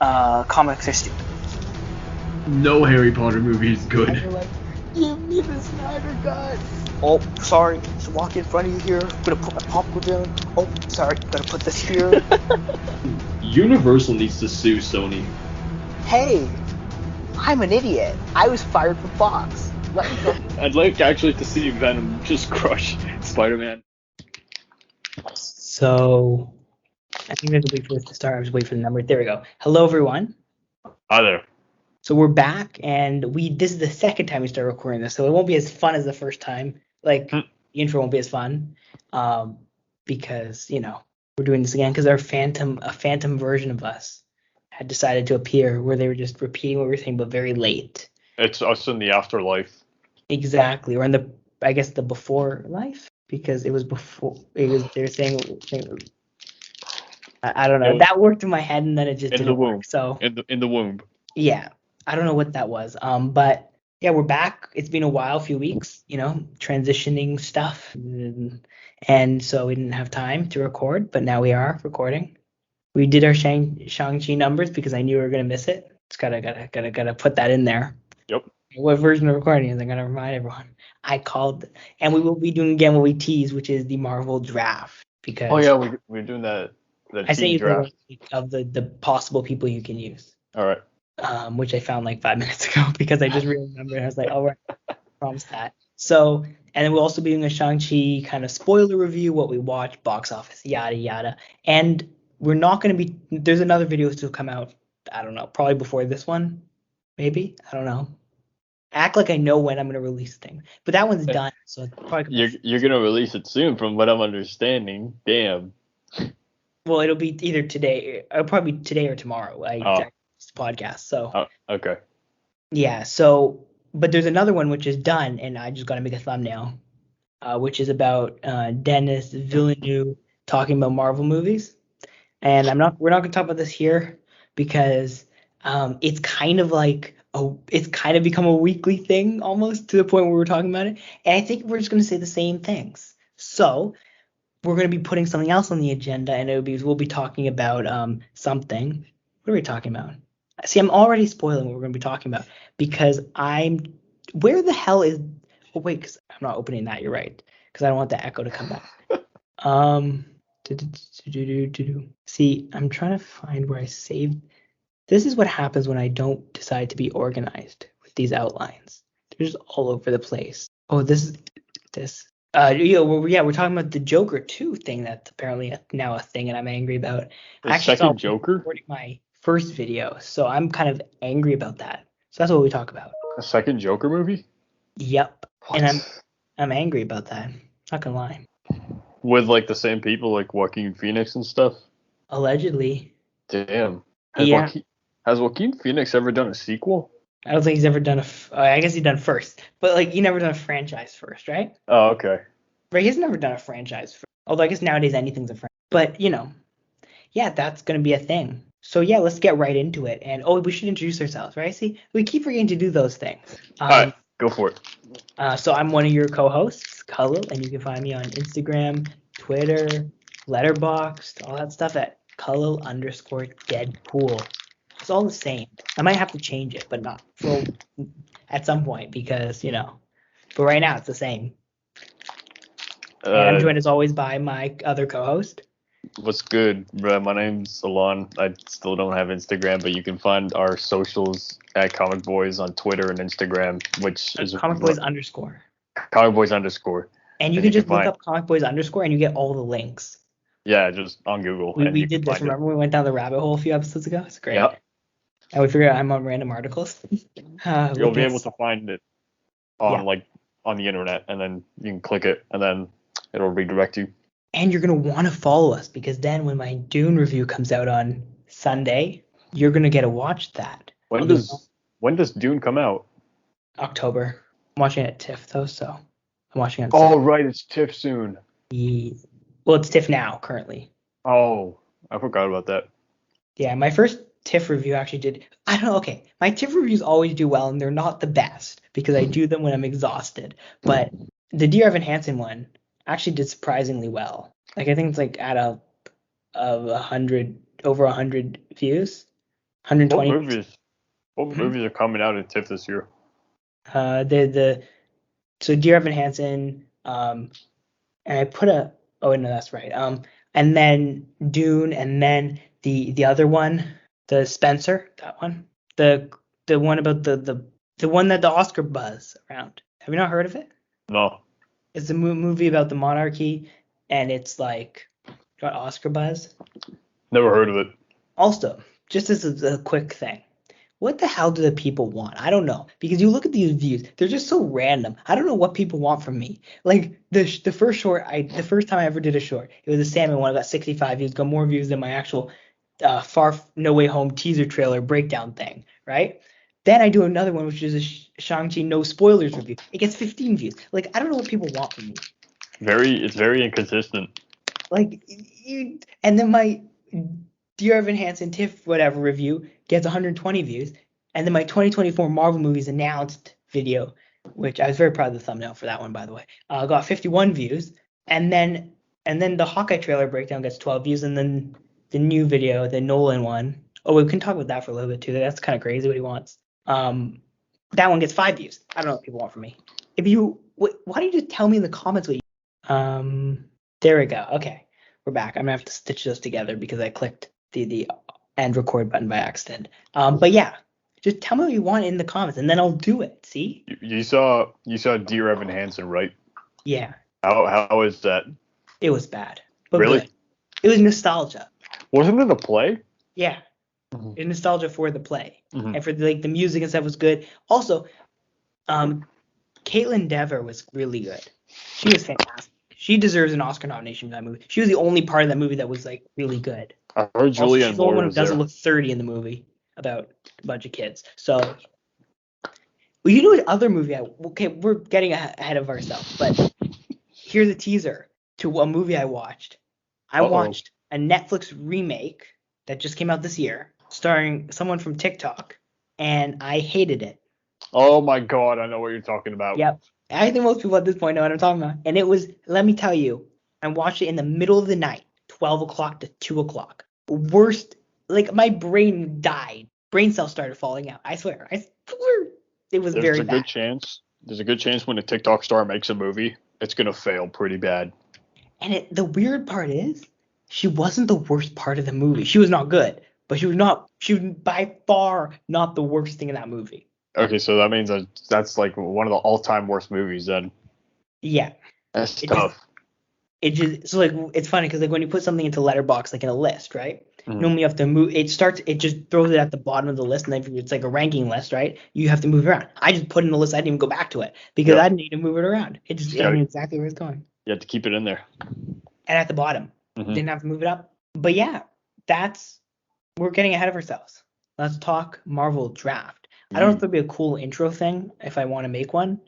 Comics are stupid. No Harry Potter movie is good. And you're like, give me the Snyder Cut. Oh, sorry, just walk in front of you here. Gonna put my popcorn down. Oh, sorry, gotta put this here. Universal needs to sue Sony. Hey, I'm an idiot. I was fired from Fox. Let me go. I'd like actually to see Venom just crush Spider-Man. So, I think there's a wait for this to start. I was waiting for the number. There we go. Hello, everyone. Hi there. So we're back, and this is the second time we start recording this, so it won't be as fun as the first time. Like, the intro won't be as fun, because, we're doing this again because a phantom version of us had decided to appear where they were just repeating what we were saying, but very late. It's us in the afterlife. Exactly, or in the before life, because it was before. They were saying I don't know. That worked in my head, and then it just in didn't the womb. work. So in the womb. Yeah, I don't know what that was. But yeah, we're back. It's been a while, a few weeks. Transitioning stuff, and so we didn't have time to record. But now we are recording. We did our Shang-Chi numbers because I knew we were gonna miss it. Just gotta put that in there. Yep. What version of recording is? I gotta remind everyone. I called, and we will be doing again what we tease, which is the Marvel draft. Because we're doing that. The I sent team you draft. the link of the possible people you can use. All right. Which I found like 5 minutes ago because I just remembered. I was like, all right, promise that. So, and then we'll also be doing a Shang-Chi kind of spoiler review, what we watched, box office, yada, yada. And we're not going to be, there's another video to come out, I don't know, probably before this one, maybe, I don't know. Act like I know when I'm going to release things. But that one's done, so it's probably You're going to release it soon from what I'm understanding. Damn. Well, it'll be either today, probably today or tomorrow. This podcast. So. Oh, okay. Yeah. So, but there's another one which is done, and I just got to make a thumbnail, which is about Denis Villeneuve talking about Marvel movies. And we're not going to talk about this here because it's kind of become a weekly thing almost to the point where we're talking about it. And I think we're just going to say the same things. So. We're going to be putting something else on the agenda, and we'll be talking about something. What are we talking about? See, I'm already spoiling what we're going to be talking about because where the hell is? Oh wait, because I'm not opening that. You're right, because I don't want the echo to come back. See, I'm trying to find where I saved. This is what happens when I don't decide to be organized with these outlines. They're just all over the place. Oh, this. We're talking about the Joker 2 thing that's apparently now a thing, and I'm angry about. The second Joker? Recording my first video, so I'm kind of angry about that. So that's what we talk about. A second Joker movie? Yep. What? And I'm angry about that. Not gonna lie. With like the same people, like Joaquin Phoenix and stuff? Allegedly. Damn. Yeah. Has Joaquin Phoenix ever done a sequel? I don't think he's ever done I guess he's done first, but like he never done a franchise first, right? Oh, okay. Right, he's never done a franchise first. Although I guess nowadays anything's a franchise. But yeah, that's gonna be a thing. So yeah, let's get right into it. And we should introduce ourselves, right? See, we keep forgetting to do those things. All right, go for it. So I'm one of your co-hosts, Khalil, and you can find me on Instagram, Twitter, Letterboxd, all that stuff at Khalil_Deadpool. It's all the same. I might have to change it, but not at some point because But right now it's the same. And I'm joined as always by my other co-host. What's good, bro? My name's Salon. I still don't have Instagram, but you can find our socials at Comic Boys on Twitter and Instagram, which is Comic Boys _. Comic Boys _. And you can just look up Comic Boys _ and you get all the links. Yeah, just on Google. We did this. Remember we went down the rabbit hole a few episodes ago? It's great. Yep. And we figured out I'm on random articles. You'll be able to find it on on the internet, and then you can click it, and then it'll redirect you. And you're gonna want to follow us because then when my Dune review comes out on Sunday, you're gonna get to watch that. When does Dune come out? October. I'm watching it at TIFF though, so I'm watching it. Oh right, it's TIFF soon. Well, it's TIFF now currently. Oh, I forgot about that. Yeah, my first TIFF review actually did. I don't know. Okay, my TIFF reviews always do well, and they're not the best because I do them when I'm exhausted. But the Dear Evan Hansen one actually did surprisingly well. Like I think it's like at over 100 views. What 120. movies? What Mhm. movies are coming out in TIFF this year? So Dear Evan Hansen, and I put a oh no, that's right. And then Dune, and then the other one, the Spencer, that one, the one about the one that the Oscar buzz around. Have you not heard of it? No, It's a movie about the monarchy, and it's like got Oscar buzz. never heard of it. Also, just as a quick thing, what the hell do the people want? I don't know, because you look at these views, they're just so random. I don't know what people want from me. Like the first short, the first time I ever did a short, it was a salmon one. I got 65 views, got more views than my actual Far No Way Home teaser trailer breakdown thing, right? Then I do another one, which is a Shang-Chi no spoilers review. It gets 15 views. Like I don't know what people want from me. It's very inconsistent. Like and then my Dear Evan Hansen TIFF whatever review gets 120 views, and then my 2024 Marvel movies announced video, which I was very proud of the thumbnail for that one, by the way, got 51 views, and then the Hawkeye trailer breakdown gets 12 views, and then the new video, the Nolan one. Oh, we can talk about that for a little bit too. That's kind of crazy what he wants. That one gets 5 views. I don't know what people want from me. Why don't you just tell me in the comments what you? There we go. Okay, we're back. I'm gonna have to stitch those together because I clicked the end record button by accident. But yeah, just tell me what you want in the comments, and then I'll do it. See? You saw Dear Evan Hansen, right? Yeah, How is that? it was bad, but Really? good. It was nostalgia. Wasn't it a play? Yeah, Mhm. it was nostalgia for the play, Mhm. and for the music and stuff was good. Also, Caitlin Dever was really good. She was fantastic. She deserves an Oscar nomination for that movie. She was the only part of that movie that was like really good. I heard Also, Julianne she's the only Moore one who was doesn't there. look 30 in the movie about a bunch of kids. So, well, you know what other movie okay, we're getting ahead of ourselves, but here's a teaser to a movie I watched. I Uh-oh. watched a Netflix remake that just came out this year, starring someone from TikTok, and I hated it. Oh my God, I know what you're talking about. Yep. I think most people at this point know what I'm talking about. And it was, let me tell you, I watched it in the middle of the night, 12 o'clock to 2 o'clock. Worst, like my brain died. Brain cells started falling out. I swear. It was very bad. There's a good chance when a TikTok star makes a movie, it's gonna fail pretty bad. And the weird part is, she wasn't the worst part of the movie. She was not good, but she was by far not the worst thing in that movie. Okay, so that means that's like one of the all-time worst movies then. Yeah. That's It tough. so like it's funny because like when you put something into Letterboxd like in a list, right? Mhm. Normally you have to move. It just throws it at the bottom of the list, and then it's like a ranking list, right? You have to move it around. I just put in the list. I didn't even go back to it because Yep. I didn't need to move it around. I knew exactly where it's going. You have to keep it in there. And at the bottom, Mhm. didn't have to move it up. But yeah, we're getting ahead of ourselves. Let's talk Marvel draft. I don't know if there'll be a cool intro thing if I want to make one.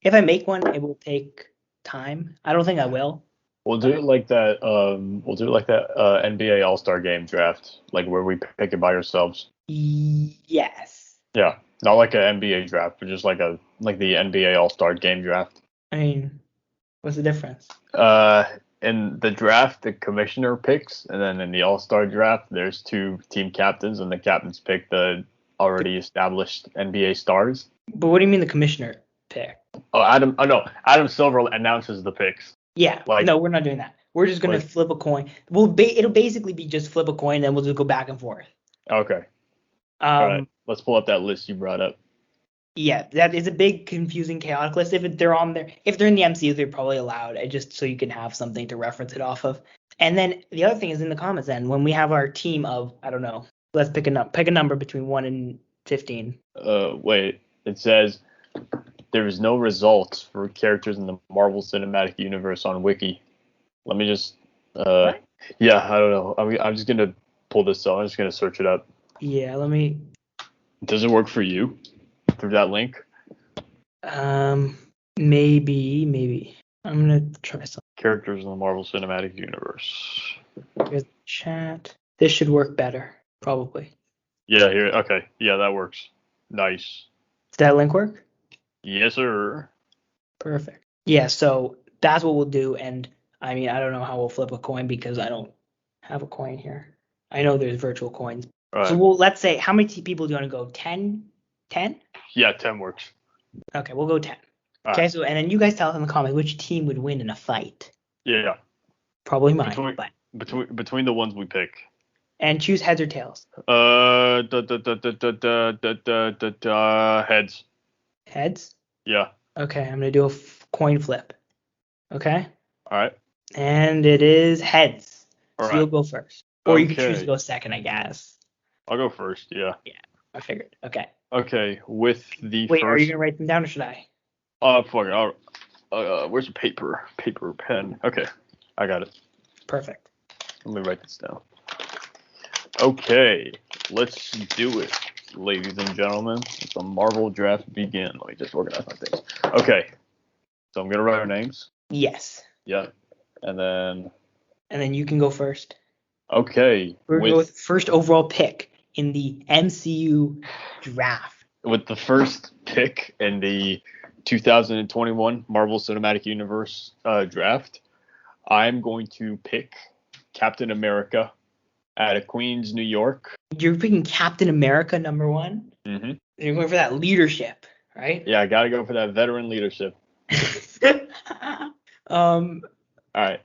If I make one, it will take time. I don't think I will. We'll do it like that. NBA All-Star Game draft, like where we pick it by ourselves. Yes. Yeah, not like an NBA draft, but just like the NBA All-Star Game draft. I mean, what's the difference? In the draft, the commissioner picks, and then in the All-Star draft, there's two team captains, and the captains pick the already established NBA stars. But what do you mean the commissioner pick? Adam Silver announces the picks. Yeah, no, we're not doing that. We're just gonna flip a coin. It'll basically be just flip a coin, and then we'll just go back and forth. Okay. All right. Let's pull up that list you brought up. Yeah, that is a big, confusing, chaotic list. If they're on there, if they're in the MCU, they're probably allowed. Just so you can have something to reference it off of. And then the other thing is in the comments. Then when we have our team of, I don't know, let's pick a number between 1 and 15. Wait. It says there is no results for characters in the Marvel Cinematic Universe on Wiki. Let me just. What? Yeah, I don't know. I'm just gonna pull this up. I'm just gonna search it up. Yeah, let me. Does it work for you through that link? Maybe. I'm gonna try something. Characters in the Marvel Cinematic Universe. Here's the chat. This should work better, probably. Yeah, here. Okay. Yeah, that works. Nice. Does that link work? Yes, sir. Perfect. Yeah, so that's what we'll do. And I mean, I don't know how we'll flip a coin because I don't have a coin here. I know there's virtual coins. All right. So let's say, how many people do you want to go? 10? 10? Yeah, 10 works. Okay, we'll go 10. All Okay, right. so and then you guys tell us in the comments which team would win in a fight. Yeah. Probably mine, Between the ones we pick. and choose heads or tails. Heads. Heads? Yeah. Okay, I'm gonna do a coin flip. Okay? All right. And it is heads. All So right. you'll go first. Or you can choose Okay. to go second, I guess. I'll go first. Yeah. Yeah, I figured. Okay. Okay. With the Wait, are you first. gonna write them down or should I? Fuck it. Where's your paper? Paper, pen. Okay. I got it. Perfect. Let me write this down. Okay. Let's do it, ladies and gentlemen. Let the Marvel draft begin. Let me just organize my things. Okay. So I'm going to write our names. Yes. Yeah. And then you can go first. Okay. We're going to go with first overall pick in the MCU draft. With the first pick in the 2021 Marvel Cinematic Universe draft, I'm going to pick Captain America out of Queens, New York. You're picking Captain America #1? Mm-hmm. You're going for that leadership, right? Yeah, I got to go for that veteran leadership. All right.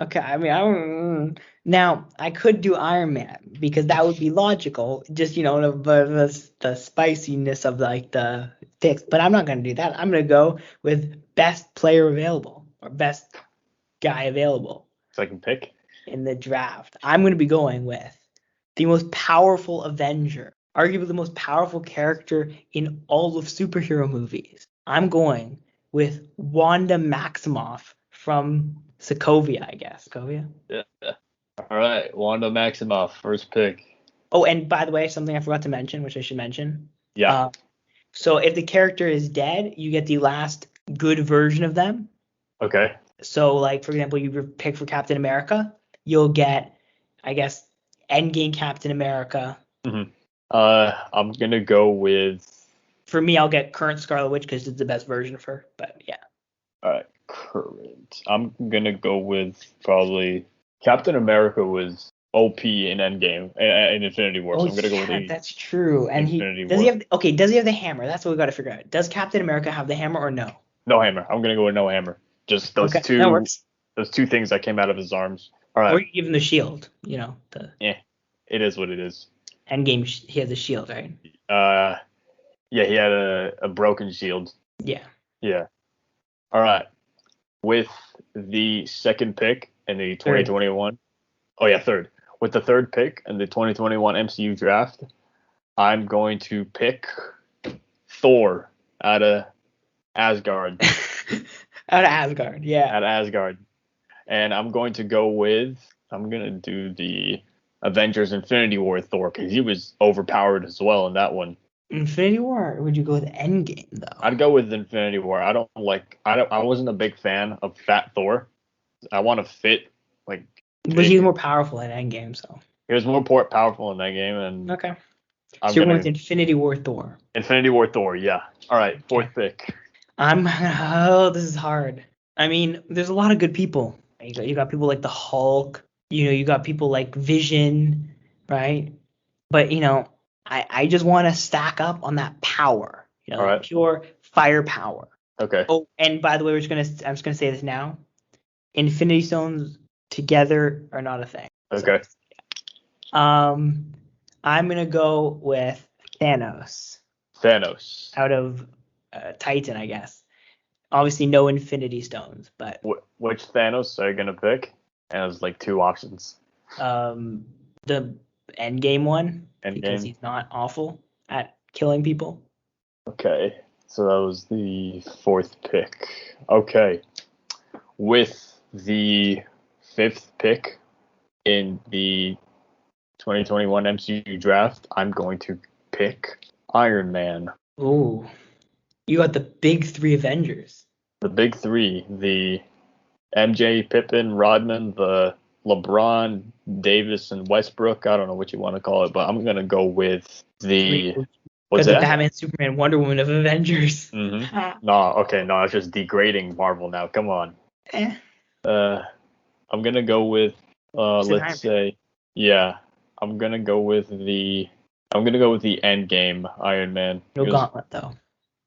Okay, I mean, I don't. Now, I could do Iron Man because that would be logical, just the spiciness of like the picks. But I'm not gonna do that. I'm gonna go with best player available or best guy available. Second pick. In the draft. I'm gonna be going with the most powerful Avenger, arguably the most powerful character in all of superhero movies. I'm going with Wanda Maximoff from Sokovia, I guess. Sokovia? Yeah. All right. Wanda Maximoff, first pick. Oh, and by the way, something I forgot to mention, which I should mention. Yeah. So if the character is dead, you get the last good version of them. Okay. So, like, for example, you pick for Captain America, you'll get, I guess, Endgame Captain America. Mm-hmm. I'm going to go with... For me, I'll get current Scarlet Witch because it's the best version of her, but yeah. All right, current. I'm going to go with probably... Captain America was OP in Endgame, in Infinity War, so I'm going to go with that's true. And does he have the hammer? That's what we got to figure out. Does Captain America have the hammer or no? No hammer. I'm going to go with no hammer. Just those two. That works. Those two things that came out of his arms. All right. Or you give him the shield. Yeah, it is what it is. Endgame, he has a shield, right? Yeah, he had a broken shield. Yeah. Yeah. All right. With the second pick in the 2021. Third. With the third pick in the 2021 MCU draft, I'm going to pick Thor out of Asgard. Out of Asgard, yeah. Out of Asgard. And I'm going to do the Avengers Infinity War Thor because he was overpowered as well in that one. Infinity War, or would you go with Endgame though? I'd go with Infinity War. I wasn't a big fan of Fat Thor. I want to fit like. But he's more powerful in Endgame, so. He was more powerful in that game, and. Okay. So you're going with Infinity War Thor. Infinity War Thor, yeah. All right, fourth pick. This is hard. I mean, there's a lot of good people. You got people like the Hulk. You got people like Vision, right? But I just want to stack up on that power. All right. Pure firepower. Okay. Oh, and by the way, I'm just gonna say this now. Infinity Stones together are not a thing. Okay. So, I'm gonna go with Thanos. Thanos. Out of Titan, I guess. Obviously, no Infinity Stones, but. Which Thanos are you gonna pick? And there's like two options. The Endgame one. Because he's not awful at killing people. Okay, so that was the fourth pick. Okay, with the fifth pick in the 2021 MCU draft, I'm going to pick Iron Man. Ooh, you got the big three Avengers. The big three, the MJ, Pippen, Rodman, the LeBron, Davis, and Westbrook. I don't know what you want to call it, but I'm going to go with the... What's that? The Batman, Superman, Wonder Woman of Avengers. Mm-hmm. No, it's just degrading Marvel now. Come on. I'm going to go with, let's say, yeah, I'm gonna go with the Endgame Iron Man. No gauntlet though.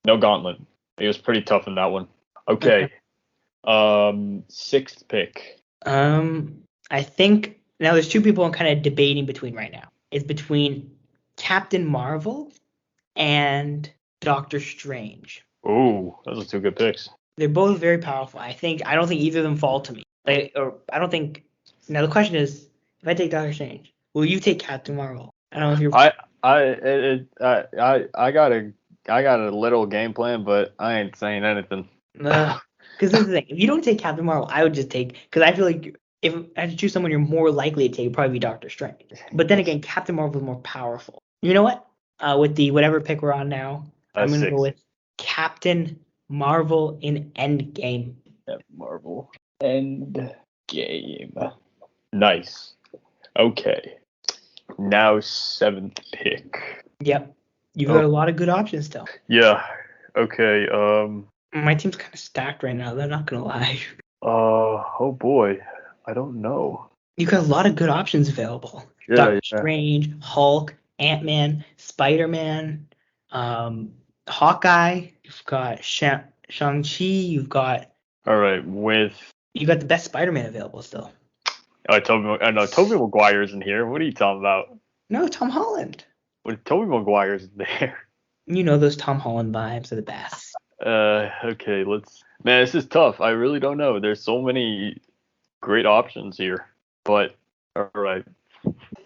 No gauntlet. He was pretty tough in that one. Okay. Sixth pick. I think now there's two people I'm kind of debating between right now. It's between Captain Marvel and Doctor Strange. Ooh, those are two good picks. They're both very powerful. I don't think either of them fall to me. I don't think. Now the question is, if I take Doctor Strange, will you take Captain Marvel? I don't know if you're. I got a little game plan, but I ain't saying anything. Because this is the thing. If you don't take Captain Marvel, I would just take. Because I feel like if I had to choose someone you're more likely to take, it'd probably be Doctor Strange. But then again, Captain Marvel is more powerful. You know what? With the whatever pick we're on now, I'm gonna go with Captain Marvel in Endgame. Marvel Endgame. Nice. Okay. Now seventh pick. Yep. You've got a lot of good options still. Yeah. Okay. My team's kind of stacked right now. I'm not gonna lie. Oh boy. I don't know. You got a lot of good options available. Yeah, Doctor Strange, Hulk, Ant-Man, Spider-Man, Hawkeye. You've got Shang-Chi. You've got. All right. You got the best Spider-Man available still. Tobey Maguire's in here. What are you talking about? No, Tom Holland. What? Tobey Maguire's there. You know those Tom Holland vibes are the best. Okay. Man, this is tough. I really don't know. There's so many great options here. But all right.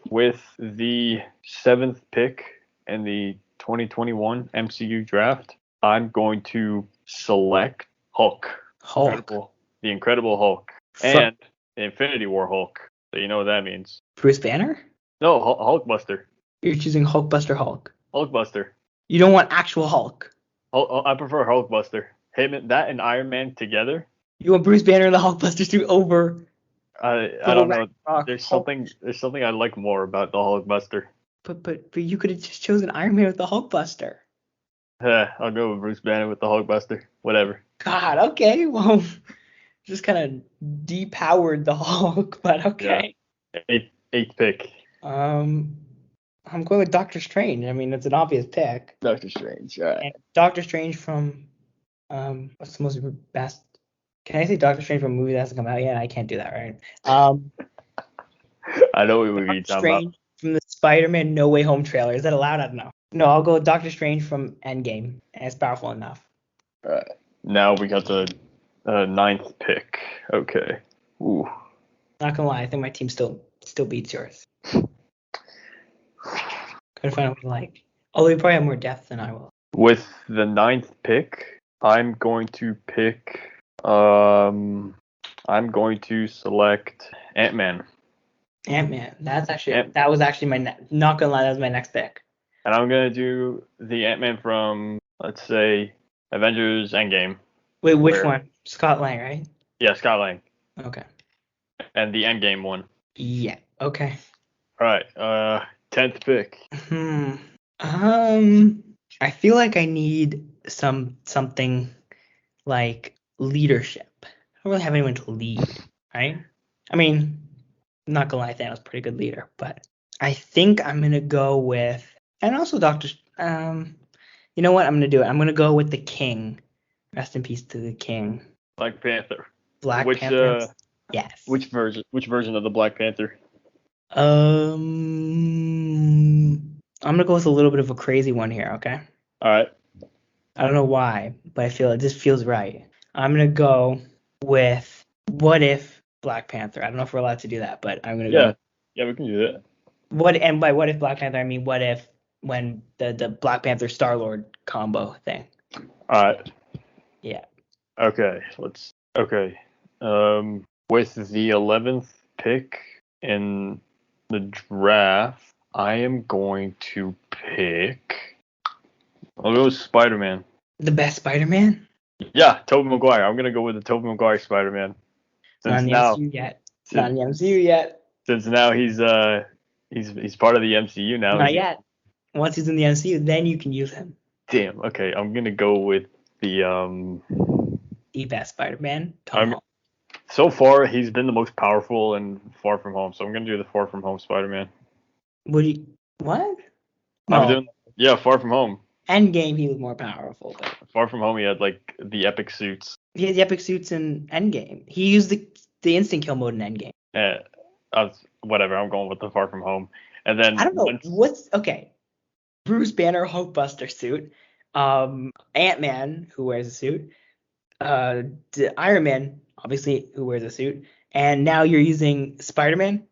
With the seventh pick in the 2021 MCU draft, I'm going to select Hulk. The Incredible Hulk. And the Infinity War Hulk. So you know what that means. Bruce Banner? No, Hulkbuster. You're choosing Hulkbuster Hulk. Hulkbuster. You don't want actual Hulk. I prefer Hulkbuster. That and Iron Man together. You want Bruce Banner and the Hulkbuster suit over. I don't know. There's something I like more about the Hulkbuster. But you could have just chosen Iron Man with the Hulkbuster. I'll go with Bruce Banner with the Hulkbuster. Whatever. God, okay. Well, just kind of depowered the Hulk, but okay. Yeah. Eighth pick. I'm going with Doctor Strange. I mean, it's an obvious pick. Doctor Strange, all right. And Doctor Strange from what's the most best? Can I say Doctor Strange from a movie that hasn't come out yet? I can't do that, right? I know what movie you're talking about. Strange from the Spider-Man No Way Home trailer. Is that allowed? I don't know. No, I'll go with Doctor Strange from Endgame. And it's powerful enough. All right. Now we got the ninth pick. Okay. Ooh. Not gonna lie, I think my team still beats yours. Gotta find out what you like. Although you probably have more depth than I will. With the ninth pick, I'm going to pick. I'm going to select Ant-Man. Ant-Man. That was actually my not gonna lie, that was my next pick. And I'm gonna do the Ant-Man from, let's say, Avengers Endgame. Wait, which one? Scott Lang, right? Yeah, Scott Lang. Okay. And the Endgame one. Yeah. Okay. All right. 10th pick. I feel like I need something like leadership. I don't really have anyone to lead, right? I mean, I'm not gonna lie, Thanos was a pretty good leader, but I think I'm gonna go with, and also you know what? I'm gonna do it. I'm gonna go with the King. Rest in peace to the King. Black Panther. Panther. Yes. Which version of the Black Panther? I'm gonna go with a little bit of a crazy one here, okay? All right. I don't know why, but I feel it just feels right. I'm gonna go with What If Black Panther. I don't know if we're allowed to do that, but I'm gonna go. Yeah, we can do that. And by What If Black Panther, I mean what if when the Black Panther Star-Lord combo thing. All right. Yeah. Okay. With the 11th pick in the draft, I am going to pick. I'll go with Spider-Man. The best Spider-Man? Yeah, Tobey Maguire. I'm gonna go with the Tobey Maguire Spider-Man. Not in the MCU yet. Since now he's part of the MCU now. Not yet. Once he's in the MCU, then you can use him. Damn. Okay, I'm gonna go with the best Spider-Man. So far, he's been the most powerful in Far From Home, so I'm gonna do the Far From Home Spider-Man. What? I'm No. doing, Far From Home. Endgame, he was more powerful, but Far From Home, he had like the epic suits. he had the epic suits in Endgame. He used the instant kill mode in Endgame. Whatever, I'm going with the Far From Home. And then I don't know what's okay. Bruce Banner Hulkbuster suit, Ant-Man who wears a suit, Iron Man obviously who wears a suit, and now you're using Spider-Man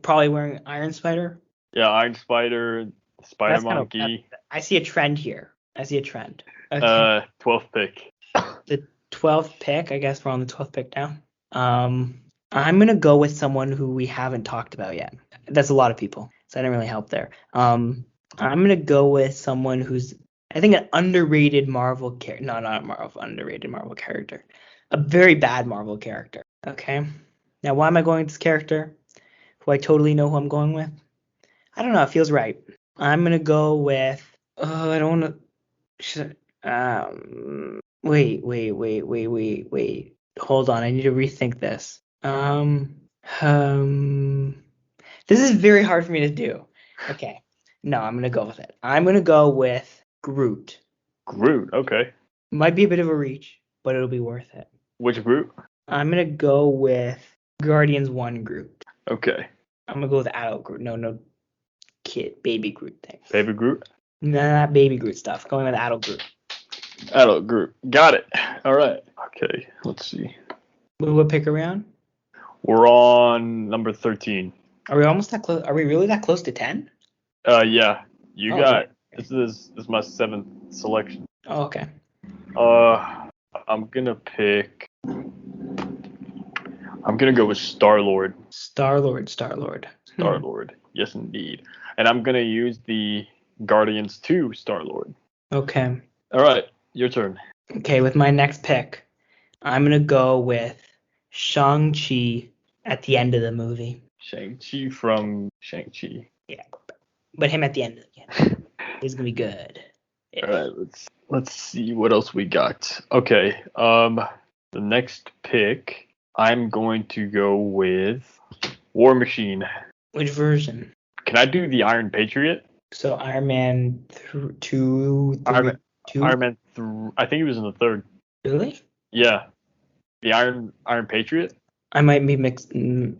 probably wearing Iron Spider. Yeah, Iron Spider, Spider That's kind of Monkey. I see a trend here. Okay. 12th pick. The 12th pick, I guess we're on the 12th pick now. I'm gonna go with someone who we haven't talked about yet. That's a lot of people, so I didn't really help there. I'm gonna go with someone who's I think an underrated Marvel character. No, not underrated Marvel character. A very bad Marvel character. Okay. Now, why am I going with this character? Who I totally know who I'm going with? I don't know. It feels right. I'm gonna go with. Oh, I don't want to. Wait. Hold on. I need to rethink this. This is very hard for me to do. Okay. No, I'm gonna go with it. I'm gonna go with Groot. Groot, okay. Might be a bit of a reach, but it'll be worth it. Which Groot? I'm gonna go with Guardians 1 Groot. Okay. I'm gonna go with adult Groot. No kid, baby Groot thing. Baby Groot? No, not baby Groot stuff. Going with adult Groot. Adult Groot. Got it. All right. Okay, let's see. What pick are we on? We're on number 13. Are we almost that close? Are we really that close to 10? Yeah. You got okay. This is my 7th selection. Oh, okay. I'm gonna go with Star-Lord. Star-Lord. Star-Lord. Yes, indeed. And I'm gonna use the Guardians 2 Star-Lord. Okay. All right, your turn. Okay, with my next pick, I'm gonna go with Shang-Chi at the end of the movie. Shang-Chi from Shang-Chi. Yeah, but him at the end again. He's gonna be good. Yeah. All right, let's see what else we got. Okay, the next pick, I'm going to go with War Machine. Which version? Can I do the Iron Patriot? So Iron Man 2. Iron Man 3. I think he was in the 3rd. Really? Yeah. The Iron Patriot? I might be mixed. Why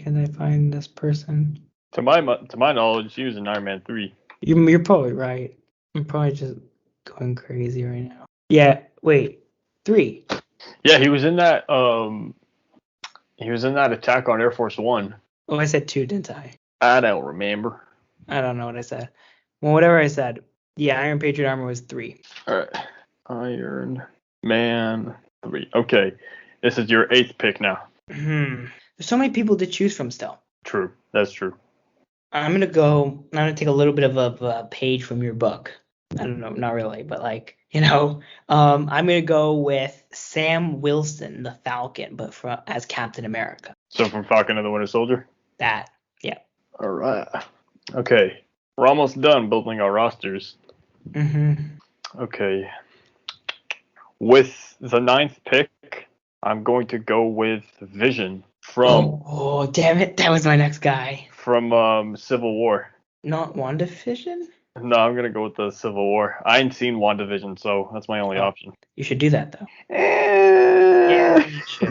can't I find this person? To my knowledge, he was in Iron Man 3. You're probably right. I'm probably just going crazy right now. Yeah. Wait. 3. Yeah, he was in that. He was in that attack on Air Force One. Oh, I said 2, didn't I? I don't remember. I don't know what I said. Well, whatever I said. Yeah, Iron Patriot armor was 3. All right. Iron Man 3. Okay. This is your 8th pick now. There's so many people to choose from still. True. That's true. I'm gonna take a little bit of a page from your book. I don't know, not really, but I'm gonna go with Sam Wilson, the Falcon, but as Captain America. So from Falcon and the Winter Soldier? That, yeah. All right. Okay. We're almost done building our rosters. Okay. With the 9th pick, I'm going to go with Vision from. Oh, damn it! That was my next guy. From Civil War. Not WandaVision? No, I'm gonna go with the Civil War. I ain't seen WandaVision, so that's my only option. You should do that though. Yeah, you should.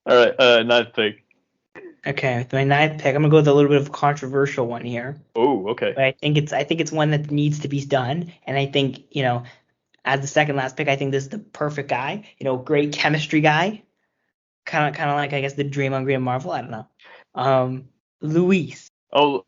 All right, 9th pick. Okay, with my 9th pick, I'm gonna go with a little bit of a controversial one here. Oh, okay. But I think it's one that needs to be done, and I think as the second last pick, I think this is the perfect guy. Great chemistry guy. Kind of like I guess the Draymond Green Marvel. I don't know. Luis. Oh,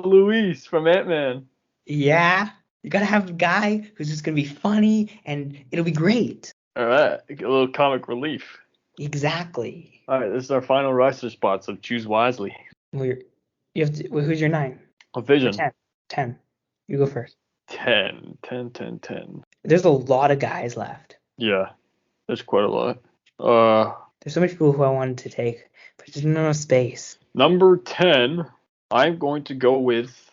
Luis from Ant-Man. Yeah, you gotta have a guy who's just gonna be funny, and it'll be great. All right, a little comic relief. Exactly. All right, this is our final roster spot, so choose wisely. You have to. Who's your 9? A Vision. 10. You go first. 10. There's a lot of guys left. Yeah, there's quite a lot. There's so many people who I wanted to take, but there's no space. Number 10, I'm going to go with,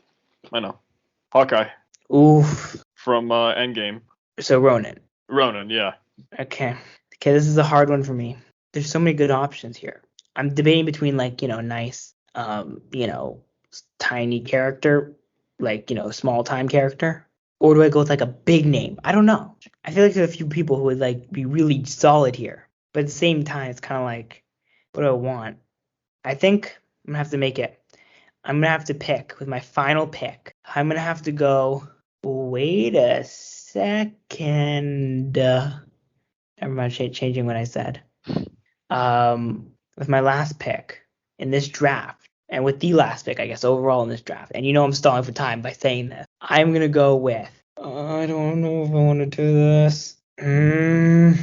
Hawkeye. Oof. From Endgame. So Ronan. Ronan, yeah. Okay. Okay, this is a hard one for me. There's so many good options here. I'm debating between nice, tiny character, small time character, or do I go with like a big name? I don't know. I feel like there are a few people who would like be really solid here, but at the same time, it's kind of like, what do I want? I think I'm gonna have to make it. I'm gonna have to pick with my final pick. I'm gonna have to go. Wait a second. Never mind changing what I said. With my last pick in this draft, and with the last pick, I guess, overall in this draft, and I'm stalling for time by saying this, I'm going to go with, I don't know if I want to do this. Trying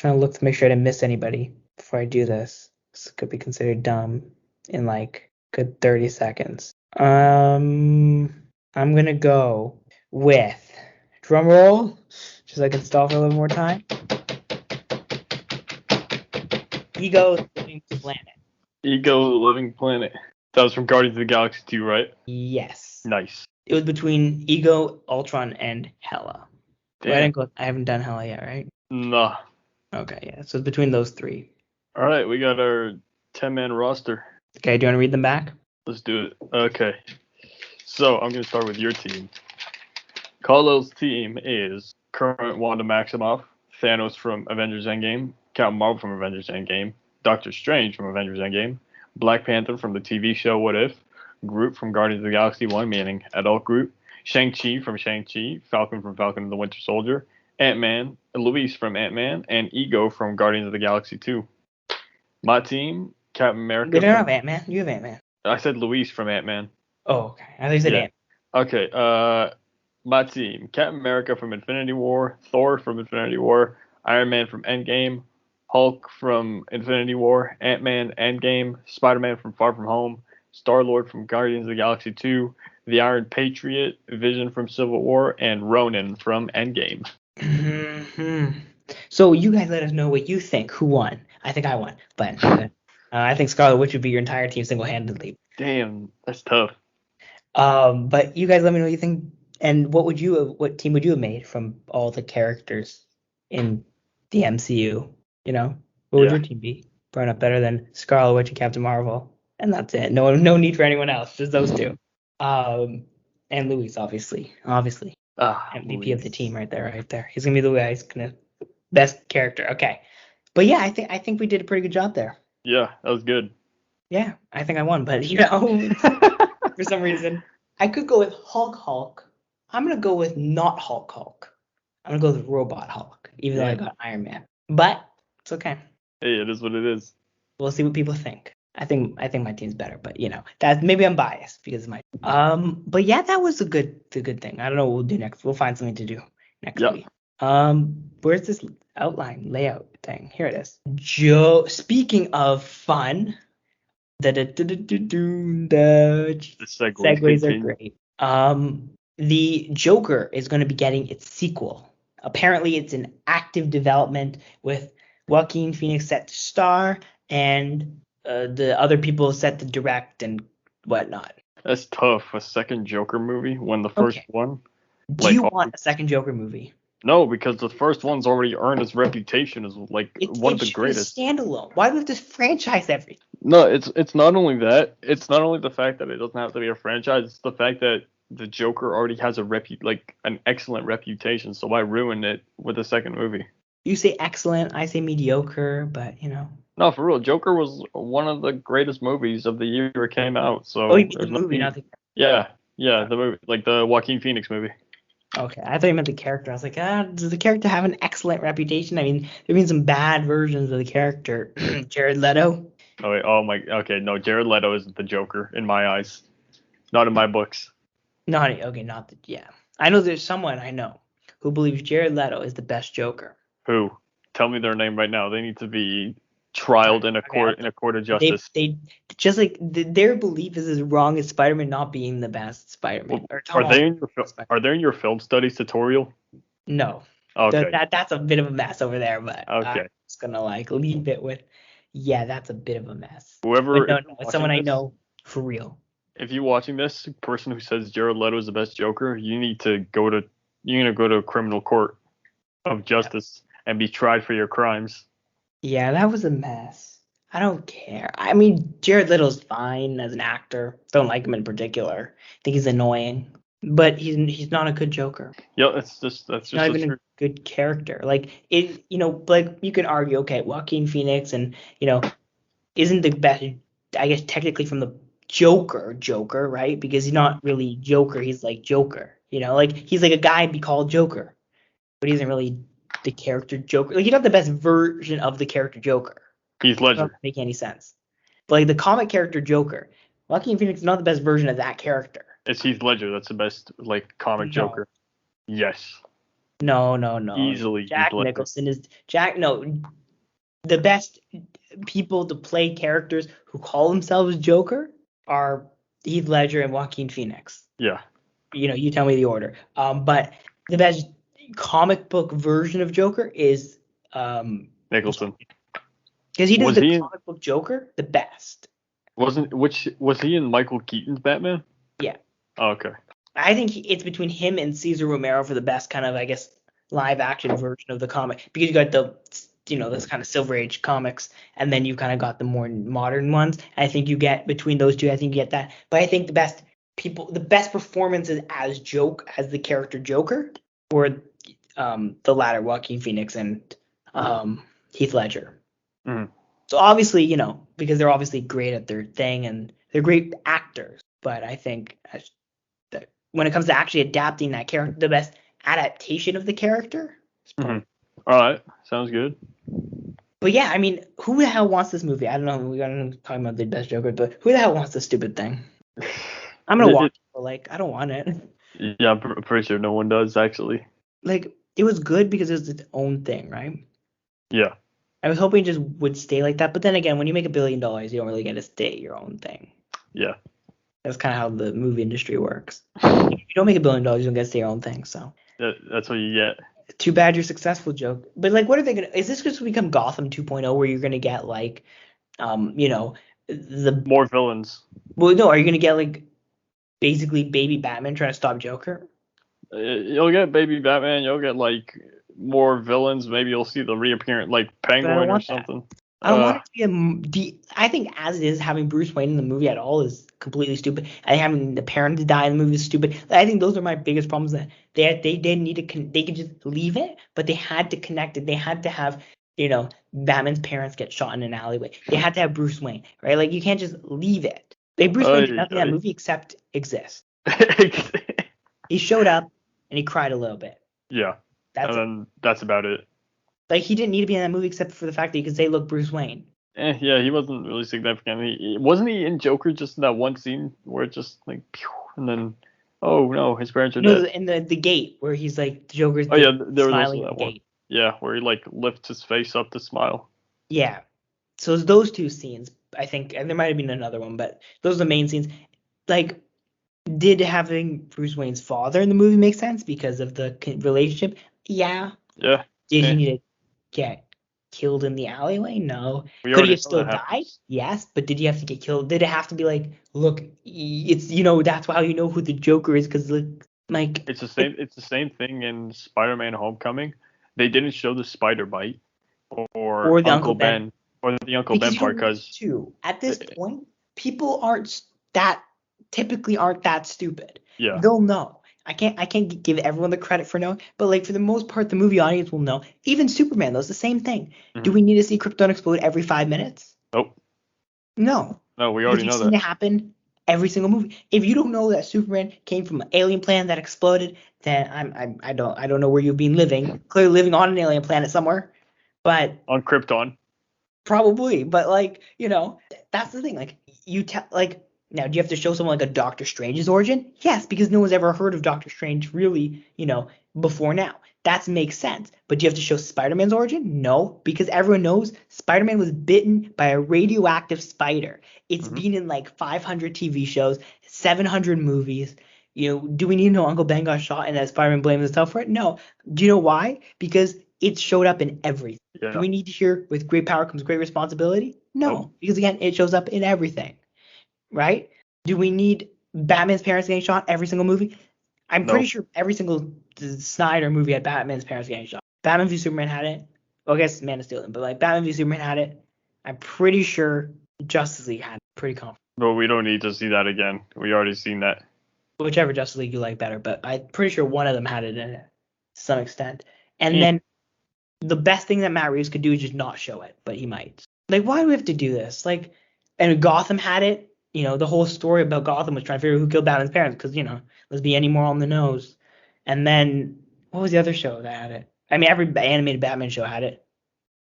to look to make sure I didn't miss anybody before I do this. This could be considered dumb in like good 30 seconds. I'm going to go with, drum roll, just so I can stall for a little more time. Ego Living Planet. Ego Living Planet. That was from Guardians of the Galaxy 2, right? Yes. Nice. It was between Ego, Ultron, and Hela. Damn. I haven't done Hela yet, right? Nah. Okay, yeah. So it's between those three. All right, we got our 10-man roster. Okay, do you want to read them back? Let's do it. Okay. So I'm going to start with your team. Carlo's team is current Wanda Maximoff, Thanos from Avengers Endgame, Captain Marvel from Avengers Endgame, Doctor Strange from Avengers Endgame, Black Panther from the TV show What If, Groot from Guardians of the Galaxy 1, meaning adult Groot, Shang-Chi from Shang-Chi, Falcon from Falcon and the Winter Soldier, Ant-Man, Luis from Ant-Man, and Ego from Guardians of the Galaxy 2. My team, Captain America. We don't have Ant-Man. You have Ant-Man. I said Luis from Ant-Man. Oh, okay. I thought you said Yeah. Ant-Man. Okay, my team, Captain America from Infinity War, Thor from Infinity War, Iron Man from Endgame, Hulk from Infinity War, Ant-Man Endgame, Spider-Man from Far From Home, Star-Lord from Guardians of the Galaxy 2, the Iron Patriot, Vision from Civil War, and Ronan from Endgame. Mm-hmm. So you guys let us know what you think. Who won? I think I won, but I think Scarlet Witch would be your entire team single-handedly. Damn, that's tough. But you guys let me know what you think. And what team would you have made from all the characters in the MCU? What would your team be? Probably not better than Scarlet Witch and Captain Marvel. And that's it. No need for anyone else. Just those two. And Luis, obviously. MVP Luis. of the team right there. He's gonna be the guy who's gonna best character. Okay. But yeah, I think we did a pretty good job there. Yeah, that was good. Yeah, I think I won, but for some reason, I could go with Hulk. I'm gonna go with not Hulk. I'm gonna go with Robot Hulk, even though I got Iron Man. But it's okay. Hey, it is what it is. We'll see what people think. I think my team's better, but that maybe I'm biased because of my. But yeah, that was the good thing. I don't know what we'll do next. We'll find something to do next week. Where's this outline layout thing? Here it is. Speaking of fun, the segues are great. The Joker is going to be getting its sequel. Apparently, it's in active development with Joaquin Phoenix set to star and the other people set to direct and whatnot. That's tough. A second Joker movie when the first one. Do you want a second Joker movie? No, because the first one's already earned its reputation as like one of the greatest. It's standalone. Why do we have to franchise everything? No, it's not only that. It's not only the fact that it doesn't have to be a franchise. It's the fact that the Joker already has an excellent reputation. So why ruin it with a second movie? You say excellent, I say mediocre, but No, for real, Joker was one of the greatest movies of the year it came out. So you mean the movie, not the. Yeah, the movie, like the Joaquin Phoenix movie. Okay, I thought you meant the character. I was like, does the character have an excellent reputation? I mean, there have been some bad versions of the character. Jared Leto. Okay, no, Jared Leto isn't the Joker in my eyes. Not in my books. Yeah. I know there's someone I know who believes Jared Leto is the best Joker. Who? Tell me their name right now. They need to be trialed in a court of justice. They just like their belief is as wrong as Spider-Man not being the best Spider-Man. Are they in your film studies tutorial? No. Okay. That's a bit of a mess over there, but okay. I'm just gonna leave it with, yeah, that's a bit of a mess. It's someone I know for real. If you're watching this, person who says Jared Leto is the best Joker, you need to go to a criminal court of justice and be tried for your crimes. Yeah, that was a mess. I don't care. I mean, Jared Leto's fine as an actor. Don't like him in particular. Think he's annoying, but he's not a good Joker. Yeah, that's just Not the even a truth. good character. Like it, like you can argue, okay, Joaquin Phoenix, and isn't the best. I guess technically from the Joker, right? Because he's not really Joker. He's like Joker. Like he's like a guy be called Joker, but he isn't really the character Joker. Like he's not the best version of the character Joker. Heath It doesn't Ledger. make any sense. But like the comic character Joker, Joaquin Phoenix is not the best version of that character. It's Heath Ledger. That's the best comic No. Joker. Yes. No. Easily Jack Heath Ledger. Nicholson is the best people to play characters who call themselves Joker are Heath Ledger and Joaquin Phoenix. Yeah. You tell me the order. But the best comic book version of Joker is Nicholson. because he does Was the he- comic book Joker the best. Was he in Michael Keaton's Batman? Yeah. Oh, okay. I think it's between him and Cesar Romero for the best kind of, I guess, live action version of the comic, because you got those kind of Silver Age comics, and then you kind of got the more modern ones. I think you get between those two. I think you get that. But I think the best performances as the character Joker were the latter, Joaquin Phoenix and Heath Ledger. Mhm. So obviously, because they're obviously great at their thing and they're great actors. But I think that when it comes to actually adapting that character, the best adaptation of the character. Mhm. All right. Sounds good. But yeah, I mean, who the hell wants this movie? I don't know. We got to talk about the best Joker, but who the hell wants this stupid thing? I'm gonna watch it, but I don't want it. Yeah, I'm pretty sure no one does actually. It was good because it was its own thing, right? Yeah. I was hoping it just would stay like that, but then again, when you make $1 billion, you don't really get to stay your own thing. Yeah. That's kind of how the movie industry works. If you don't make $1 billion, you don't get to stay your own thing. So That's what you get. too bad you're successful, joke. But what are they gonna? Is this just become Gotham 2.0, where you're gonna get the More villains. well, no, are you gonna get basically baby Batman trying to stop Joker? You'll get Baby Batman. You'll get more villains. Maybe you'll see the reappearance Penguin or want that. something. I don't want it to be I think as it is, having Bruce Wayne in the movie at all is completely stupid. And having the parent to die in the movie is stupid. I think those are my biggest problems. That they didn't need to. They could just leave it, but they had to connect it. They had to have Batman's parents get shot in an alleyway. They had to have Bruce Wayne, right? You can't just leave it. Bruce Wayne did nothing in that movie except exist. He showed up and he cried a little bit. Yeah. That's about it. He didn't need to be in that movie except for the fact that you could say, "Look, Bruce Wayne." Yeah, he wasn't really significant. Wasn't he in Joker just in that one scene where it just pew, and then oh no, his parents are dead. In the gate where he's the Joker's there was smiling also at that the one. gate. Yeah, where he lifts his face up to smile. Yeah. So it's those two scenes, I think, and there might have been another one, but those are the main scenes. Did having Bruce Wayne's father in the movie make sense because of the relationship? Yeah. Yeah. Did he need to get killed in the alleyway? No. We Could already he have know still that died? happens. Yes. But did he have to get killed? Did it have to be look, it's that's how you know who the Joker is, because It's the same. It's the same thing in Spider-Man: Homecoming. They didn't show the spider bite or the Uncle Ben or the Uncle Ben part because at this point, people typically aren't that stupid. yeah. They'll know. I can't give everyone the credit for knowing, but for the most part, the movie audience will know. Even Superman, though, it's the same thing. Mhm. Do we need to see Krypton explode every 5 minutes? Nope. No. No, we already know You've seen that. it happen every single movie. If you don't know that Superman came from an alien planet that exploded, then I don't know where you've been living. Clearly living on an alien planet somewhere, but On Krypton. probably. But that's the thing. You tell now, do you have to show someone a Doctor Strange's origin? Yes, because no one's ever heard of Doctor Strange really, before now. That makes sense. But do you have to show Spider-Man's origin? No, because everyone knows Spider-Man was bitten by a radioactive spider. It's been in 500 TV shows, 700 movies. Do we need to know Uncle Ben got shot and that Spider-Man blames himself for it? No. Do you know why? Because it showed up in everything. Yeah. Do we need to hear with great power comes great responsibility? No, Nope. because again, it shows up in everything. Right? Do we need Batman's parents getting shot every single movie? I'm pretty sure every single Snyder movie had Batman's parents getting shot. Batman v Superman had it. Well, I guess Man of Steel didn't, but like Batman v Superman had it. I'm pretty sure Justice League had it. Pretty confident. But we don't need to see that again. We already seen that. Whichever Justice League you like better, but I'm pretty sure one of them had it in it to some extent. And Hmm. then the best thing that Matt Reeves could do is just not show it, but he might. Like, why do we have to do this? Like, and Gotham had it. You know, the whole story about Gotham was trying to figure out who killed Batman's parents, because, you know, let's be any more on the nose. And then what was the other show that had it? I mean, every animated Batman show had it.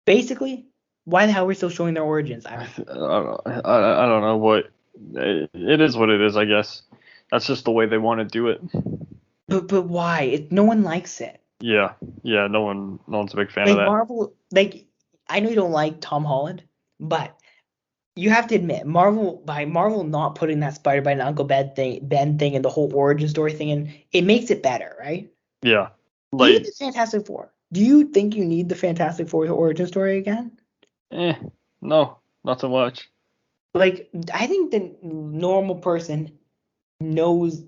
Basically, why the hell are we still showing their origins? I don't know. I don't know what. It is what it is, I guess. That's just the way they want to do it. But why? No one likes it. Yeah. No one's a big fan Like of that. Marvel, like I know you don't like Tom Holland, but you have to admit Marvel not putting that Spider-Man and Uncle Ben thing and the whole origin story thing in, it makes it better, right? Yeah. Even Like, the Fantastic Four. Do you think you need the Fantastic Four origin story again? no, not so much. Like, I think the normal person knows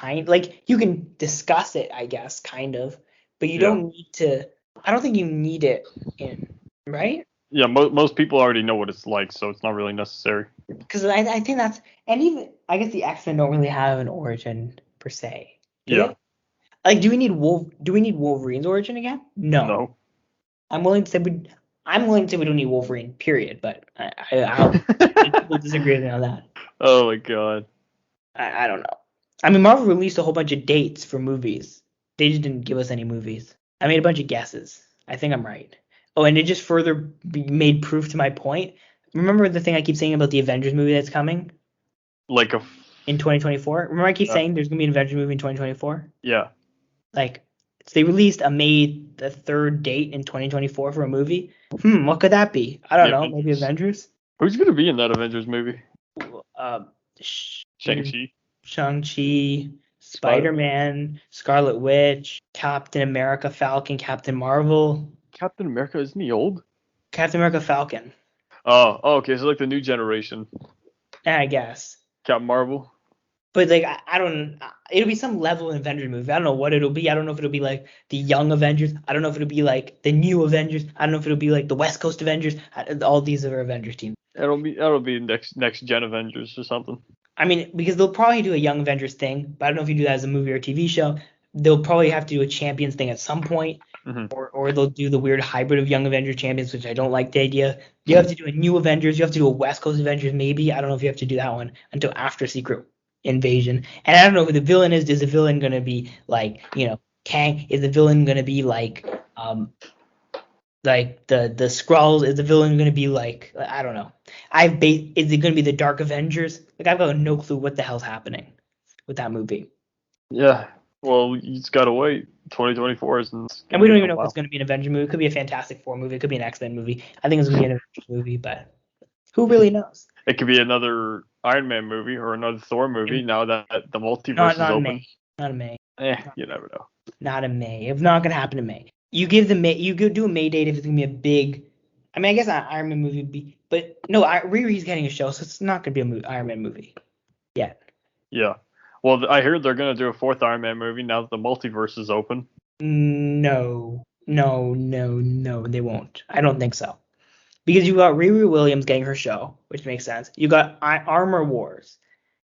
like you can discuss it, I guess, kind of, but you Yeah. don't need to. I don't think you need it in, right? Yeah, most people already know what it's like, so it's not really necessary. Because I think that's, and even I guess the X-Men don't really have an origin per se. Do Yeah. they? Like, do we need Wolverine's origin again? No. I'm willing to say we don't need Wolverine. Period. But people disagree with me on that. Oh my god. I don't know. I mean, Marvel released a whole bunch of dates for movies. They just didn't give us any movies. I made a bunch of guesses. I think I'm right. Oh, and it just further made proof to my point. Remember the thing I keep saying about the Avengers movie that's coming Like in 2024? Remember I keep saying there's going to be an Avengers movie in 2024? Yeah. Like, they released a May the 3rd date in 2024 for a movie. What could that be? I don't know. Maybe Avengers? Who's gonna be in that Avengers movie? Shang-Chi. Shang-Chi, Spider-Man, Scarlet Witch, Captain America, Falcon, Captain Marvel. Captain America, isn't he old? Captain America, Falcon. Oh, okay, so like the new generation. I guess. Captain Marvel. But like I don't, it'll be some level of Avengers movie. I don't know what it'll be. I don't know if it'll be like the Young Avengers. I don't know if it'll be like the New Avengers. I don't know if it'll be like the West Coast Avengers. All these are Avengers teams. That'll be next gen Avengers or something. I mean, because they'll probably do a Young Avengers thing, but I don't know if you do that as a movie or a TV show. They'll probably have to do a Champions thing at some point, or they'll do the weird hybrid of Young Avengers Champions, which I don't like the idea. You have to do a New Avengers. You have to do a West Coast Avengers maybe. I don't know if you have to do that one until after Secret Invasion. And I don't know who the villain is. Is the villain going to be like, Kang? Is the villain going to be like the Skrulls? Is the villain going to be like, I don't know. Is it going to be the Dark Avengers? Like, I've got no clue what the hell's happening with that movie. Yeah. Well, you just gotta wait. 2024 isn't. And we don't even know if it's going to be an Avenger movie. It could be a Fantastic Four movie. It could be an X-Men movie. I think it's going to be an Avengers movie, but who really knows? It could be another Iron Man movie or another Thor movie now that the multiverse is open. Not in May. You never know. Not in May. It's not going to happen in May. You give the May. You could do a May date if it's going to be a big. I mean, I guess an Iron Man movie would be, but no, Riri's getting a show, so it's not going to be an Iron Man movie yet. Yeah. Well, I heard they're going to do a 4th Iron Man movie now that the multiverse is open. No, they won't. I don't think so. Because you got Riri Williams getting her show, which makes sense. You got Armor Wars.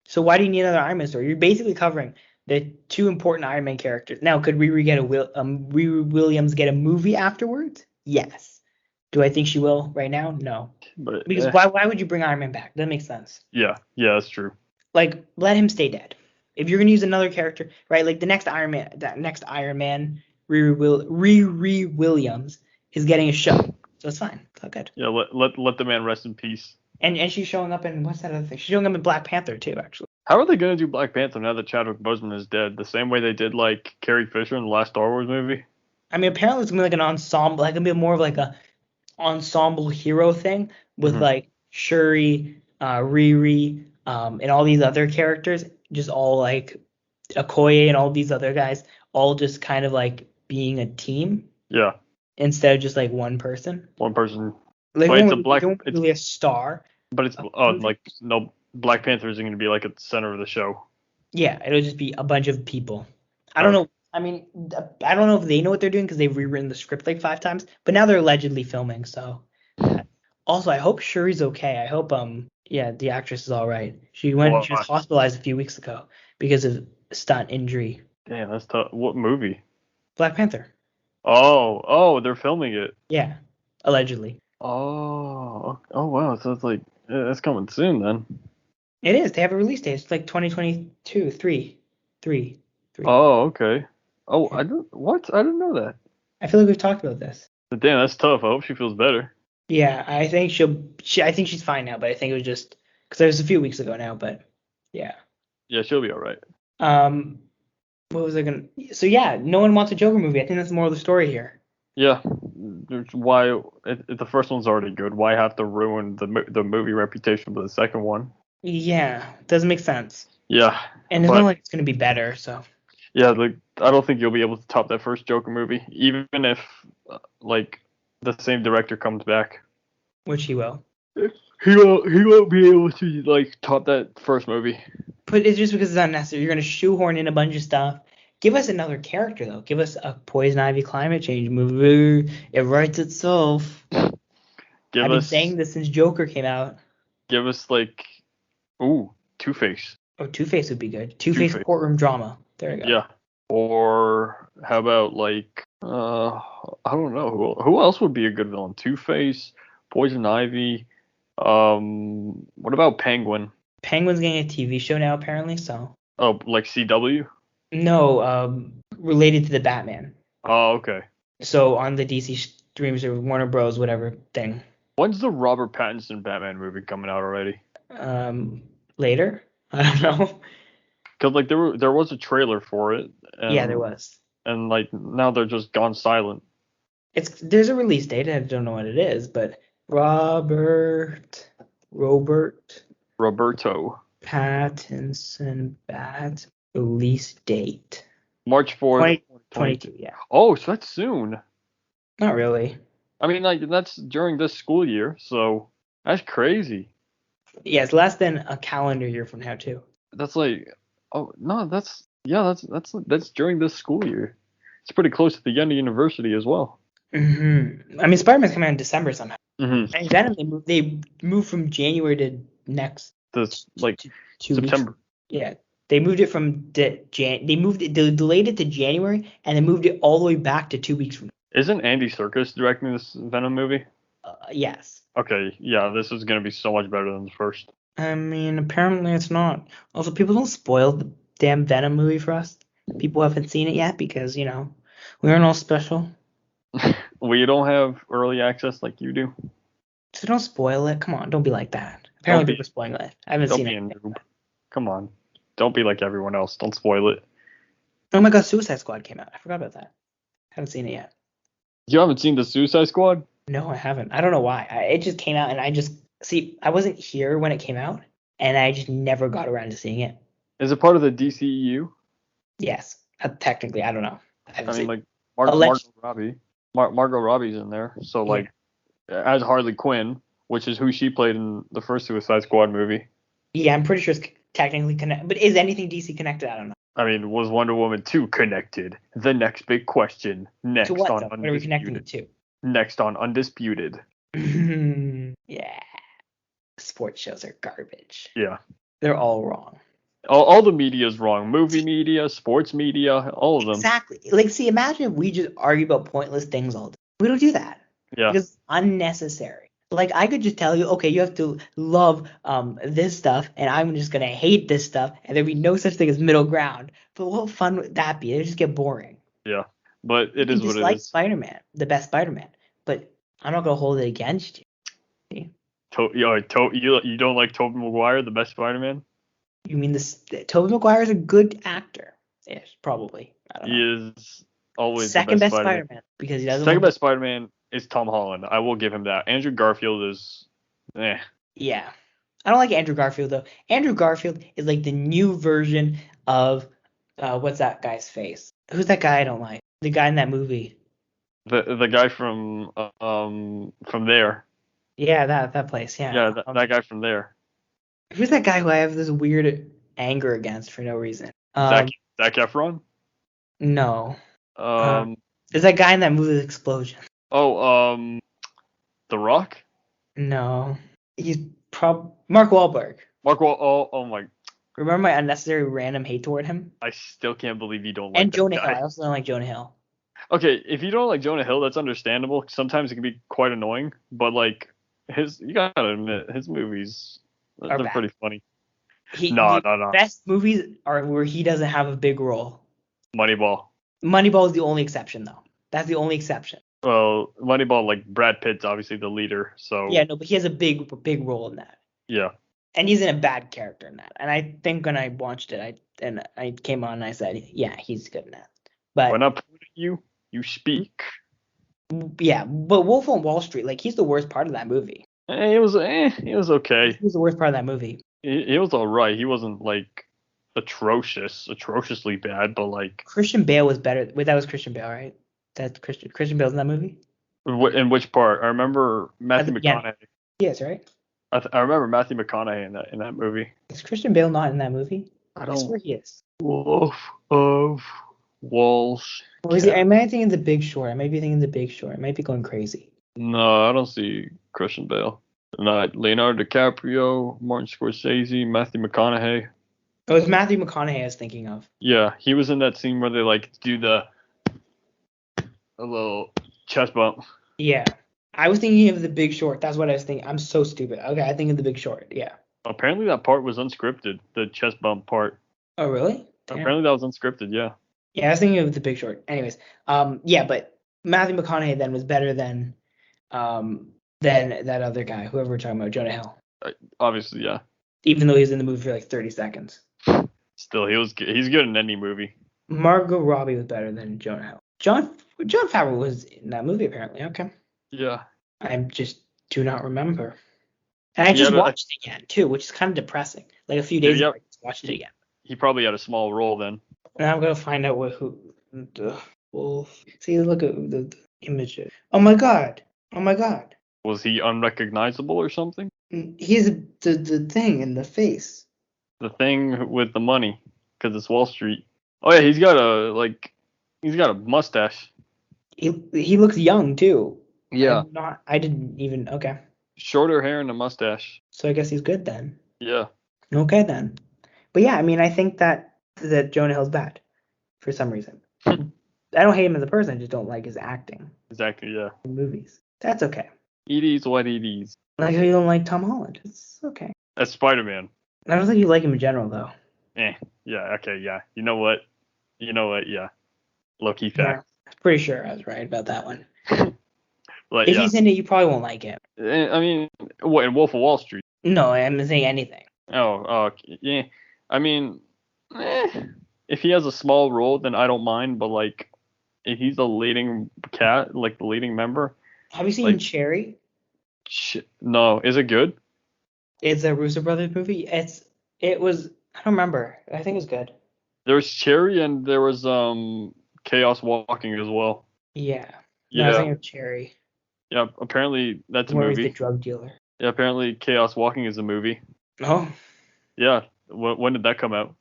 So why do you need another Iron Man story? You're basically covering the 2 important Iron Man characters. Now, could Riri Williams get a movie afterwards? Yes. Do I think she will right now? No. But because why would you bring Iron Man back? That makes sense. Yeah, that's true. Like, let him stay dead. If you're gonna use another character, right? Like the next Iron Man, Riri Williams is getting a show, so it's fine. It's all good. Yeah, let the man rest in peace. And she's showing up in, what's that other thing? She's showing up in Black Panther too, actually. How are they gonna do Black Panther now that Chadwick Boseman is dead? The same way they did like Carrie Fisher in the last Star Wars movie. I mean, apparently it's gonna be like an ensemble, like gonna be more of like a ensemble hero thing with like Shuri, Riri, and all these other characters, just all like Okoye and all these other guys, all just kind of like being a team. Yeah. Instead of just like one person. One person. Like but it's really a star. But it's no, Black Panther isn't going to be like at the center of the show. Yeah, it'll just be a bunch of people. I don't know. I mean, I don't know if they know what they're doing because they've rewritten the script like 5 times, but now they're allegedly filming. So, also, I hope Shuri's okay. I hope yeah, the actress is all right. She was hospitalized a few weeks ago because of stunt injury. Damn, that's tough. What movie? Black Panther. Oh, they're filming it. Yeah, allegedly. Oh wow. So it's like that's coming soon then. It is. They have a release date. It's like 2022, 3. Oh, okay. Oh, I didn't know that. I feel like we've talked about this. But damn, that's tough. I hope she feels better. Yeah, I think I think she's fine now, but I think it was just because it was a few weeks ago now, but yeah. Yeah, she'll be all right. What was I gonna? So yeah, no one wants a Joker movie. I think that's the moral of the story here. Yeah, why the first one's already good. Why have to ruin the movie reputation for the second one? Yeah, doesn't make sense. Yeah, and it's not like it's gonna be better. So yeah, like I don't think you'll be able to top that first Joker movie, even if like the same director comes back. Which he will. He won't be able to like top that first movie. But it's just because it's unnecessary. You're gonna shoehorn in a bunch of stuff. Give us another character though. Give us a Poison Ivy climate change movie. It writes itself. I've been saying this since Joker came out. Give us like, Two-Face. Oh, Two-Face would be good. Two-Face courtroom drama. There you go. Yeah. Or how about like I don't know who else would be a good villain? Two-Face, Poison Ivy. What about Penguin? Penguin's getting a TV show now apparently. So. Oh, like CW? No, related to the Batman. Oh, okay. So on the DC streams or Warner Bros. Whatever thing. When's the Robert Pattinson Batman movie coming out already? Later. I don't know. Cause like there was a trailer for it. And, yeah, there was. And like now they're just gone silent. There's a release date. I don't know what it is, but Roberto Pattinson Bat release date. March 4th, 2022. Yeah. Oh, so that's soon. Not really. I mean, like that's during this school year, so that's crazy. Yeah, it's less than a calendar year from now too. That's like, oh no, that's during this school year. It's pretty close to the end of university as well. Mm-hmm. I mean, Spider-Man's coming out in December somehow. Mm-hmm. And Venom, they moved from January to next. This like 2 September. Weeks. Yeah, they moved it from they delayed it to January, and they moved it all the way back to 2 weeks from. Isn't Andy Serkis directing this Venom movie? Yes. Okay, yeah, this is gonna be so much better than the first. I mean, apparently it's not. Also, people don't spoil the damn Venom movie for us. People haven't seen it yet because, we aren't all special. We don't have early access like you do. So don't spoil it. Come on, don't be like that. Apparently people are spoiling it. I haven't seen it. Come on. Don't be like everyone else. Don't spoil it. Oh my god, Suicide Squad came out. I forgot about that. Haven't seen it yet. You haven't seen the Suicide Squad? No, I haven't. I don't know why. It just came out, and I wasn't here when it came out, and I just never got around to seeing it. Is it part of the DCEU? Yes. Technically, I don't know. I mean, like, Margot Robbie. Margot Robbie's in there, so, like, as Harley Quinn, which is who she played in the first Suicide Squad movie. Yeah, I'm pretty sure it's technically connected. But is anything DC connected? I don't know. I mean, was Wonder Woman 2 connected? The next big question. Next to what, on though? Undisputed. What are we connecting it to? Next on Undisputed. Yeah. Sports shows are garbage. Yeah. They're all wrong. All the media is wrong. Movie media, sports media, all of them. Exactly. Like, see, imagine if we just argue about pointless things all day. We don't do that. Yeah. Because it's unnecessary. Like, I could just tell you, okay, you have to love this stuff, and I'm just going to hate this stuff, and there'd be no such thing as middle ground. But what fun would that be? It would just get boring. Yeah. But it is what it is. Like Spider-Man, the best Spider-Man. But I'm not going to hold it against you. See? You don't like Tobey Maguire, the best Spider-Man? You mean Tobey Maguire is a good actor? Yes, probably. I don't know. He is always second the best best Spider-Man because he doesn't. Second best Spider-Man is Tom Holland. I will give him that. Andrew Garfield is, Yeah, I don't like Andrew Garfield though. Andrew Garfield is like the new version of what's that guy's face? Who's that guy I don't like? The guy in that movie. The guy from there. Yeah, that place. Yeah. Yeah, that guy from there. Who's that guy who I have this weird anger against for no reason? Zac Efron? No. Um. There's that guy in that movie with explosion. Oh. The Rock. No. He's Mark Wahlberg. Oh my. Remember my unnecessary random hate toward him? I still can't believe you don't like And that Jonah guy. Hill. I also don't like Jonah Hill. Okay, if you don't like Jonah Hill, that's understandable. Sometimes it can be quite annoying, but like you gotta admit, his movies, Are they're bad. pretty funny. The No. best movies are where he doesn't have a big role. Moneyball. Moneyball is the only exception, though. That's the only exception. Well, Moneyball, like Brad Pitt's obviously the leader, so Yeah, no, but he has a big role in that. yeah. And he's in a bad character in that. And I think when I watched it, I came on and I said, yeah, he's good in that. But When I point at you, you speak. yeah, but Wolf on Wall Street, like he's the worst part of that movie. It was okay. He's the worst part of that movie. It was alright. He wasn't like atrociously bad, but like Christian Bale was better. Wait, that was Christian Bale, right? That's Christian Bale's in that movie? in which part? I remember Matthew At the beginning. McConaughey. Yes, right? I remember Matthew McConaughey in that movie. Is Christian Bale not in that movie? I I swear he is. Wolf of Wall Street. Or is he? I might be thinking The Big Short. I might be thinking The Big Short. I might be going crazy. No, I don't see Christian Bale. Not Leonardo DiCaprio, Martin Scorsese, Matthew McConaughey. Oh, it's Matthew McConaughey I was thinking of. Yeah, he was in that scene where they like do a little chest bump. Yeah. I was thinking of The Big Short. That's what I was thinking. I'm so stupid. Okay, I think of The Big Short. Yeah. Apparently that part was unscripted, the chest bump part. Oh, really? Damn. Apparently that was unscripted, yeah. Yeah, I was thinking of The Big Short. Anyways, yeah, but Matthew McConaughey then was better than that other guy, whoever we're talking about, Jonah Hill. Obviously, yeah. Even though he was in the movie for like 30 seconds. Still, he's good in any movie. Margot Robbie was better than Jonah Hill. John Favreau was in that movie apparently. Okay. Yeah. I just do not remember. And I just watched it again too, which is kind of depressing. Like a few days ago, I just watched it again. He probably had a small role then. And I'm gonna find out who the wolf. See, look at the images. Oh my god. Was he unrecognizable or something? He's the thing in the face. The thing with the money, because it's Wall Street. Oh yeah, he's got a mustache. He looks young too. Yeah. I didn't even. Okay. Shorter hair and a mustache. So I guess he's good then. Yeah. Okay then. But yeah, I mean, I think that Jonah Hill's bad for some reason. I don't hate him as a person. I just don't like his acting. Exactly. Yeah. In movies. That's okay. It is what it is. Like how you don't like Tom Holland. It's okay. That's Spider-Man. I don't think you like him in general though. Yeah. Okay. Yeah. You know what? Yeah. Low-key fact. Yeah, I'm pretty sure I was right about that one. Like, if he's in it, you probably won't like him. I mean, what in Wolf of Wall Street? No, I'm not saying anything. Oh, yeah. I mean, if he has a small role, then I don't mind. But like, if he's the leading the leading member. Have you seen Cherry? No, is it good? It's a Russo Brothers movie. It was. I don't remember. I think it was good. There was Cherry and there was Chaos Walking as well. Yeah. Yeah. No, I was thinking of Cherry. Yeah. Apparently that's a Where movie. he's the drug dealer. Yeah. Apparently Chaos Walking is a movie. Oh. Yeah. When did that come out?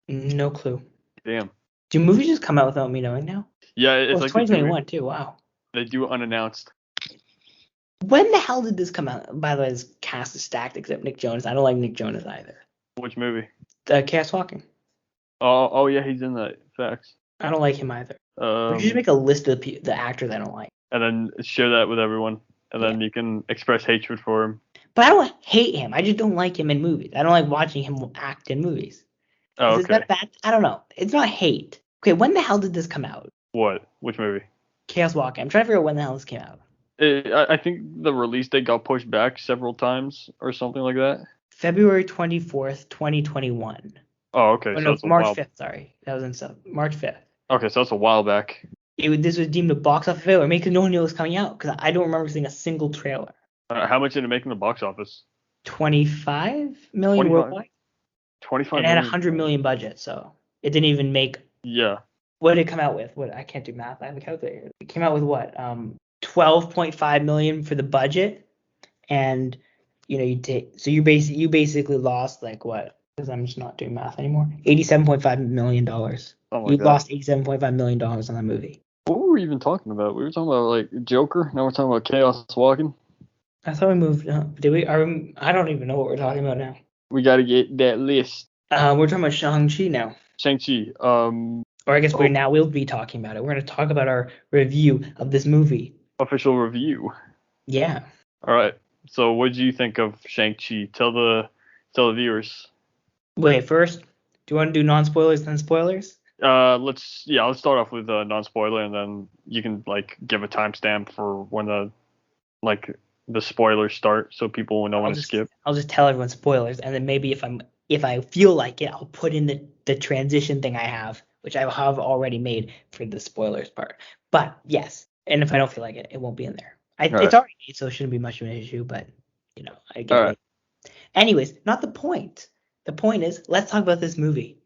No clue. Damn. Do movies just come out without me knowing now? Yeah, it's it's like 2021 too. Wow. They do unannounced. When the hell did this come out? By the way, this cast is stacked except Nick Jonas. I don't like Nick Jonas either. Which movie? Chaos Walking. Oh yeah, he's in that. Facts. I don't like him either. We should just make a list of the actors I don't like. And then share that with everyone. And then you can express hatred for him. But I don't hate him. I just don't like him in movies. I don't like watching him act in movies. Oh, okay. Is that bad? I don't know. It's not hate. Okay, when the hell did this come out? What? Which movie? Chaos Walking. I'm trying to figure out when the hell this came out. I think the release date got pushed back several times or something like that. February 24th, 2021. Oh, okay. Oh, no, March 5th, sorry. That was in March 5th. Okay, so that's a while back. This was deemed a box office failure, making no one knew it was coming out, because I don't remember seeing a single trailer. How much did it make in the box office? 25 million 25? worldwide? 25 And it had a million. 100 million budget, so it didn't even make... Yeah. What did it come out with? I can't do math. I have a calculator. It came out with what? 12.5 million for the budget, and you basically lost like what? because I'm just not doing math anymore. $87.5 million. Oh my You God. lost $87.5 million on that movie. What were we even talking about? We were talking about like Joker. Now we're talking about Chaos Walking. I thought we moved. Did we? I don't even know what we're talking about now. We got to get that list. We're talking about Shang-Chi now. Shang-Chi. Or I guess we'll be talking about it. We're going to talk about our review of this movie. Official review. Yeah. All right. So what did you think of Shang-Chi? Tell the viewers. Wait, first, do you want to do non-spoilers then spoilers? Let's start off with non-spoiler, and then you can like give a timestamp for when the spoilers start, so people will know when to skip. I'll just tell everyone spoilers, and then maybe if I feel like it, I'll put in the transition thing I have, which I have already made for the spoilers part. But yes, and if I don't feel like it, it won't be in there. It's already made, so it shouldn't be much of an issue. But I get it. Right. Anyways, not the point. The point is, let's talk about this movie.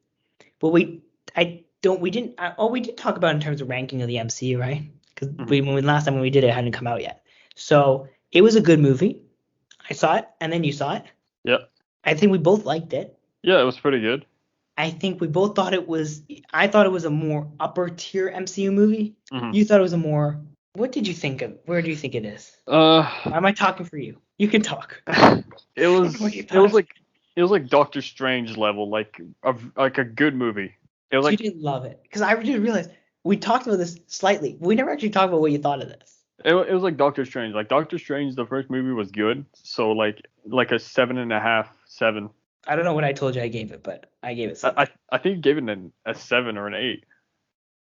But we did talk about it in terms of ranking of the MCU, right? Because last time when we did it, it hadn't come out yet. So it was a good movie. I saw it, and then you saw it. Yep. I think we both liked it. Yeah, it was pretty good. I think we both thought it was. I thought it was a more upper tier MCU movie. Mm-hmm. You thought it was a more. What did you think of? Where do you think it is? Am I talking for you? You can talk. It was like Doctor Strange level, like a good movie. It was you didn't love it, because I didn't realize we talked about this slightly. We never actually talked about what you thought of this. It was like Doctor Strange. Like Doctor Strange, the first movie was good, so like a 7.5, 7. I don't know what I told you I gave it, but I gave it 7. I think you gave it a 7 or an 8.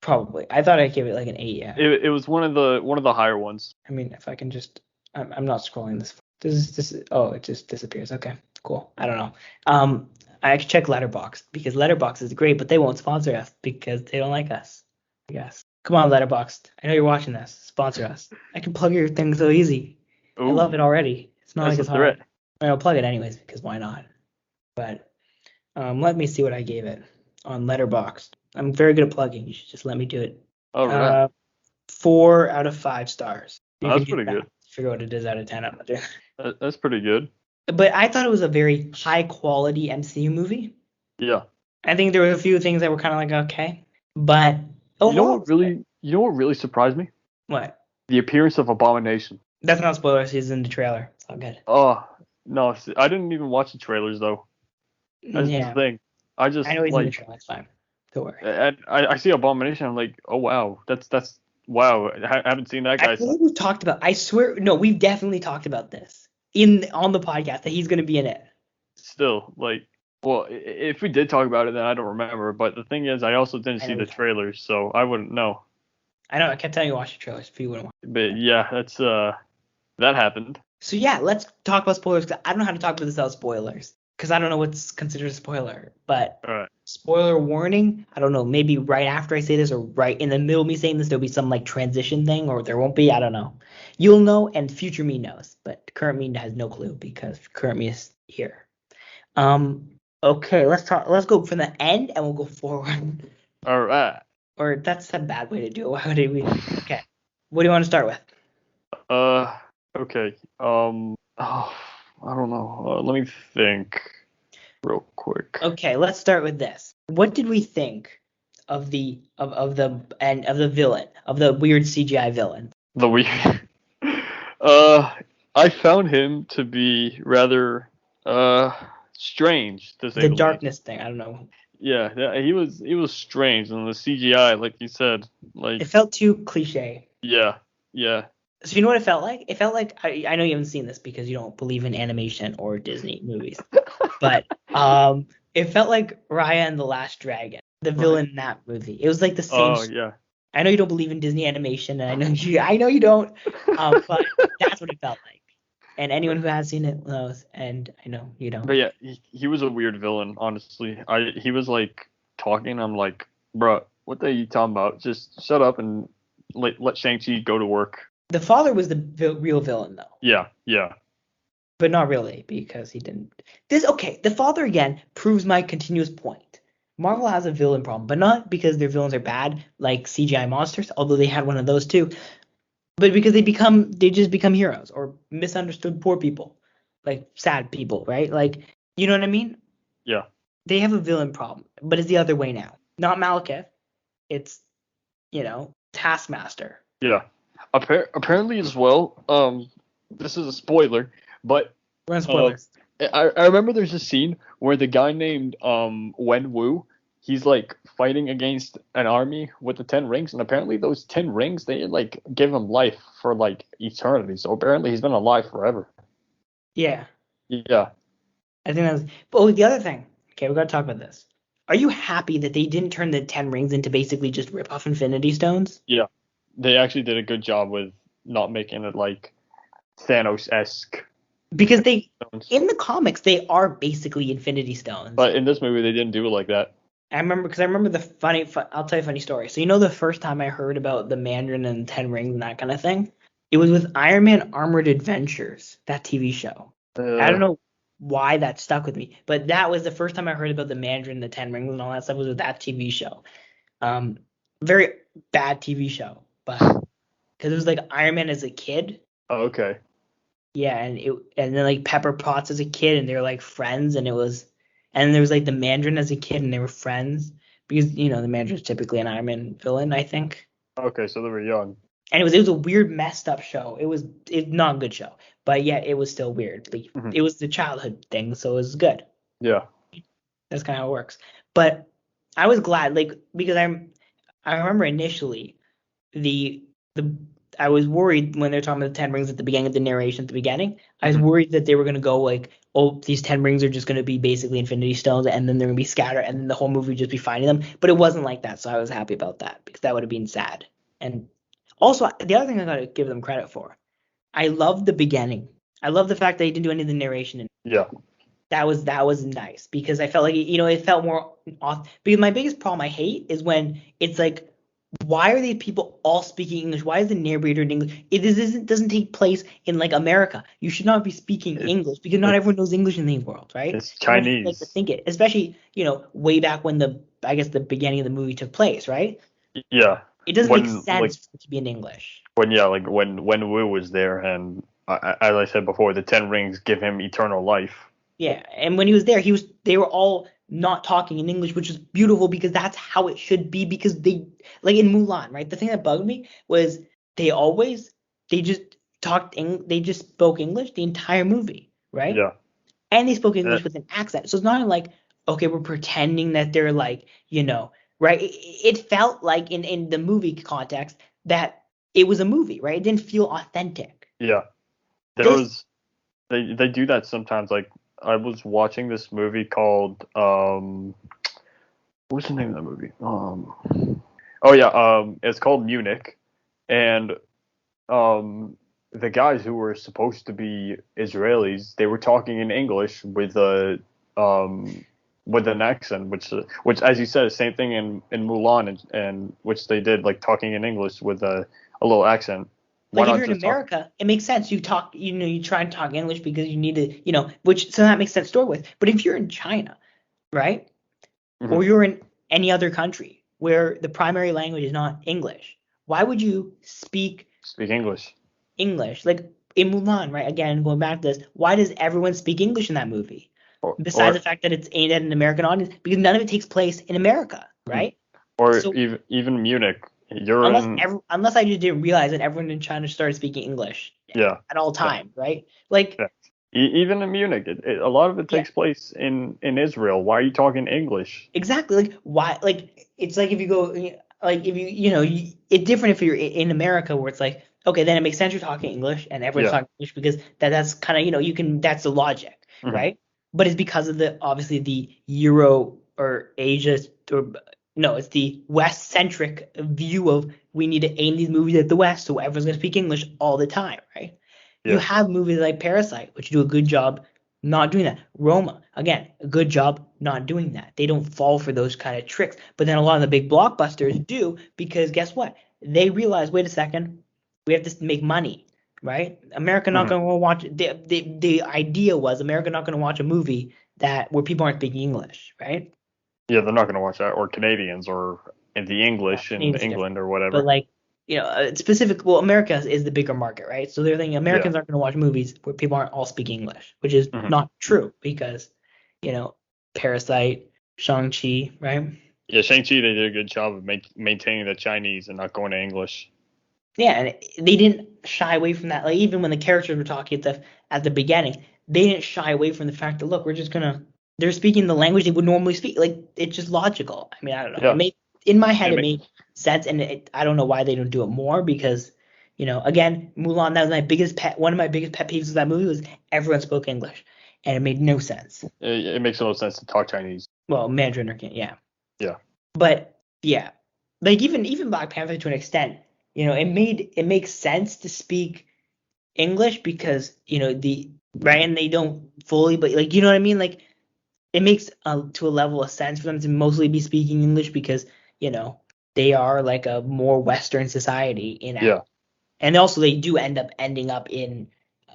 Probably. I thought I gave it like an 8. Yeah. It was one of the higher ones. I mean, if I can just, I'm not scrolling this. This. Oh, it just disappears. Okay, cool. I don't know. I can check Letterboxd, because Letterboxd is great, but they won't sponsor us because they don't like us, I guess. Come on, Letterboxd. I know you're watching this. Sponsor us. I can plug your thing so easy. Ooh, I love it already. It's not like it's hard. I'll plug it anyways, because why not? But let me see what I gave it on Letterboxd. I'm very good at plugging. You should just let me do it. All right. 4 out of 5 stars. That's pretty good. Figure out what it is out of 10. I'm not doing. That's pretty good. But I thought it was a very high quality MCU movie. Yeah. I think there were a few things that were kind of like okay, but overall, you know what really surprised me? What? The appearance of Abomination. That's not spoilers. He's in the trailer. It's all good. Oh no, I didn't even watch the trailers though. That's the thing. I know he's in the trailer. It's fine. Don't worry. And I see Abomination. I'm like, oh wow, that's wow. I haven't seen that guy. I feel like we've talked about. I swear, no, we've definitely talked about this on the podcast that he's gonna be in it. Still, like, well, if we did talk about it, then I don't remember. But the thing is, I also didn't see the trailers, so I wouldn't know. I know. I kept telling you to watch the trailers, but you wouldn't watch. But yeah, that's that happened. So yeah, let's talk about spoilers, because I don't know how to talk about this without spoilers, because I don't know what's considered a spoiler. But all right. Spoiler warning. I don't know. Maybe right after I say this, or right in the middle of me saying this, there'll be some like transition thing, or there won't be. I don't know. You'll know, and future me knows, but current me has no clue, because current me is here. Okay, let's go from the end, and we'll go forward. All right. Or that's a bad way to do it. Why would we? Okay. What do you want to start with? Okay. I don't know. Let me think real quick. Okay, let's start with this. What did we think of the villain, of the weird CGI villain? The weird. I found him to be rather strange, to say the darkness thing. I don't know. Yeah, he was strange, and the CGI, like you said, like it felt too cliche. Yeah. So you know what it felt like? It felt like I know you haven't seen this because you don't believe in animation or Disney movies, but it felt like Raya and the Last Dragon, the villain in that movie. It was like the same. Oh yeah. I know you don't believe in Disney animation, and I know you don't, but that's what it felt like. And anyone who has seen it knows, and I know you don't. But yeah, he was a weird villain, honestly. He was like talking. I'm like, bro, what the are you talking about? Just shut up and let Shang-Chi go to work. The father was the real villain, though. Yeah. But not really, because he didn't. The father again proves my continuous point. Marvel has a villain problem, but not because their villains are bad, like CGI monsters, although they had one of those too, but because they just become heroes or misunderstood poor people, like sad people, right? Like, you know what I mean? Yeah. they have a villain problem, but it's the other way now. Not Malekith. It's, Taskmaster. Yeah. Apparently as well. This is a spoiler, but We're on spoilers. I remember there's a scene where the guy named Wen Wu, he's like fighting against an army with the 10 rings, and apparently those 10 rings, they like give him life for like eternity. So apparently he's been alive forever. Yeah. Yeah. I think that's. But the other thing. Okay, we got to talk about this. Are you happy that they didn't turn the 10 rings into basically just rip off Infinity Stones? Yeah. They actually did a good job with not making it like Thanos-esque. Because in the comics, they are basically Infinity Stones. But in this movie, they didn't do it like that. I remember I'll tell you a funny story. So the first time I heard about the Mandarin and 10 rings and that kind of thing, it was with Iron Man Armored Adventures, that TV show. I don't know why that stuck with me, but that was the first time I heard about the Mandarin, the 10 rings, and all that stuff was with that TV show. Very bad TV show, but because it was like Iron Man as a kid. Oh, okay. Yeah, and then like Pepper Potts as a kid, and they were like friends, and there was like the Mandarin as a kid, and they were friends because the Mandarin's typically an Iron Man villain, I think. Okay, so they were young. And it was a weird, messed up show. It's not a good show, but yet it was still weird. Like, It was the childhood thing, so it was good. Yeah. That's kind of how it works. But I was glad, like, because I remember initially I was worried when they were talking about the 10 rings at the beginning of the narration at the beginning. I was worried that they were going to go like, oh, these 10 rings are just going to be basically Infinity Stones, and then they're going to be scattered, and then the whole movie would just be finding them. But it wasn't like that, so I was happy about that because that would have been sad. And also, the other thing I got to give them credit for, I love the beginning. I love the fact that they didn't do any of the narration. Yeah. That was nice because I felt like it felt more off. Because my biggest problem I hate is when it's like, why are these people all speaking English? Why is the narrator in English? It doesn't take place in like America. You should not be speaking English because not everyone knows English in the world, right? It's Chinese. Like to think it, especially way back when the beginning of the movie took place, right? Yeah. It doesn't make sense for it to be in English. When Wu was there, and as I said before, the 10 rings give him eternal life. Yeah, and when he was there, they were all not talking in English, which is beautiful because that's how it should be. Because they, like in Mulan, right? The thing that bugged me was they just spoke English the entire movie, right? Yeah. And they spoke English with an accent, so it's not like, okay, we're pretending that they're like, right? It felt like in the movie context that it was a movie, right? It didn't feel authentic. Yeah. They do that sometimes. Like, I was watching this movie called what's the name of that movie? It's called Munich, and the guys who were supposed to be Israelis, they were talking in English with an accent, which as you said, same thing in Mulan, and which they did, like talking in English with a little accent. Like if you're in America, it makes sense. You talk, you try and talk English because you need to, so that makes sense story with. But if you're in China, right, or you're in any other country where the primary language is not English, why would you speak English? English, like in Mulan, right? Again, going back to this, why does everyone speak English in that movie? Besides the fact that it's aimed at an American audience, because none of it takes place in America, right? Even Munich. Unless I just didn't realize that everyone in China started speaking English at all times, right? Like even in Munich, a lot of it takes place in Israel. Why are you talking English? Exactly. Like why? Like it's like if you go, like if it's different if you're in America where it's like, okay, then it makes sense you're talking English and everyone's talking English because that's kind of that's the logic, right? But it's because of obviously the Euro or Asia or. No, it's the West-centric view of we need to aim these movies at the West, so everyone's going to speak English all the time, right? Yeah. You have movies like Parasite, which do a good job not doing that. Roma, again, a good job not doing that. They don't fall for those kind of tricks. But then a lot of the big blockbusters do because guess what? They realize, wait a second, we have to make money, right? America not going to watch – the idea was America not going to watch a movie where people aren't speaking English, right? Yeah, they're not going to watch that, or Canadians, or in the English in England or whatever. But like, America is the bigger market, right? So they're thinking Americans aren't going to watch movies where people aren't all speaking English, which is not true because, Parasite, Shang-Chi, right? Yeah, Shang-Chi, they did a good job of maintaining the Chinese and not going to English. Yeah, and they didn't shy away from that. Like even when the characters were talking at the beginning, they didn't shy away from the fact that look, they're speaking the language they would normally speak. Like it's just logical. I mean, I don't know. Yeah. In my head, it made sense, and I don't know why they don't do it more because, again, Mulan. That was one of my biggest pet peeves of that movie was everyone spoke English, and it made no sense. It makes no sense to talk Chinese. Well, Mandarin or yeah. Yeah. But yeah, like even Black Panther to an extent, it makes sense to speak English because right, and they don't fully, but like you know what I mean, like it makes to a level of sense for them to mostly be speaking English because they are like a more Western society and also they do ending up in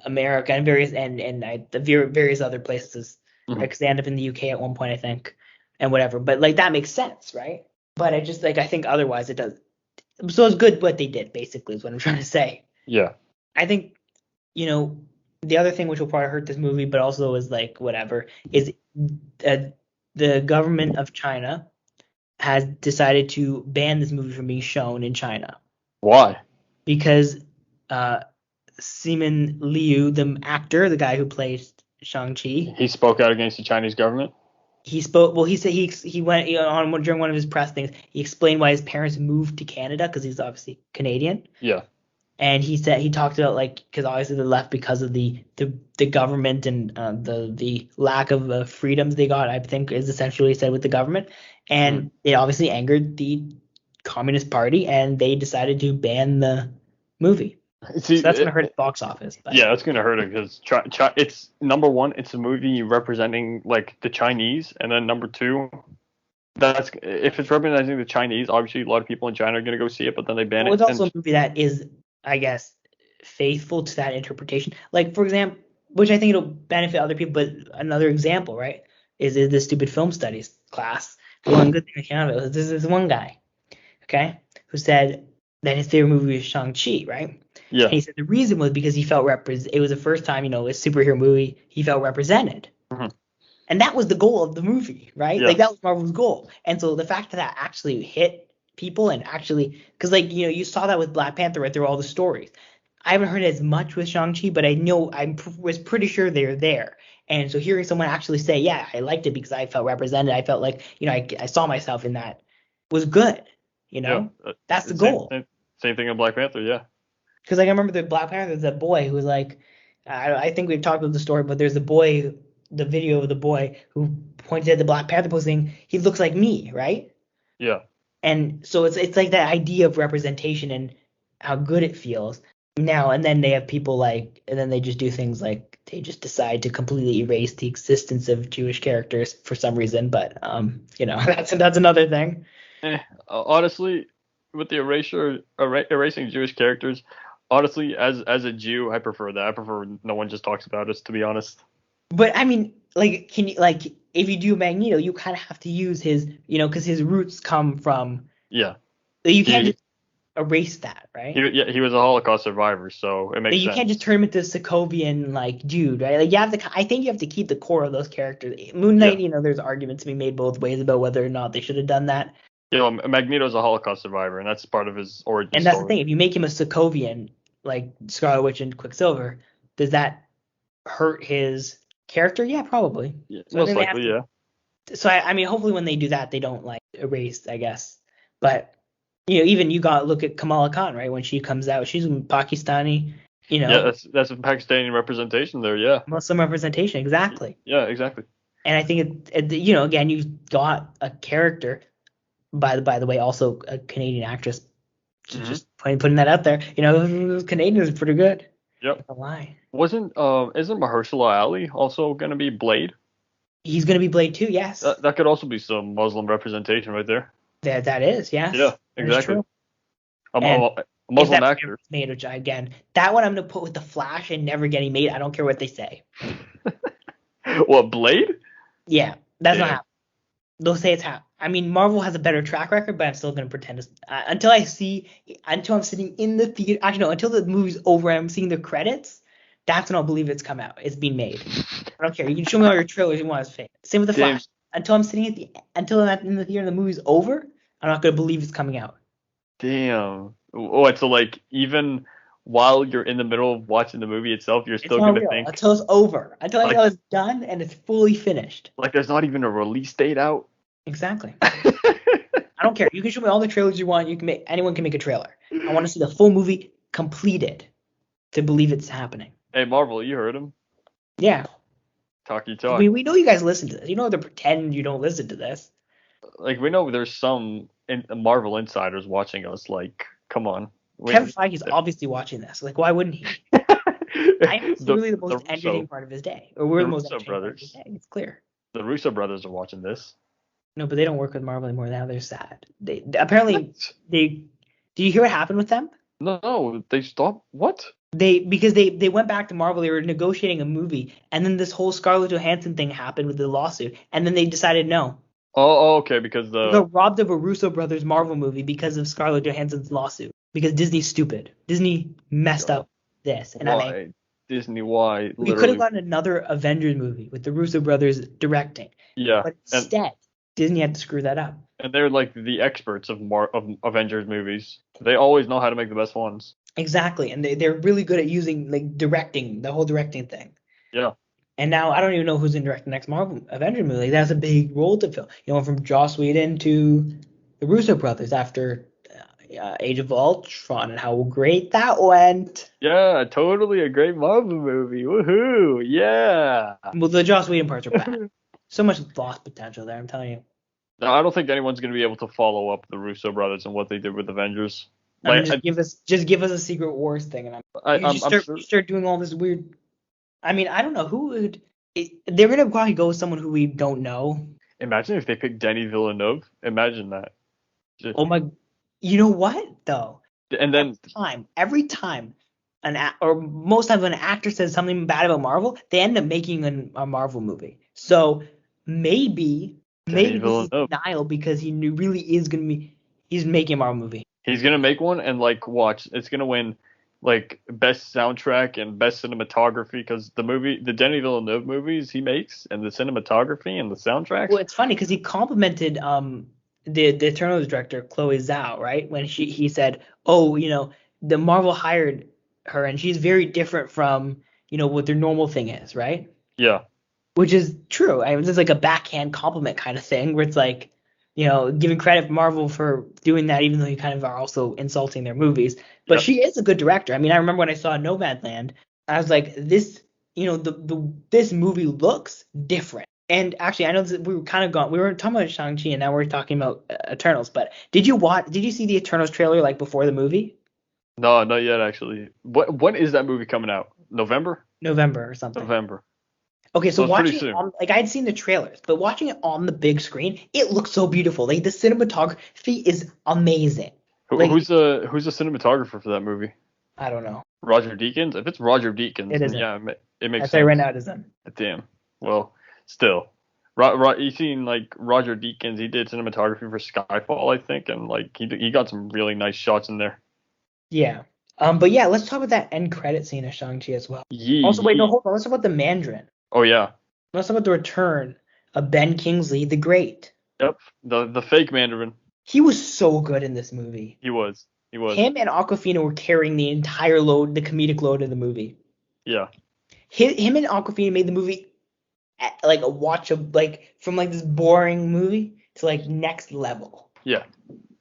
America and various other places, right? Because they end up in the UK at one point, I think, and whatever. But like that makes sense, right? But I just like I think otherwise it does. So it's good what they did, basically, is what I'm trying to say. Yeah. I think, the other thing which will probably hurt this movie, but also is like whatever, is the government of China has decided to ban this movie from being shown in China. Why? Because Simu Liu, the actor, the guy who plays Shang-Chi, he spoke out against the Chinese government. He spoke. Well, he said he went on during one of his press things. He explained why his parents moved to Canada because he's obviously Canadian. Yeah. And he talked about like because obviously they left because of the government and the lack of freedoms they got. I think is essentially what he said with the government, and it obviously angered the Communist Party, and they decided to ban the movie. See, so that's gonna hurt its box office. But. Yeah, that's gonna hurt it because it's number one. It's a movie representing like the Chinese, and then number two, that's if it's representing the Chinese. Obviously, a lot of people in China are gonna go see it, but then they ban it. It's also a movie that is, I guess, faithful to that interpretation. Like for example, which I think it'll benefit other people. But another example, right, is the stupid film studies class. The one good thing I came out of it was this one guy, okay, who said that his favorite movie was Shang-Chi, right? Yeah. And he said the reason was because he felt it was the first time, a superhero movie, he felt represented. Mm-hmm. And that was the goal of the movie, right? Yeah. Like that was Marvel's goal. And so the fact that actually hit people and actually, because like, you saw that with Black Panther right through all the stories. I haven't heard as much with Shang-Chi, but I was pretty sure they're there. And so hearing someone actually say, yeah, I liked it because I felt represented. I felt like, I saw myself in that was good. Yeah, that's the goal. Same thing in Black Panther, yeah. Because like I remember the Black Panther, there's a boy who was like, I think we've talked about the story, but there's the video of the boy who pointed at the Black Panther post saying, he looks like me, right? Yeah. And so it's like that idea of representation and how good it feels now. And then they have people and then they just do things like they just decide to completely erase the existence of Jewish characters for some reason. But that's another thing. Honestly, with the erasing Jewish characters, honestly, as a Jew, I prefer that. I prefer no one just talks about us, to be honest. But I mean, like, can you if you do Magneto, you kind of have to use his, because his roots come from. Yeah. You can't just erase that, right? He was a Holocaust survivor, so it makes sense. You can't just turn him into a Sokovian dude, right? Like I think you have to keep the core of those characters. Moon Knight, there's arguments to be made both ways about whether or not they should have done that. Magneto's a Holocaust survivor, and that's part of his origin story. And that's the thing. If you make him a Sokovian, like Scarlet Witch and Quicksilver, does that hurt his character? Yeah, probably. Yeah, so most likely, yeah. So I mean, hopefully when they do that, they don't erase, I guess. But even you got to look at Kamala Khan, right? When she comes out, she's Pakistani. Yeah, that's a Pakistani representation there. Yeah. Muslim representation, exactly. Yeah, exactly. And I think again, you got a character. By the way, also a Canadian actress. Just putting that out there. Canadian is pretty good. Yep. Don't lie. Isn't Mahershala Ali also going to be Blade? He's going to be Blade too, yes. That could also be some Muslim representation right there. That is, yes. Yeah, exactly. A Muslim actor. Made, which again, that one I'm going to put with the Flash and never getting made. I don't care what they say. What, Blade? Yeah, that's not happening. They'll say it's happening. I mean, Marvel has a better track record, but I'm still going to pretend until I'm sitting in the theater. Actually, no, until the movie's over and I'm seeing the credits, that's when I'll believe it's come out. It's been made. I don't care. You can show me all your trailers you want. It's fake. Same with the Flash. until I'm in the theater and the movie's over, I'm not gonna believe it's coming out. Damn. What? So like even while you're in the middle of watching the movie itself, you're It's still not gonna real think until it's over. Until I like know it's done and it's fully finished. like there's not even a release date out. Exactly. I don't care. You can show me all the trailers you want. Anyone can make a trailer. I want to see the full movie completed to believe it's happening. Hey Marvel, you heard him. Yeah. Talky talk. We know you guys listen to this. You don't have to pretend you don't listen to this. Like we know there's some Marvel insiders watching us. Like, come on. Kevin Feige's obviously watching this. Like, why wouldn't he? I'm really the most entertaining part of his day. Or we're the most entertaining part of his day. It's clear. The Russo brothers are watching this. No, but they don't work with Marvel anymore. Now they're sad. They apparently Did you hear what happened with them? No, they stopped. What? Because they went back to Marvel. They were negotiating a movie, and then this whole Scarlett Johansson thing happened with the lawsuit, and then they decided no. Oh, okay, because They got robbed of a Russo brothers Marvel movie because of Scarlett Johansson's lawsuit. Because Disney's stupid. Disney messed up this, and why? I mean, Disney, why? we could have gotten another Avengers movie with the Russo brothers directing. Yeah, but instead, Disney had to screw that up. And they're like the experts of Avengers movies. They always know how to make the best ones. Exactly, and they're really good at using like directing, the whole directing thing. Yeah. And now I don't even know who's going to direct the next Marvel Avengers movie. Like, that's a big role to fill. You know, from Joss Whedon to the Russo brothers after Age of Ultron and how great that went. Yeah, totally a great Marvel movie. Woohoo! Yeah. Well, the Joss Whedon parts are bad. So much lost potential there, I'm telling you. No, I don't think anyone's going to be able to follow up the Russo brothers and what they did with Avengers. I mean, just give us a Secret Wars thing, and I'm sure. Start doing all this weird. I mean, I don't know who would. They're gonna probably go with someone who we don't know. Imagine if they picked Denis Villeneuve. Imagine that. Oh my! You know what though? And then every time, or most times when an actor says something bad about Marvel, they end up making a Marvel movie. So maybe this is denial because he really is gonna be. He's making a Marvel movie. He's gonna make one and like watch. It's gonna win like best soundtrack and best cinematography because the Denis Villeneuve movies he makes and the cinematography and the soundtracks. Well, it's funny because he complimented the Eternals director Chloe Zhao, right, when he said, oh, you know, the Marvel hired her and she's very different from, you know, what their normal thing is, right? Yeah. Which is true. I mean, it's like a backhand compliment kind of thing where it's like, you know, giving credit for Marvel for doing that, even though you kind of are also insulting their movies. But she is a good director. I mean, I remember when I saw Nomadland, I was like, this, you know, this movie looks different. And actually, I know that we were talking about Shang-Chi, and now we're talking about Eternals. But did you see the Eternals trailer like before the movie? No, not yet actually. When is that movie coming out? November or something. November. Okay, so watching it like I'd seen the trailers, but watching it on the big screen, it looks so beautiful. Like the cinematography is amazing. Who's the cinematographer for that movie? I don't know. Roger Deakins? If it's Roger Deakins, it isn't. Yeah, it makes sense. I say right now it isn't. Damn. Well, still, you seen like Roger Deakins? He did cinematography for Skyfall, I think, and like he got some really nice shots in there. Yeah. But yeah, let's talk about that end credit scene of Shang-Chi as well. Also, wait, no, hold on. Let's talk about the Mandarin. Oh yeah. Let's talk about the return of Ben Kingsley the Great. Yep, the fake Mandarin. He was so good in this movie. He was. Him and Awkwafina were carrying the entire load, the comedic load of the movie. Yeah. Him and Awkwafina made the movie like a watch of like from like this boring movie to like next level. Yeah.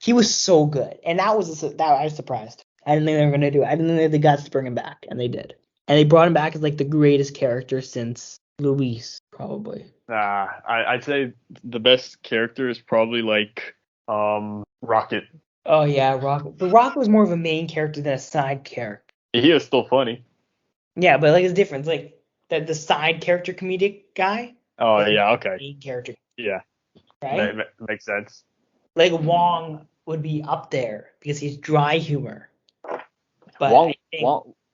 He was so good, and that I was surprised. I didn't think they were gonna do it. I didn't think they had the guts to bring him back, and they did. And they brought him back as like the greatest character since Luis, probably. I'd say the best character is probably like Rocket. Oh yeah, Rocket. But Rocket was more of a main character than a side character. He is still funny. Yeah, but like it's different. Like the side character comedic guy. Oh yeah, okay. Main character. Yeah. Right. That makes sense. Like Wong would be up there because he's dry humor. But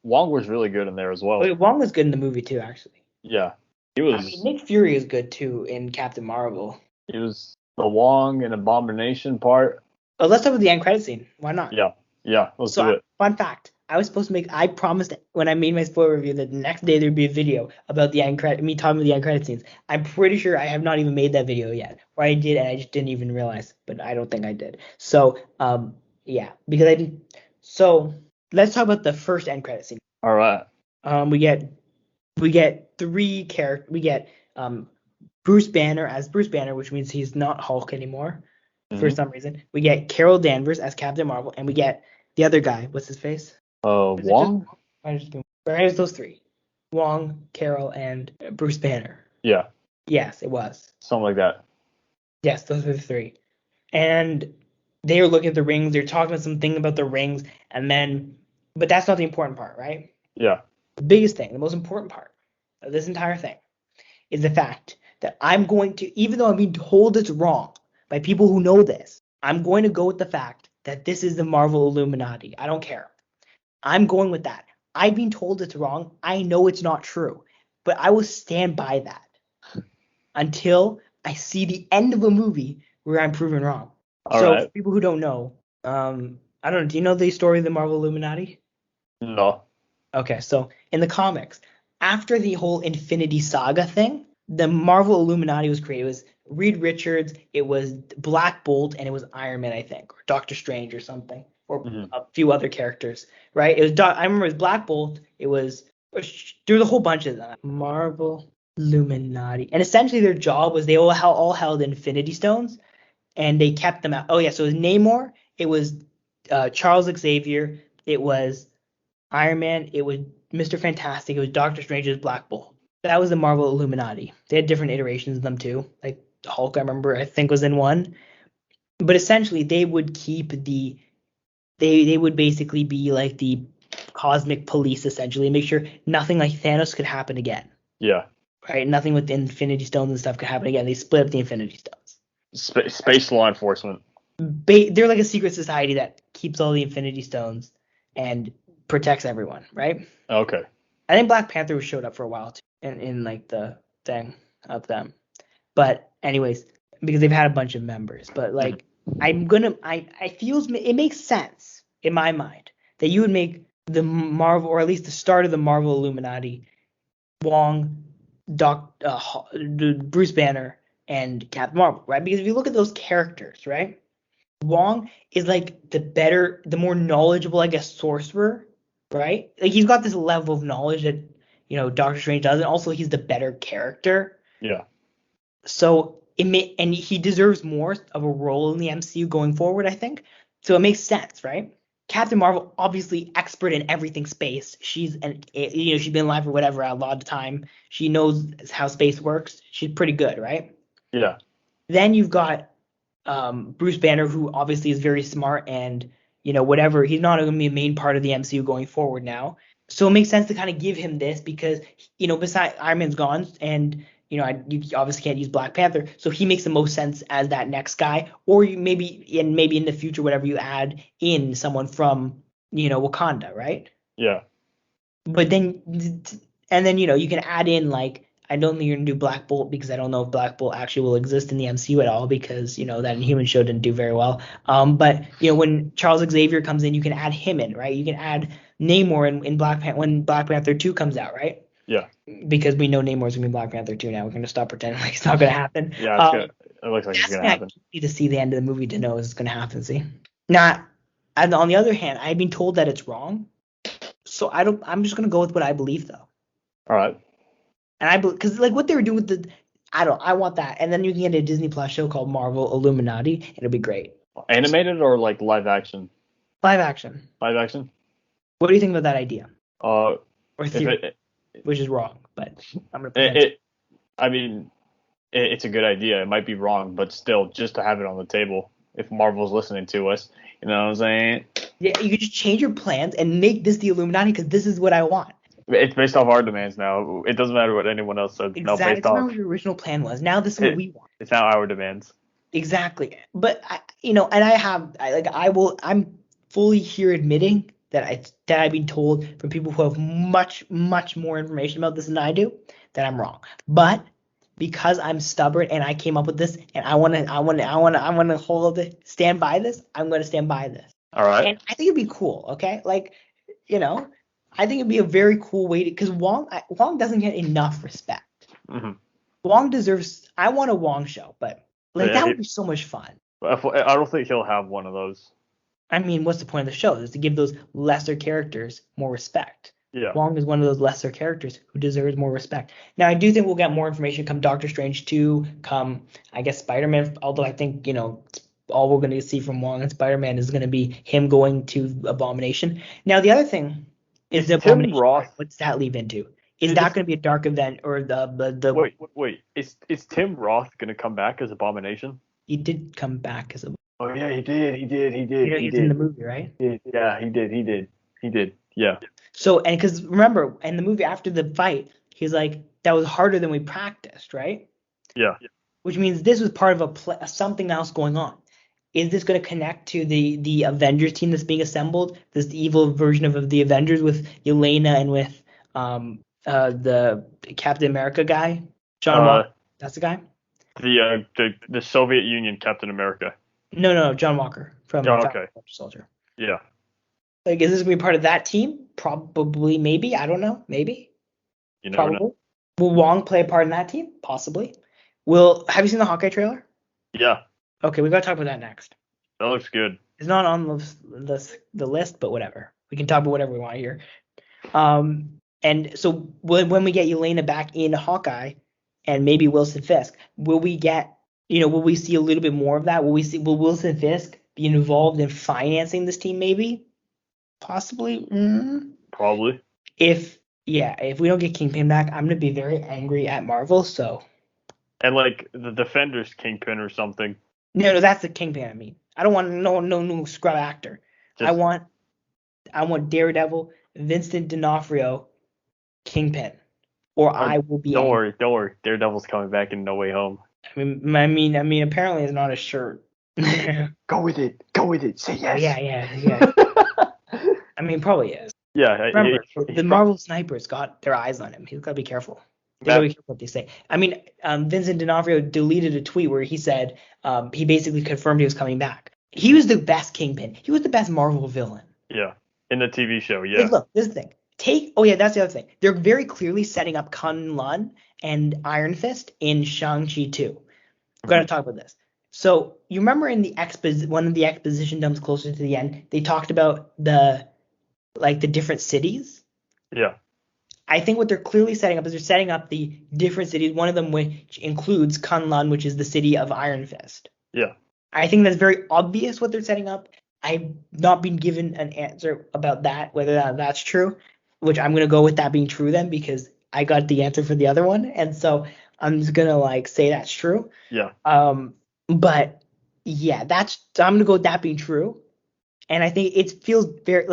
Wong was really good in there as well. Wong was good in the movie too, actually. Yeah, he was. I mean, Nick Fury is good too in Captain Marvel. He was the Wong and Abomination part. Oh, let's talk about the end credit scene. Why not? Yeah, let's do it. Fun fact: I was supposed to make. I promised when I made my spoiler review that the next day there'd be a video about the end credit, me talking about the end credit scenes. I'm pretty sure I have not even made that video yet, or I did and I just didn't even realize. But I don't think I did. So yeah, because I didn't. So let's talk about the first end credit scene. All right. We get three characters. We get Bruce Banner as Bruce Banner, which means he's not Hulk anymore for some reason. We get Carol Danvers as Captain Marvel, and we get the other guy. What's his face? Wong? It's those three. Wong, Carol, and Bruce Banner. Yeah. Yes, it was. Something like that. Yes, those were the three. And they were looking at the rings. They're talking about something about the rings, and then, but that's not the important part, right? Yeah. The biggest thing, the most important part of this entire thing is the fact that I'm going to, even though I'm being told it's wrong by people who know this, I'm going to go with the fact that this is the Marvel Illuminati. I don't care. I'm going with that. I've been told it's wrong. I know it's not true, but I will stand by that until I see the end of a movie where I'm proven wrong. All right. For people who don't know, I don't know. Do you know the story of the Marvel Illuminati? No. Okay, so in the comics, after the whole Infinity Saga thing, the Marvel Illuminati was created. It was Reed Richards, it was Black Bolt, and it was Iron Man, I think, or Doctor Strange or something, or a few other characters, right? It was I remember it was Black Bolt. There was a whole bunch of them. Marvel Illuminati, and essentially their job was they all held Infinity Stones, and they kept them out. Oh yeah, so it was Namor, it was Charles Xavier, it was Iron Man, it was Mr. Fantastic, it was Doctor Strange, it was Black Bolt. That was the Marvel Illuminati. They had different iterations of them too. Like Hulk, I remember, I think was in one. But essentially, they would keep they would basically be like the cosmic police, essentially, make sure nothing like Thanos could happen again. Yeah. Right? Nothing with the Infinity Stones and stuff could happen again. They split up the Infinity Stones. Space law enforcement. They're like a secret society that keeps all the Infinity Stones and protects everyone, right? Okay. I think Black Panther showed up for a while too, in like the thing of them. But anyways, because they've had a bunch of members, but like I feels it makes sense in my mind that you would make the Marvel, or at least the start of the Marvel Illuminati, Wong, Bruce Banner, and Captain Marvel, right? Because if you look at those characters, right, Wong is like the more knowledgeable, I guess, sorcerer, right? Like he's got this level of knowledge that Doctor Strange doesn't. Also, he's the better character. Yeah. So and he deserves more of a role in the MCU going forward, I think. So it makes sense, right? Captain Marvel, obviously expert in everything space. She's she's been alive for whatever a lot of time. She knows how space works. She's pretty good, right? Yeah. Then you've got Bruce Banner, who obviously is very smart and whatever. He's not going to be a main part of the MCU going forward now. So it makes sense to kind of give him this because besides Iron Man's gone and you obviously can't use Black Panther, so he makes the most sense as that next guy. Or maybe in the future, whatever, you add in someone from Wakanda, right? Yeah. But then you can add in like, I don't think you're gonna do Black Bolt because I don't know if Black Bolt actually will exist in the MCU at all because that Inhuman show didn't do very well. But when Charles Xavier comes in, you can add him in, right? You can add Namor in Black Panther when Black Panther 2 comes out, right? Yeah. Because we know Namor's gonna be Black Panther 2 now. We're gonna stop pretending like it's not gonna happen. Yeah, it looks like it's gonna happen. I need to see the end of the movie to know it's gonna happen. See, now, and on the other hand, I've been told that it's wrong, so I'm just gonna go with what I believe though. All right. And because like what they were doing with I want that, and then you can get a Disney Plus show called Marvel Illuminati, and it'll be great. Animated or like live action? Live action. Live action. What do you think about that idea? Or theory, which is wrong, but I'm gonna. It's a good idea. It might be wrong, but still, just to have it on the table. If Marvel's listening to us, you know what I'm saying? Yeah, you could just change your plans and make this the Illuminati because this is what I want. It's based off our demands now. It doesn't matter what anyone else says. Exactly. No, based it's not what your original plan was. Now this is what we want. It's now our demands. Exactly. But I'm fully here admitting that I've been told from people who have much, much more information about this than I do that I'm wrong. But because I'm stubborn and I came up with this and I want to stand by this, I'm going to stand by this. All right. And I think it'd be cool. Okay. Like, I think it'd be a very cool way to, because Wong doesn't get enough respect. Mm-hmm. Wong deserves. I want a Wong show, but Yeah, that would be so much fun. I don't think he'll have one of those. I mean, what's the point of the show? Is to give those lesser characters more respect. Yeah. Wong is one of those lesser characters who deserves more respect. Now, I do think we'll get more information come Doctor Strange 2, come, I guess, Spider-Man, although I think, all we're going to see from Wong and Spider-Man is going to be him going to Abomination. Now, the other thing is the Abomination. Roth, what's that leave into? Is that going to be a dark event or the Wait. Is Tim Roth going to come back as Abomination? He did come back as a. Oh yeah, he did. He's in the movie, right? Yeah, he did. Yeah. So, and because remember, in the movie after the fight, he's like, that was harder than we practiced, right? Yeah. Which means this was part of something else going on. Is this going to connect to the Avengers team that's being assembled? This evil version of the Avengers with Yelena and with the Captain America guy, John Walker. That's the guy. The Soviet Union Captain America. No, John Walker from okay. Soldier. Yeah. Like, is this going to be part of that team? Probably, maybe. I don't know. Maybe. You never know. Will Wong play a part in that team? Possibly. Have you seen the Hawkeye trailer? Yeah. Okay, we got to talk about that next. That looks good. It's not on the list, but whatever. We can talk about whatever we want here. And so when we get Yelena back in Hawkeye and maybe Wilson Fisk, will we see a little bit more of that? Will Wilson Fisk be involved in financing this team maybe? Possibly. Probably. If we don't get Kingpin back, I'm going to be very angry at Marvel, so. And like the Defenders Kingpin or something. No, that's the Kingpin I mean. I don't want no scrub actor. I want Daredevil, Vincent D'Onofrio, Kingpin, or I will be. Don't worry. Daredevil's coming back in No Way Home. I mean, apparently it's not a shirt. Go with it. Say yes. Yeah. I mean, probably is. Yeah. Remember, the Marvel snipers got their eyes on him. He's got to be careful. They gotta be careful what they say. I mean, Vincent D'Onofrio deleted a tweet where he said he basically confirmed he was coming back. He was the best Kingpin. He was the best Marvel villain. Yeah. In the TV show, yeah. Like, look, this is the thing. That's the other thing. They're very clearly setting up Kun-Lun and Iron Fist in Shang-Chi 2. We're going to talk about this. So you remember in the one of the exposition dumps closer to the end, they talked about the different cities. Yeah. I think what they're clearly setting up is they're setting up the different cities, one of them which includes Kun-Lun, which is the city of Iron Fist. Yeah. I think that's very obvious what they're setting up. I've not been given an answer about that, whether that's true, which I'm going to go with that being true then because I got the answer for the other one. And so I'm just going to say that's true. Yeah. But yeah, I'm going to go with that being true. And I think it feels very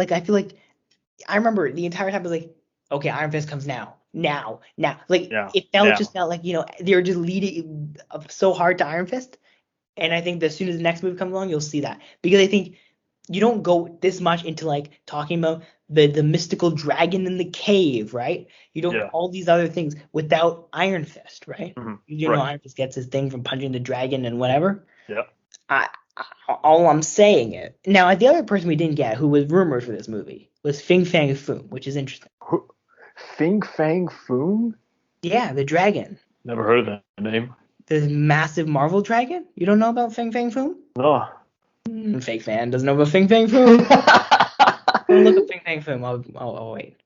I remember the entire time I was like, okay, Iron Fist comes now. It felt like they're just leading so hard to Iron Fist. And I think that as soon as the next movie comes along, you'll see that. Because I think you don't go this much into talking about the mystical dragon in the cave, right? You don't all these other things without Iron Fist, right? Mm-hmm. Iron Fist gets his thing from punching the dragon and whatever. Yeah. All I'm saying it. Now, the other person we didn't get who was rumored for this movie was Fin Fang Foom, which is interesting. Fin Fang Foom? Yeah, the dragon. Never heard of that name. The massive Marvel dragon? You don't know about Fin Fang Foom? No. Fake fan doesn't know about Fin Fang Foom. Look at Fin Fang Foom. I'll wait.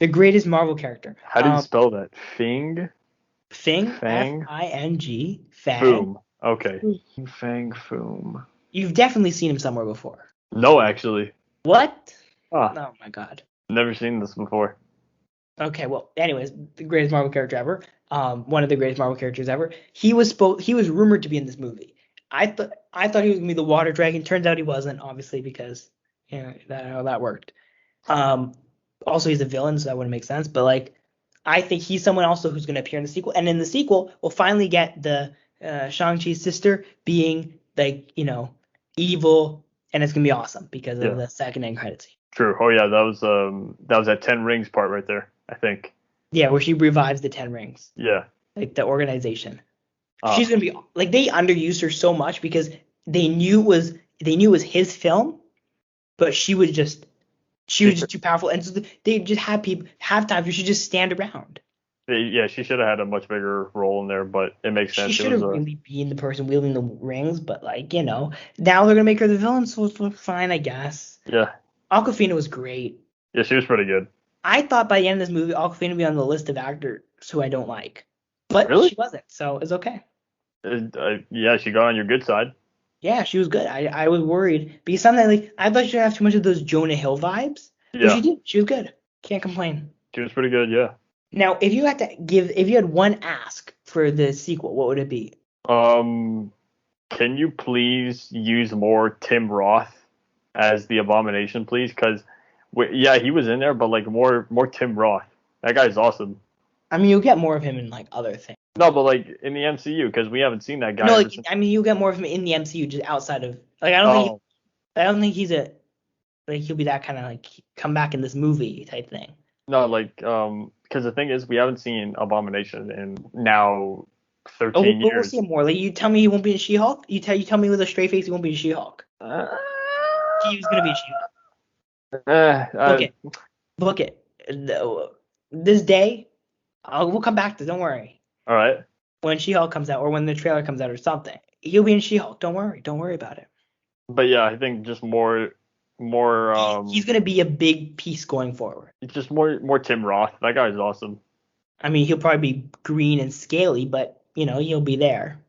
The greatest Marvel character. How do you spell that? Fing? Fing? Fang? F-I-N-G. Fang. Foom. Okay. Fin Fang Foom. You've definitely seen him somewhere before. No, actually. What? Oh my god. Never seen this before. Okay, well, anyways, the greatest Marvel character ever. One of the greatest Marvel characters ever. He was rumored to be in this movie. I thought he was gonna be the water dragon. Turns out he wasn't, obviously, because how that worked. Also he's a villain, so that wouldn't make sense. But I think he's someone also who's gonna appear in the sequel. And in the sequel, we'll finally get the Shang-Chi's sister being evil, and it's gonna be awesome because of the second end credit scene. True. Oh yeah, that was that 10 Rings part right there, I think. Yeah, where she revives the 10 Rings. Yeah. The organization. She's gonna be they underused her so much because they knew it was his film, but she was just She was just too powerful, and so they just had people have times where she just stand around. Yeah, she should have had a much bigger role in there, but it makes sense. She shouldn't really be the person wielding the rings, but like, now they're gonna make her the villain, so it's fine, I guess. Yeah. Awkwafina was great. Yeah, she was pretty good. I thought by the end of this movie, Awkwafina would be on the list of actors who I don't like, but Really? she wasn't, so it's okay. Yeah, she got on your good side. Yeah, she was good. I was worried because sometimes like I thought she would have too much of those Jonah Hill vibes, but Yeah. she did. She was good. Can't complain. She was pretty good, yeah. Now, if you had one ask for the sequel, what would it be? Can you please use more Tim Roth as the Abomination, please? Because, yeah, he was in there, but like more Tim Roth. That guy's awesome. I mean, you'll get more of him in like other things. No, but like in the MCU, because we haven't seen that guy. No, like, I mean, you'll get more of him in the MCU, just outside of like I don't think he's he'll be that kind of like come back in this movie type thing. No, like because the thing is, we haven't seen Abomination in now 13 years. We'll see him more. Like, you tell me he won't be in She-Hulk. You tell me with a straight face he won't be in She-Hulk. He was gonna be in She-Hulk. Book it. This day, we'll come back to. Don't worry. All right. When She-Hulk comes out, or when the trailer comes out, or something, he'll be in She-Hulk. Don't worry about it. But yeah, I think just more. He's gonna be a big piece going forward. It's just more Tim Roth. That guy's awesome. I mean, he'll probably be green and scaly, but he'll be there.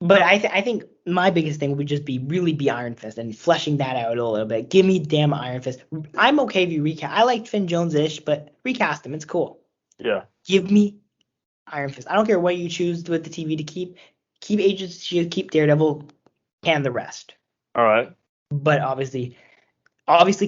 But I think my biggest thing would just be Iron Fist and fleshing that out a little bit. Give me damn Iron Fist. I'm okay if you recast. I like Finn Jones-ish, but recast him. It's cool. Yeah. Give me Iron Fist. I don't care what you choose with the TV to keep. Keep Agents of S.H.I.E.L.D., keep Daredevil, can the rest. All right. But obviously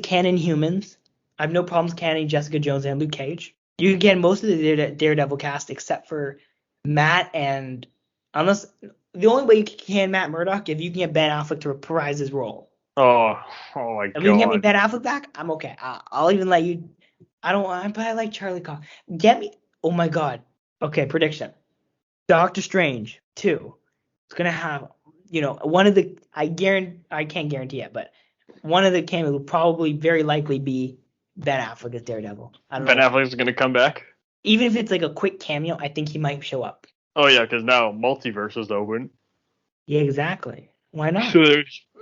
canon humans. I have no problems canning Jessica Jones and Luke Cage. You can get most of the Daredevil cast except for Matt, and unless the only way you can can Matt Murdock if you can get Ben Affleck to reprise his role. Oh my God. If you can get me Ben Affleck back, I'm okay. I'll even let you. But I like Charlie Cox. Get me. Oh my God. Okay, prediction. Doctor Strange 2. It's gonna have one of the I can't guarantee it, but one of the cameos will probably very likely be Ben Affleck as Daredevil. I don't know. Ben Affleck's gonna come back? Even if it's like a quick cameo, I think he might show up. Oh yeah, because now multiverse is open. Yeah, exactly. Why not?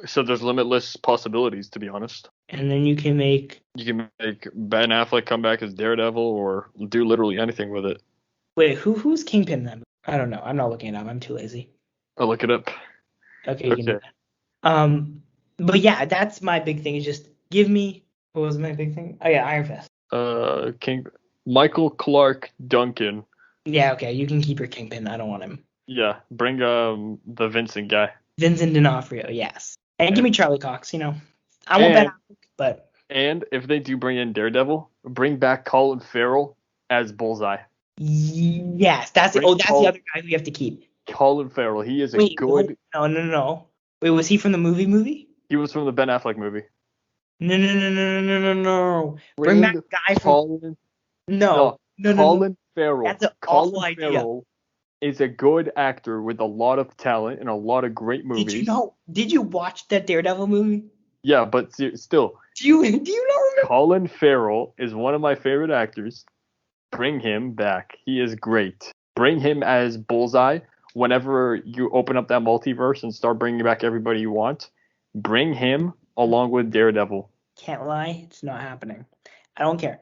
So there's limitless possibilities, to be honest. And then you can make Ben Affleck come back as Daredevil, or do literally anything with it. Wait, who's Kingpin then? I don't know. I'm not looking it up. I'm too lazy. I'll look it up. Okay, you can do that. But yeah, that's my big thing. Is just give me. What was my big thing? Oh yeah, Iron Fist. Michael Clark Duncan. Yeah, okay. You can keep your Kingpin. I don't want him. Yeah, bring the Vincent guy. Vincent D'Onofrio, yes. And give me Charlie Cox. I want Ben Affleck, but. And if they do bring in Daredevil, bring back Colin Farrell as Bullseye. Yes, that's the other guy we have to keep. Colin Farrell, he is good. No. Wait, was he from the movie? He was from the Ben Affleck movie. No. Bring back the guy from. No. Colin Farrell. That's an awful idea. Farrell is a good actor with a lot of talent and a lot of great movies. Did you watch that Daredevil movie? Yeah, but still. Do you not remember? Colin Farrell is one of my favorite actors. Bring him back. He is great. Bring him as Bullseye. Whenever you open up that multiverse and start bringing back everybody you want, bring him along with Daredevil. Can't lie, it's not happening. I don't care.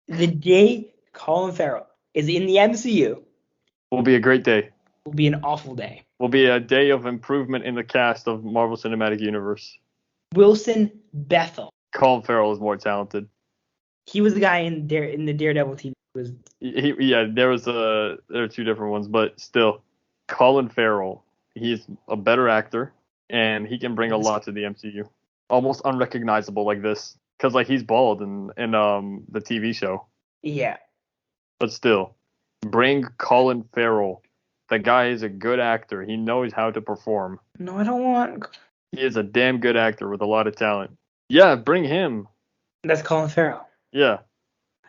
The day Colin Farrell is in the MCU will be a great day. Will be an awful day. Will be a day of improvement in the cast of Marvel Cinematic Universe. Wilson Bethel. Colin Farrell is more talented. He was the guy in the Daredevil TV. There are two different ones, but still, Colin Farrell, he's a better actor, and he can bring a lot to the MCU. Almost unrecognizable like this, because like he's bald in the TV show. Yeah. But still, bring Colin Farrell. The guy is a good actor. He knows how to perform. No, I don't want. He is a damn good actor with a lot of talent. Yeah, bring him. That's Colin Farrell. Yeah.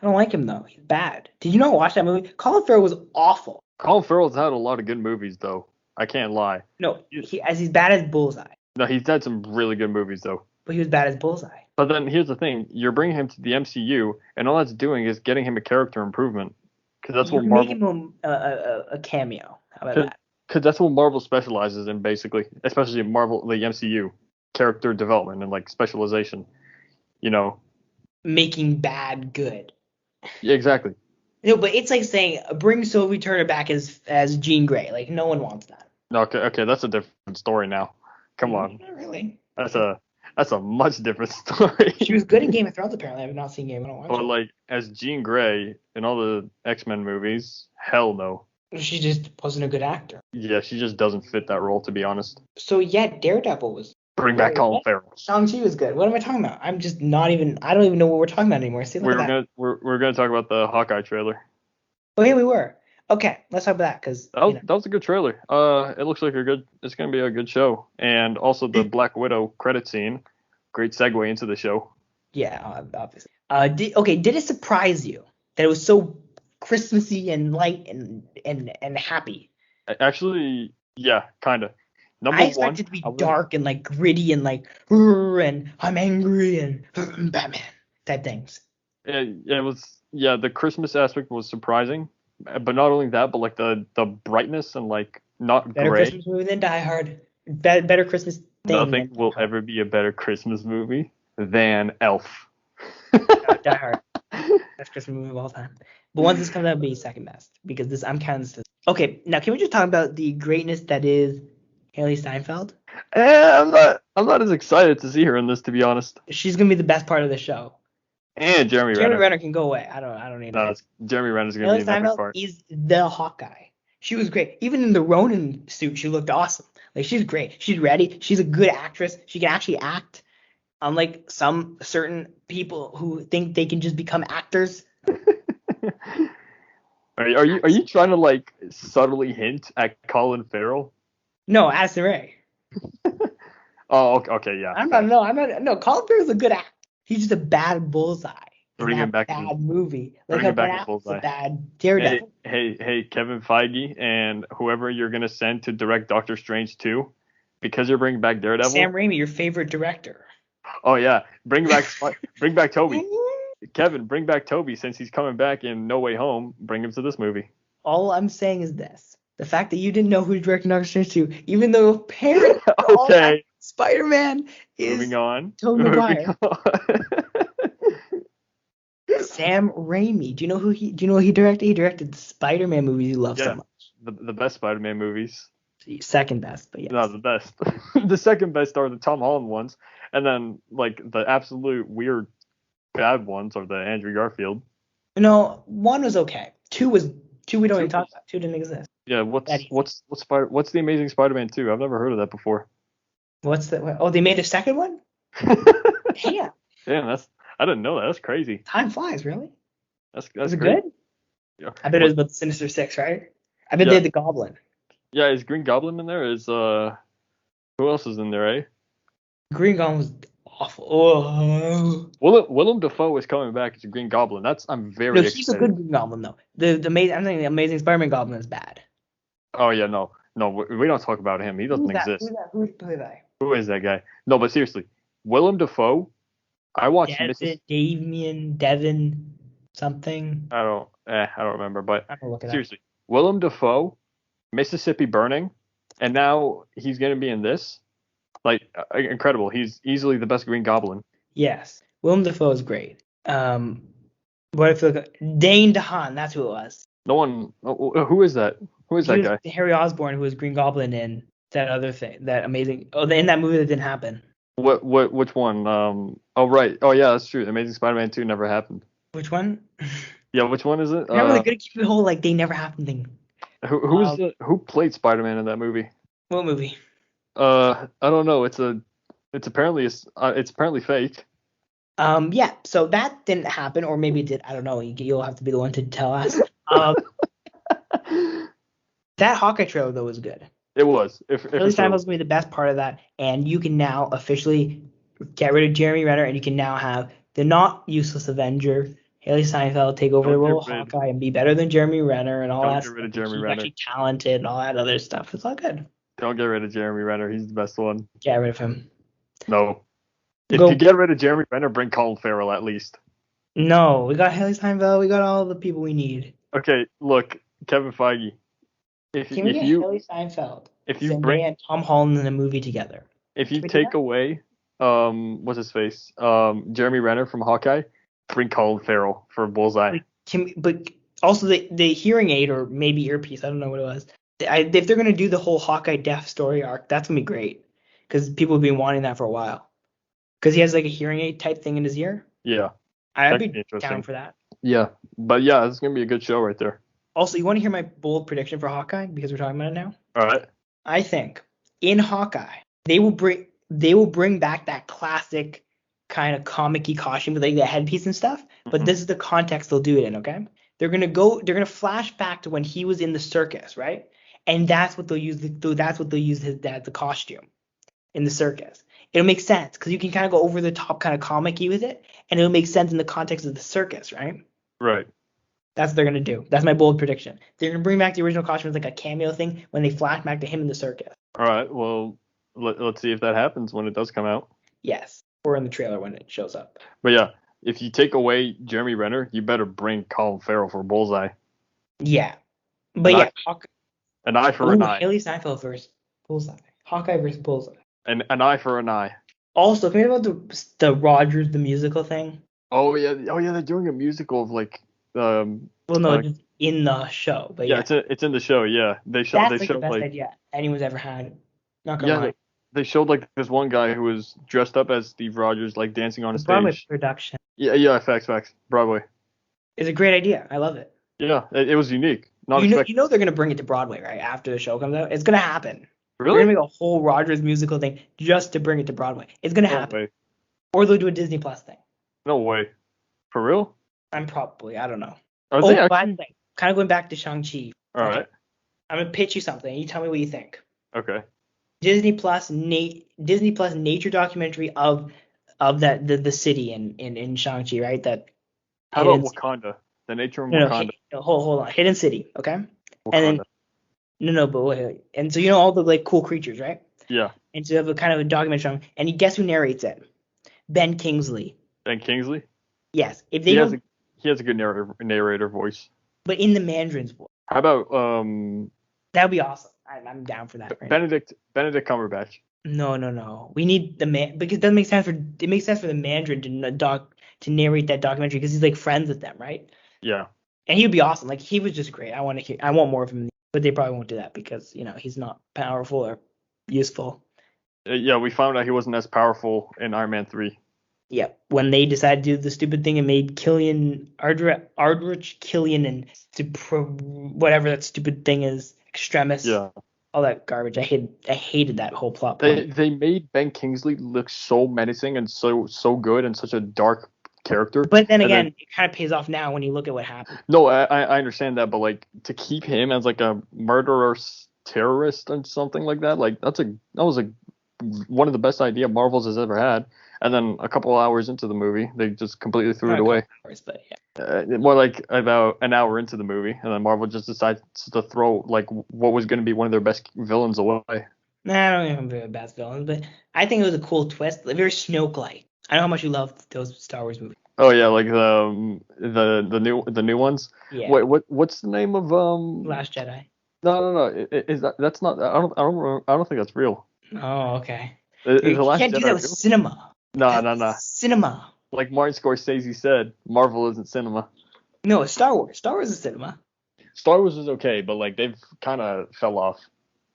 I don't like him though. He's bad. Did you not watch that movie? Colin Farrell was awful. Colin Farrell's had a lot of good movies though. I can't lie. No, he's bad as Bullseye. No, he's had some really good movies though. But he was bad as Bullseye. But then here's the thing: you're bringing him to the MCU, and all that's doing is getting him a character improvement. Because that's what Marvel. Making him a cameo. How about that? Because that's what Marvel specializes in, basically, especially Marvel, the MCU, character development and like specialization. You know. Making bad good. Yeah, exactly. No, but it's like saying bring Sophie Turner back as Jean Grey. Like no one wants that. Okay, that's a different story now. Come on. Not really. That's a much different story. She was good in Game of Thrones, apparently. I've not seen Game. I don't watch But it. like as Jean Grey in all the X-Men movies, hell no. She just wasn't a good actor. Yeah, she just doesn't fit that role, to be honest. So yeah, Daredevil was. Bring back Colin Farrell. Shang-Chi was good. What am I talking about? I'm just not even. I don't even know what we're talking about anymore. See, look at that. We're gonna talk about the Hawkeye trailer. Oh yeah, we were. Okay, let's talk about that because That was a good trailer. It looks like it's gonna be a good show, and also the Black Widow credit scene, great segue into the show. Yeah, obviously. Did it surprise you that it was so Christmassy and light and happy? Actually, yeah, kind of. I expected it to be dark and like gritty and like and I'm angry and Batman type things. It was. Yeah, the Christmas aspect was surprising, but not only that, but like the brightness and like not Better gray. Christmas movie than Die Hard. Better Christmas thing. Nothing will ever be a better Christmas movie than Elf. Die Hard. Best Christmas movie of all time. But once this comes out, it'll be second best because I'm counting this. Okay, now can we just talk about the greatness that is Haley Steinfeld? I'm not as excited to see her in this, to be honest. She's gonna be the best part of the show. And Jeremy Renner can go away. I don't need No, Jeremy Renner's gonna Haley be in that Steinfeld part. is the Hawkeye. She was great. Even in the Ronin suit, she looked awesome. Like she's great. She's ready. She's a good actress. She can actually act. Unlike some certain people who think they can just become actors. Are you trying to like subtly hint at Colin Farrell? No, Addison Rae. Oh, okay, yeah. I'm not. No, Colin Farrell's a good actor. He's just a bad Bullseye. Bring him back. Bad movie. Like bring him back to Bullseye. A bad Daredevil. Hey, Kevin Feige and whoever you're gonna send to direct Doctor Strange 2, because you're bringing back Daredevil. Sam Raimi, your favorite director. Oh yeah, bring back Toby. Kevin, bring back Toby since he's coming back in No Way Home. Bring him to this movie. All I'm saying is this: the fact that you didn't know who directed Doctor Strange 2, even though apparently okay, Spider-Man is moving on. Tobey Maguire. Sam Raimi. Do you know what he directed? He directed the Spider-Man movies you love so much. The best Spider-Man movies. Second best, but yes. No, the best. The second best are the Tom Holland ones, and then like the absolute weird bad ones are the Andrew Garfield. No, one was okay. Two we don't even talk about. Two didn't exist. Yeah, what's the Amazing Spider-Man 2? I've never heard of that before. What's that? Oh, they made a second one? Damn. Damn, I didn't know that. That's crazy. Time flies, really. That's Is it great. good? Yeah. I bet it was about the Sinister Six, right? I bet they had the Goblin. Yeah, is Green Goblin in there? Is who else is in there, eh? Green Goblin was awful. Oh. Willem Dafoe is coming back as a Green Goblin. I'm very excited. He's a good Green Goblin though. I'm thinking the Amazing Spider-Man Goblin is bad. Oh yeah, no, we don't talk about him. He doesn't exist. Who's that? Who is that guy? No, but seriously, Willem Dafoe. I watched Devin something. I don't remember, but seriously, up. Willem Dafoe, Mississippi Burning, and now he's gonna be in this. Like incredible. He's easily the best Green Goblin. Yes, Willem Dafoe is great. What I feel like Dane DeHaan, that's who it was. No one. Who is that? Who is that guy? Harry Osborn, who was Green Goblin in that other thing, that amazing. Oh, in that movie that didn't happen. Which one? Oh right. Oh yeah, that's true. Amazing Spider-Man 2 never happened. Which one? Yeah, which one is it? Remember, they're gonna keep the whole like they never happened thing. Who played Spider-Man in that movie? What movie? I don't know. It's apparently fake. Yeah. So that didn't happen, or maybe it did. I don't know. You'll have to be the one to tell us. That Hawkeye trailer though was good. It was. Haley Steinfeld's gonna be the best part of that, and you can now officially get rid of Jeremy Renner, and you can now have the not useless Avenger, Haley Steinfeld, take over the role of Hawkeye and be better than Jeremy Renner and all that. Don't get rid of Jeremy He's Renner. actually talented and all that other stuff. It's all good. Don't get rid of Jeremy Renner. He's the best one. Get rid of him. No. If you get rid of Jeremy Renner, bring Colin Farrell at least. No, we got Haley Steinfeld. We got all the people we need. Okay, look, Kevin Feige. Can we get Haley Steinfeld? If you Zendaya and Tom Holland in a movie together. If you take away, what's his face, Jeremy Renner from Hawkeye, bring Colin Farrell for Bullseye. But also the hearing aid or maybe earpiece, I don't know what it was. If they're gonna do the whole Hawkeye death story arc, that's gonna be great because people have been wanting that for a while. Because he has like a hearing aid type thing in his ear. Yeah, I'd be down for that. Yeah, but yeah, it's gonna be a good show right there. Also, you want to hear my bold prediction for Hawkeye because we're talking about it now? All right. I think in Hawkeye they will bring back that classic kind of comic-y costume with like the headpiece and stuff. But this is the context they'll do it in. Okay, they're gonna flash back to when he was in the circus, right? And that's what they'll use. That's what they'll use the costume in the circus. It'll make sense because you can kind of go over the top, kind of comic-y with it, and it'll make sense in the context of the circus, right? Right. That's what they're gonna do. That's my bold prediction. They're gonna bring back the original costume as like a cameo thing when they flash back to him in the circus. All right. Well, let's see if that happens when it does come out. Yes, or in the trailer when it shows up. But yeah, if you take away Jeremy Renner, you better bring Colin Farrell for Bullseye. Yeah, but an eye for an eye. Haley Steinfeld versus Bullseye. Hawkeye versus Bullseye. An eye for an eye. Also, can we talk about the Rogers the musical thing? Oh yeah, they're doing a musical of like just in the show. But yeah, it's in the show. Yeah, they showed the best idea anyone's ever had. Not gonna lie. They showed like this one guy who was dressed up as Steve Rogers, like dancing on a stage. Broadway production. Yeah, facts. Broadway. It's a great idea. I love it. Yeah, it was unique. You know they're gonna bring it to Broadway right after the show comes out. It's gonna happen. Really? They're gonna make a whole Rogers musical thing just to bring it to Broadway. It's gonna happen. Way. Or they'll do a Disney Plus thing. No way. For real? I don't know. By the way, kind of going back to Shang-Chi. All right. I'm gonna pitch you something. You tell me what you think. Okay. Disney Plus nature documentary of the city in Shang-Chi, right? How about Wakanda? The nature of Wakanda. Hold on. Hidden City, okay? Wakanda. And then but wait. And so you know all the like cool creatures, right? Yeah. And so you have a kind of a documentary, and you guess who narrates it? Ben Kingsley. Ben Kingsley? Yes. If they he has a good narrator voice. But in the Mandarin's voice. How about that would be awesome. I'm down for that. Benedict Cumberbatch. No. We need because it makes sense for the Mandarin to narrate that documentary because he's like friends with them, right? Yeah. And he would be awesome. Like he was just great. I want more of him, but they probably won't do that because he's not powerful or useful. Yeah, we found out he wasn't as powerful in Iron Man 3. Yeah, when they decided to do the stupid thing and made Ardrich Killian and whatever that stupid thing is, Extremis. Yeah. All that garbage. I hated that whole plot point. They made Ben Kingsley look so menacing and so good and such a dark character. But then again, it kind of pays off now when you look at what happened. No, I understand that, but like to keep him as like a murderer terrorist and something like that, like that was one of the best idea Marvel's has ever had. And then a couple hours into the movie, they just completely threw it away. Hours, but yeah. More like about an hour into the movie, and then Marvel just decides to throw like what was going to be one of their best villains away. Nah, I don't even think the best villains, but I think it was a cool twist, like very Snoke-like. I know how much you love those Star Wars movies. Oh yeah, like the new ones. Yeah. Wait, what's the name of Last Jedi. No. Is that's not? I don't think that's real. Oh, okay. You can't do that with cinema. No. Cinema. Like Martin Scorsese said, Marvel isn't cinema. No, it's Star Wars. Star Wars is cinema. Star Wars is okay, but like they've kind of fell off.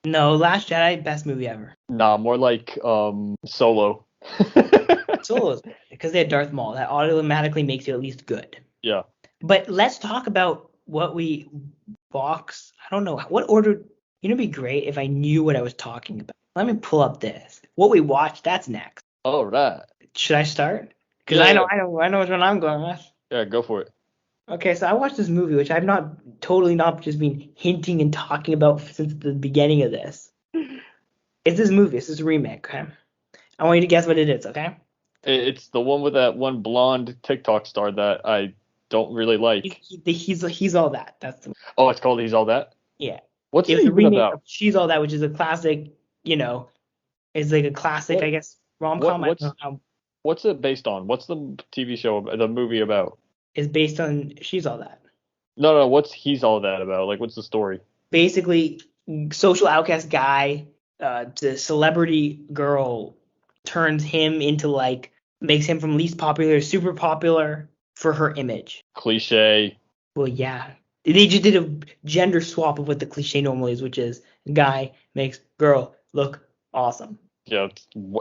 No, Last Jedi, best movie ever. Nah, more like Solo. Solo is because they had Darth Maul. That automatically makes you at least good. Yeah. But let's talk about what we box. I don't know what order. It'd be great if I knew what I was talking about. Let me pull up this. What we watched. That's next. All right. Should I start? Because I know which one I'm going with. Yeah, go for it. Okay, so I watched this movie, which I've not just been hinting and talking about since the beginning of this. It's this movie. It's this remake, okay? I want you to guess what it is, okay? It's the one with that one blonde TikTok star that I don't really like. He's All That. That's the. Oh, it's called He's All That? Yeah. What's it even about? She's All That, which is a classic, it's like a classic, I guess, rom-com. What's it based on? What's the TV show, the movie about? Is based on She's All That. No, what's He's All That about? Like, what's the story? Basically, social outcast guy, the celebrity girl turns him into like, makes him from least popular to super popular for her image. Cliche. Well, yeah. They just did a gender swap of what the cliche normally is, which is guy makes girl look awesome. Yeah,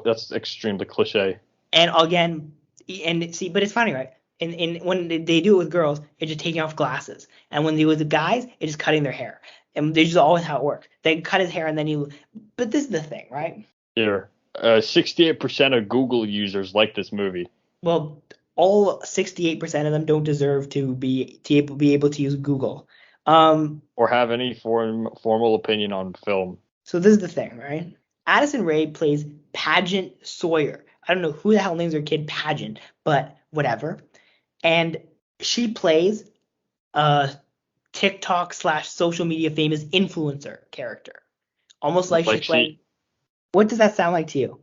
that's extremely cliche. And again, and see, but it's funny, right? And when they do it with girls, it's just taking off glasses. And when they do it with the guys, it's just cutting their hair. And this is always how it works. They cut his hair and then you. But this is the thing, right? Here, 68% of Google users like this movie. Well, all 68% of them don't deserve to be able to use Google. Or have any formal opinion on film. So this is the thing, right? Addison Rae plays Pageant Sawyer. I don't know who the hell names their kid Pageant, but whatever. And she plays a TikTok / social media famous influencer character. Almost like she's playing. What does that sound like to you?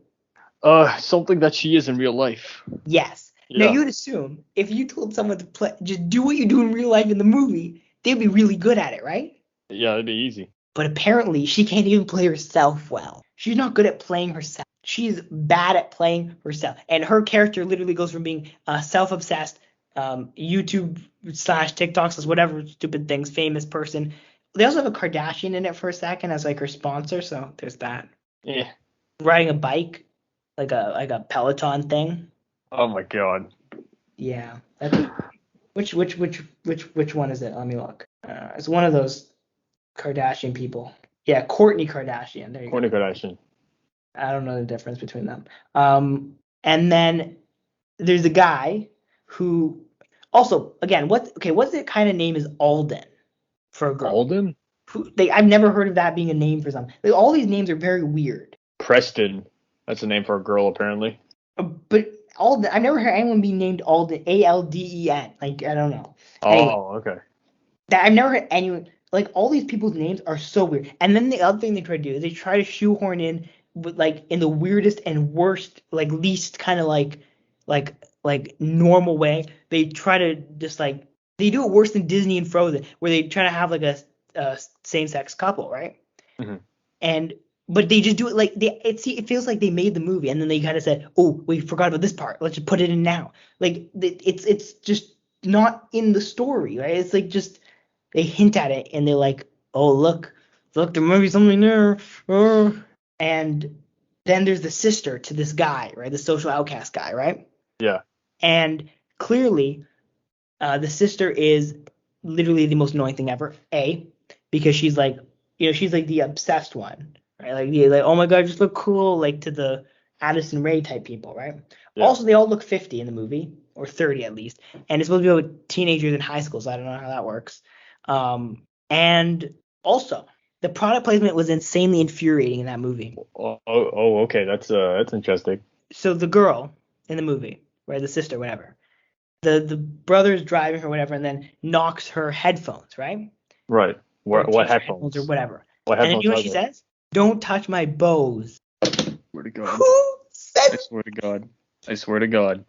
Something that she is in real life. Yes. Yeah. Now you'd assume if you told someone to play, just do what you do in real life in the movie, they'd be really good at it, right? Yeah, it'd be easy. But apparently she can't even play herself well. She's not good at playing herself. She's bad at playing herself. And her character literally goes from being a self-obsessed YouTube / TikToks / whatever stupid things, famous person. They also have a Kardashian in it for a second as like her sponsor, so there's that. Yeah. Riding a bike, like a Peloton thing. Oh my god. Yeah. Which one is it? Let me look. It's one of those Kardashian people. Yeah, Kourtney Kardashian. There you Kourtney Kardashian. I don't know the difference between them. And then there's a guy who also, again, what's the kind of name is Alden for a girl? Alden? I've never heard of that being a name for something. Like, all these names are very weird. Preston. That's a name for a girl, apparently. But Alden, I've never heard anyone be named Alden. Alden. Like, I don't know. Oh, Anyway, okay. I've never heard anyone. Like, all these people's names are so weird. And then the other thing they try to do is they try to shoehorn in with, like, in the weirdest and worst, like, least kind of like normal way. They try to just like, they do it worse than Disney and Frozen, where they try to have like a same-sex couple, right? Mm-hmm. But they just do it like it feels like they made the movie and then they kind of said, oh, we forgot about this part, let's just put it in now. Like, it's just not in the story, right? It's like, just they hint at it and they're like, oh, look, there might be something there. And then there's the sister to this guy, right? The social outcast guy, right? Yeah. And clearly, the sister is literally the most annoying thing ever. Because she's like, she's like the obsessed one, right? Like, oh my god, just look cool, like to the Addison Rae type people, right? Yeah. Also, they all look 50 in the movie, or 30 at least, and it's supposed to be about teenagers in high school, so I don't know how that works. And also, the product placement was insanely infuriating in that movie. Okay, that's interesting. So the girl in the movie, right, the sister, whatever, the brother's driving her, whatever, and then knocks her headphones, right? Right. What headphones? Or whatever. What and headphones? then you know what she says? Don't touch my bows. Swear to God. Who said? I swear to God.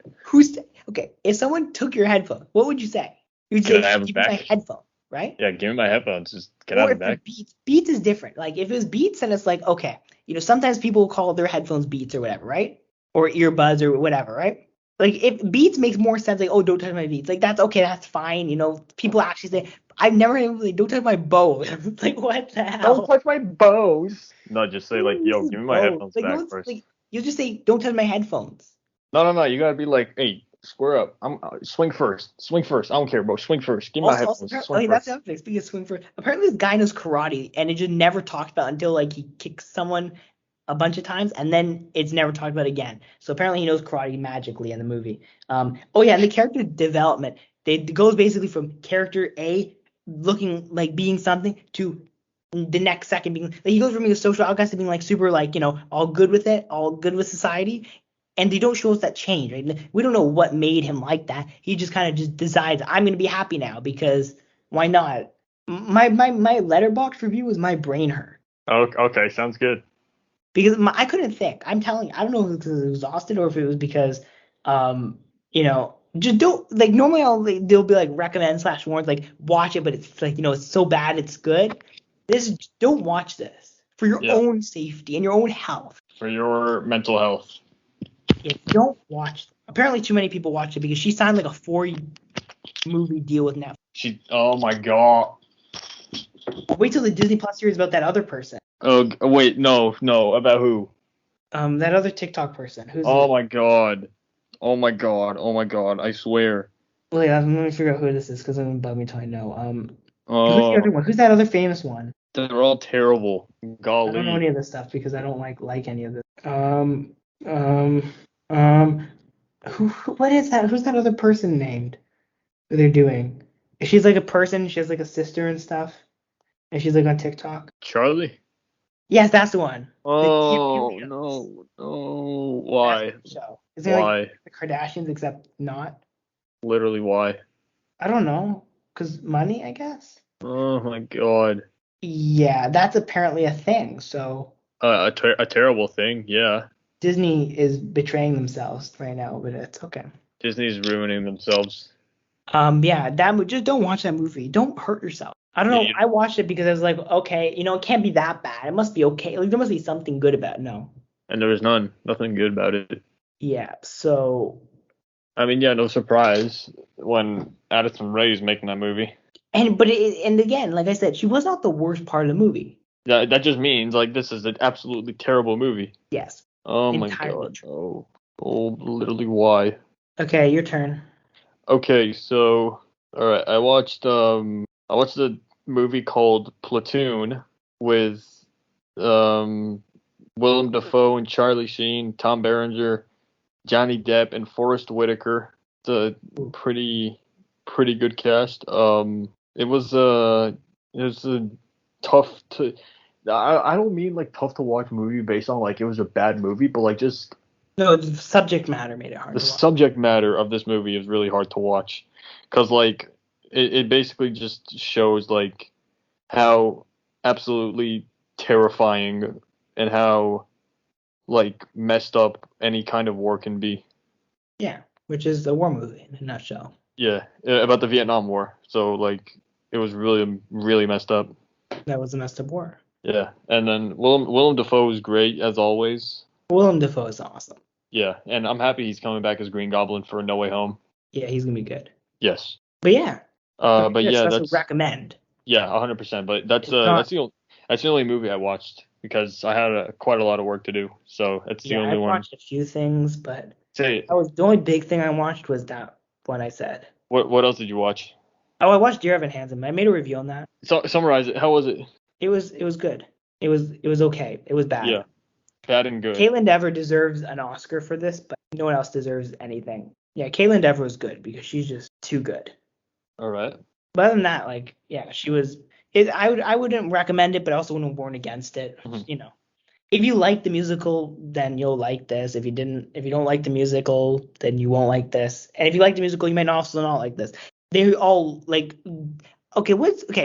Okay, if someone took your headphone, what would you say? You'd say, give me my headphone, right? Yeah, give me my headphones. Just get out of the back. Beats is different. Like, if it was Beats, then it's like, okay, sometimes people call their headphones Beats or whatever, right? Or earbuds or whatever, right? Like, if Beats makes more sense, like, oh, don't touch my Beats. Like, that's okay, that's fine. People actually say, I've never heard like, don't touch my bows. Like, what the hell? Don't touch my bows. No, just say, like, yo, give me my headphones like, back first. Like, you just say, don't touch my headphones. No. You gotta be like, hey, square up. Swing first. I don't care, bro. Swing first. Give me my headphones. That's the other thing. Speaking of swing first, apparently this guy knows karate, and it just never talked about until, like, he kicks someone a bunch of times, and then it's never talked about again. So apparently he knows karate magically in the movie. And the character development, it goes basically from character A looking like being something to the next second being, like, he goes from being a social outcast to being like super, like, all good with it, all good with society. And they don't show us that change, right? We don't know what made him like that. He just kind of just decides, I'm gonna be happy now because why not? My Letterboxd review was my brain hurt. Oh, okay, sounds good. Because I couldn't think. I'm telling you, I don't know if it was exhausted or if it was because Just don't like normally they'll be like recommend / warns like watch it, but it's like it's so bad it's good. Don't watch this for your own safety and your own health. For your mental health. Yeah, don't watch. Apparently, too many people watch it because she signed like a 4-movie deal with Netflix. Oh my god. Wait till the Disney Plus series about that other person. Oh wait, no, about who? That other TikTok person. Who's? Oh my god. Oh my god. I swear. Wait, let me figure out who this is because it doesn't bug me until I know. Who's Oh, the other one? Who's that other famous one? they're all terrible. Golly. I don't know any of this stuff because I don't like any of this. What is that? Who's that other person named? Who they're doing? She's like a person. She has like a sister and stuff, and she's like on TikTok. Charlie? Yes, that's the one. Oh no. Why? Show. Why? Like the Kardashians, except not. Literally why? I don't know. 'Cause money, I guess. Oh my god. Yeah, that's apparently a thing. So. A terrible thing, yeah. Disney is betraying themselves right now, but it's okay. Disney's ruining themselves. Yeah, just don't watch that movie. Don't hurt yourself. I don't know. I watched it because I was like, okay, it can't be that bad. It must be okay. Like there must be something good about it. No. And there was nothing good about it. Yeah. So. I mean, yeah, no surprise when Addison Rae's making that movie. And again, like I said, she was not the worst part of the movie. That just means like this is an absolutely terrible movie. Yes. Oh my god. Oh, literally why? Okay, your turn. Okay, so all right, I watched a movie called Platoon with Willem Dafoe and Charlie Sheen, Tom Berenger, Johnny Depp, and Forrest Whitaker. It's a pretty good cast. It was a tough to. I don't mean like tough to watch movie based on like it was a bad movie, but like just. No, the subject matter made it hard. The subject matter of this movie is really hard to watch, because like it basically just shows like how absolutely terrifying and how like messed up any kind of war can be. Yeah, which is a war movie in a nutshell. Yeah, about the Vietnam War. So like it was really messed up. That was a messed up war. Yeah, and then Willem Dafoe is great as always. Willem Dafoe is awesome. Yeah, and I'm happy he's coming back as Green Goblin for No Way Home. Yeah, he's gonna be good. Yes. But yeah. That's recommend. Yeah, 100%. But that's the only movie I watched because I had quite a lot of work to do. So it's the only one. I watched a few things, but the only big thing I watched was that one I said. What else did you watch? Oh, I watched Dear Evan Hansen. I made a review on that. So summarize it. How was it? It was good. It was okay. It was bad. Yeah. Bad and good. Caitlin Dever deserves an Oscar for this, but no one else deserves anything. Yeah, Caitlin Dever was good because she's just too good. All right. But other than that, like, yeah, she was. I wouldn't recommend it, but I also wouldn't warn against it. Mm-hmm. If you like the musical, then you'll like this. If you don't like the musical, then you won't like this. And if you like the musical, you might also not like this. They all like. Okay,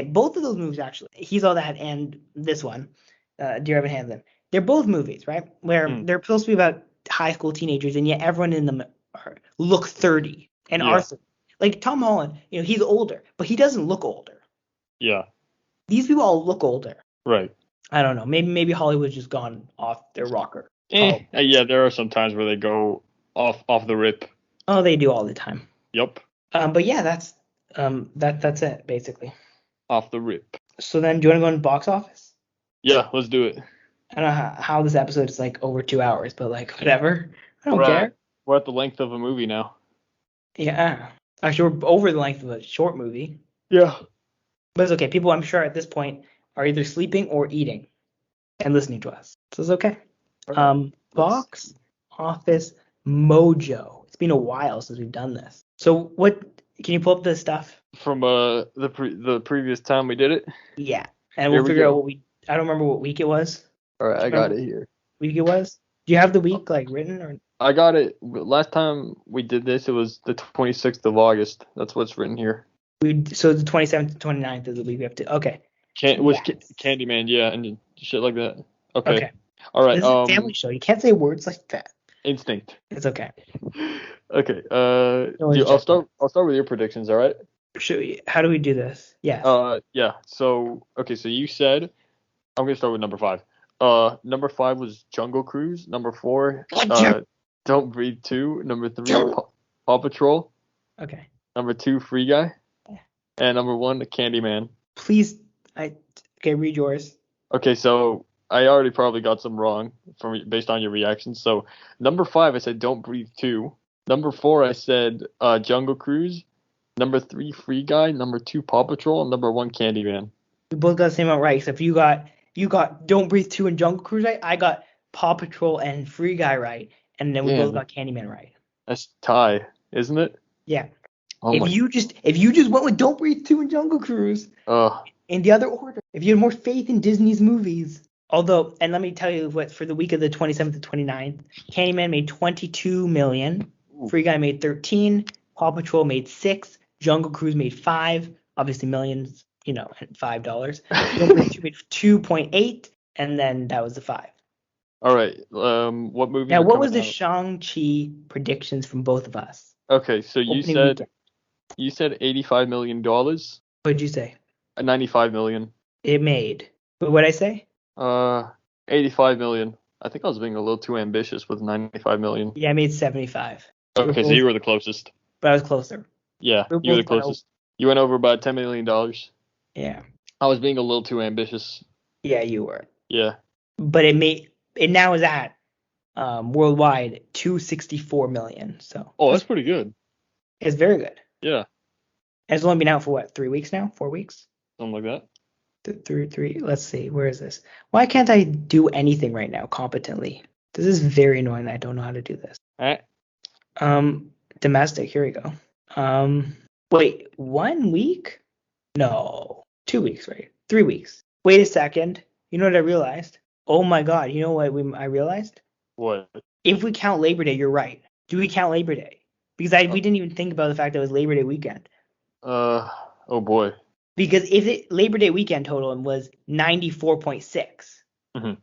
both of those movies actually. He's All That and this one, Dear Evan Hansen. They're both movies, right? Where they're supposed to be about high school teenagers, and yet everyone in them look 30 and are 30. Like Tom Holland, he's older, but he doesn't look older. Yeah. These people all look older. Right. I don't know. Maybe Hollywood's just gone off their rocker. Yeah, there are some times where they go off the rip. Oh, they do all the time. Yep. But yeah, that's it basically. Off the rip. So then, do you want to go in the box office? Yeah, let's do it. I don't know how this episode is like over 2 hours, but like whatever. I don't care. We're at the length of a movie now. Yeah. Actually, we're over the length of a short movie. Yeah. But it's okay. People, I'm sure at this point, are either sleeping or eating and listening to us. So it's okay. Box Office Mojo. It's been a while since we've done this. So what? Can you pull up the stuff? From the previous time we did it? Yeah. And we'll figure out I don't remember what week it was. All right, I got it here. Week it was? Do you have the week like written or? I got it. Last time we did this, it was the 26th of August. That's what's written here. So the 27th to 29th is the week we have to. Okay. Candyman, yeah, and shit like that. Okay. All right. This is a family show. You can't say words like that. Instinct. It's okay. Okay. always I'll check. start with your predictions. All right. How do we do this? Yes. Yeah. So you said I'm gonna start with number 5. Number 5 was Jungle Cruise. Number 4, Don't Breathe 2. Number 3, Paw Patrol. Okay. Number 2, Free Guy. And number 1, Candyman. Please, okay, read yours. Okay, so I already probably got some wrong based on your reactions. So number 5, I said Don't Breathe 2. Number 4, I said Jungle Cruise. Number 3, Free Guy. Number 2, Paw Patrol. And number 1, Candyman. We both got the same amount right, except you got Don't Breathe 2 and Jungle Cruise right. I got Paw Patrol and Free Guy right, and then we both got Candyman right. That's tie, isn't it? Yeah. Oh if you just went with Don't Breathe 2 and Jungle Cruise in the other order, if you had more faith in Disney's movies. Although, and let me tell you what, for the week of the 27th to 29th, Candyman made $22 million, Free Guy made 13, Paw Patrol made 6, Jungle Cruise made 5, obviously millions, and $5. Don't Breathe 2 made 2.8, and then that was the 5. All right. What movie? Now, what was the Shang-Chi predictions from both of us? Okay, so you said $85 million. What did you say? $95 million. It made. What did I say? 85 million. I think I was being a little too ambitious with 95 million. Yeah, I made 75. Okay, so you were the closest. But I was closer. Yeah, you were the closest. You went over by $10 million. Yeah. I was being a little too ambitious. Yeah, you were. Yeah. But it now is at worldwide 264 million. So. Oh, that's pretty good. It's very good. Yeah. And it's only been out for what, 3 weeks now? 4 weeks? Something like that. Three. Let's see. Where is this? Why can't I do anything right now competently? This is very annoying. I don't know how to do this. All right. Domestic. Here we go. Wait, 1 week? No, 2 weeks, right? 3 weeks. Wait a second. You know what I realized? Oh my God. You know what I realized? What? If we count Labor Day, you're right. Do we count Labor Day? Because we didn't even think about the fact that it was Labor Day weekend. Oh boy. Because if Labor Day weekend total was 94.6,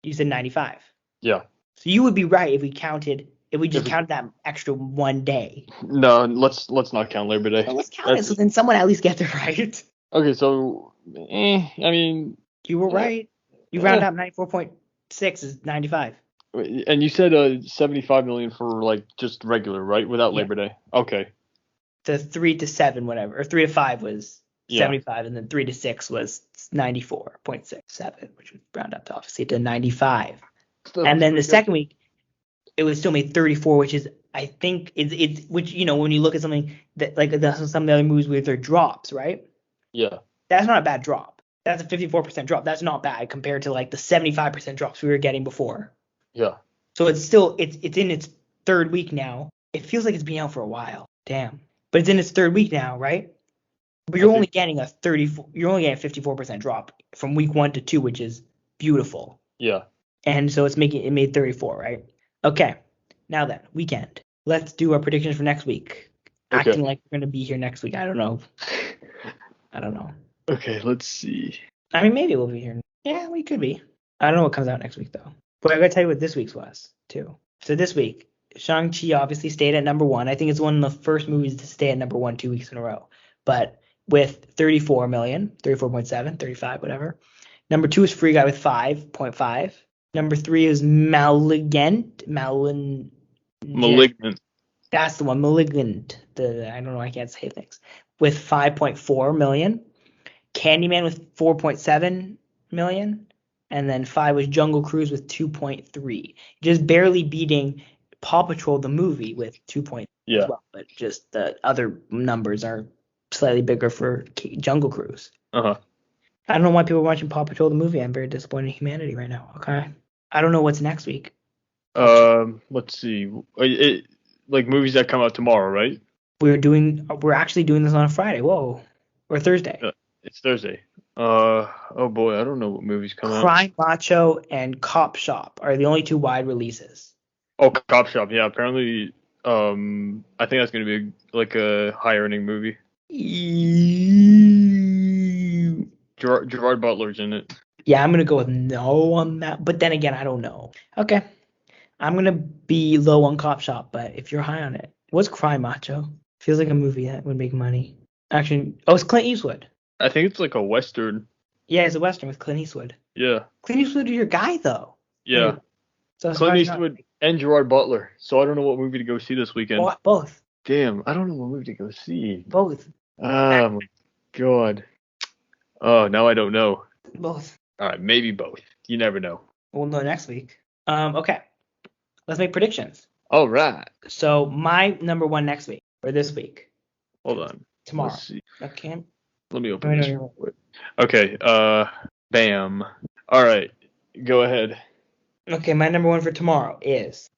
you said 95. Yeah. So you would be right if we counted that extra 1 day. No, let's not count Labor Day. Well, let's count it so then someone at least gets it right. Okay, so I mean, you were right. You round up 94.6 is 95. And you said 75 million for like just regular, right? Without Labor Day. Okay. The 3 to 7, whatever, or 3 to 5 was 75, and then 3 to 6 was 94.67, which would round up to obviously to 95. And then the second week, it was still made 34, which is, I think, it's which, when you look at something that like some of the other movies with their drops, right? Yeah. That's not a bad drop. That's a 54% drop. That's not bad compared to like the 75% drops we were getting before. Yeah. So it's still it's in its third week now. It feels like it's been out for a while. Damn. But it's in its third week now, right? But you're only getting a 54% drop from week 1 to 2, which is beautiful. Yeah. And so it made 34, right? Okay. Now then, weekend. Let's do our predictions for next week. Okay. Acting like we're gonna be here next week. I don't know. Okay, let's see. I mean, maybe we'll be here. Yeah, we could be. I don't know what comes out next week though. But I gotta tell you what this week's was too. So this week, Shang-Chi obviously stayed at number 1. I think it's one of the first movies to stay at number 1 2 weeks in a row. But with 34 million, 34.7, 35, whatever. Number 2 is Free Guy with 5.5. Number 3 is Malignant. That's the one, Malignant. I don't know, I can't say things. With 5.4 million. Candyman with 4.7 million. And then 5 was Jungle Cruise with 2.3. Just barely beating Paw Patrol the movie with 2.3 as well. But just the other numbers are slightly bigger for Jungle Cruise. I don't know why people are watching Paw Patrol the movie. I'm very disappointed in humanity right now. Okay. I don't know what's next week. Let's see. Like movies that come out tomorrow, right? We're actually doing this on a Friday. Whoa. Or Thursday. It's Thursday. Oh boy, I don't know what movies come out. Cry Macho and Cop Shop are the only 2 wide releases. Oh, Cop Shop. Yeah, apparently I think that's going to be like a high earning movie. Gerard Butler's in it. Yeah, I'm going to go with no on that. But then again, I don't know. Okay. I'm going to be low on Cop Shop, but if you're high on it, What's Cry Macho? Feels like a movie that would make money. Actually, it's Clint Eastwood. I think it's like a Western. Yeah, it's a Western with Clint Eastwood. Yeah. Clint Eastwood is your guy, though. Yeah. Anyway, so Clint Eastwood and Gerard Butler. So I don't know what movie to go see this weekend. Both. Damn, I don't know what movie to go see. Both. Oh my god. Oh, now I don't know. Both. All right, maybe both. You never know. We'll know next week. Okay. Let's make predictions. All right. So my number one next week, or this week. Hold on. Tomorrow. Let's see. Okay. Let me open this real quick. Okay. Bam. All right. Go ahead. Okay, my number one for tomorrow is,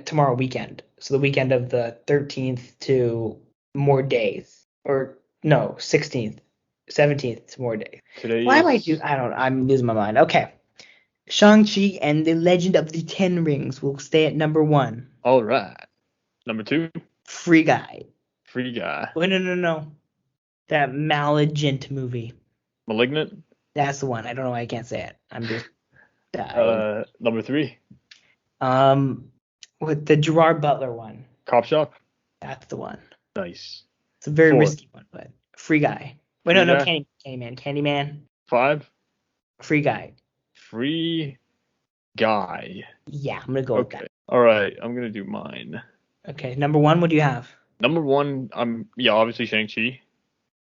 tomorrow weekend. So the weekend of the 13th to more days. Or, no, 16th. 17th to more days. Why am I I'm losing my mind. Okay. Shang-Chi and the Legend of the Ten Rings will stay at number one. All right. Number two. Free Guy. Free Guy. Oh, no. That Malignant movie. Malignant? That's the one. I don't know why I can't say it. I'm just... Number three. With the Gerard Butler one. Cop Shop? That's the one. Nice. It's a very Four. risky one, but Free Guy. Wait, Free no, Guy? Candyman. Five. Free Guy. Free Guy. Yeah, I'm gonna go with that. All right, I'm gonna do mine. Okay, number one, what do you have? Number one, obviously Shang-Chi.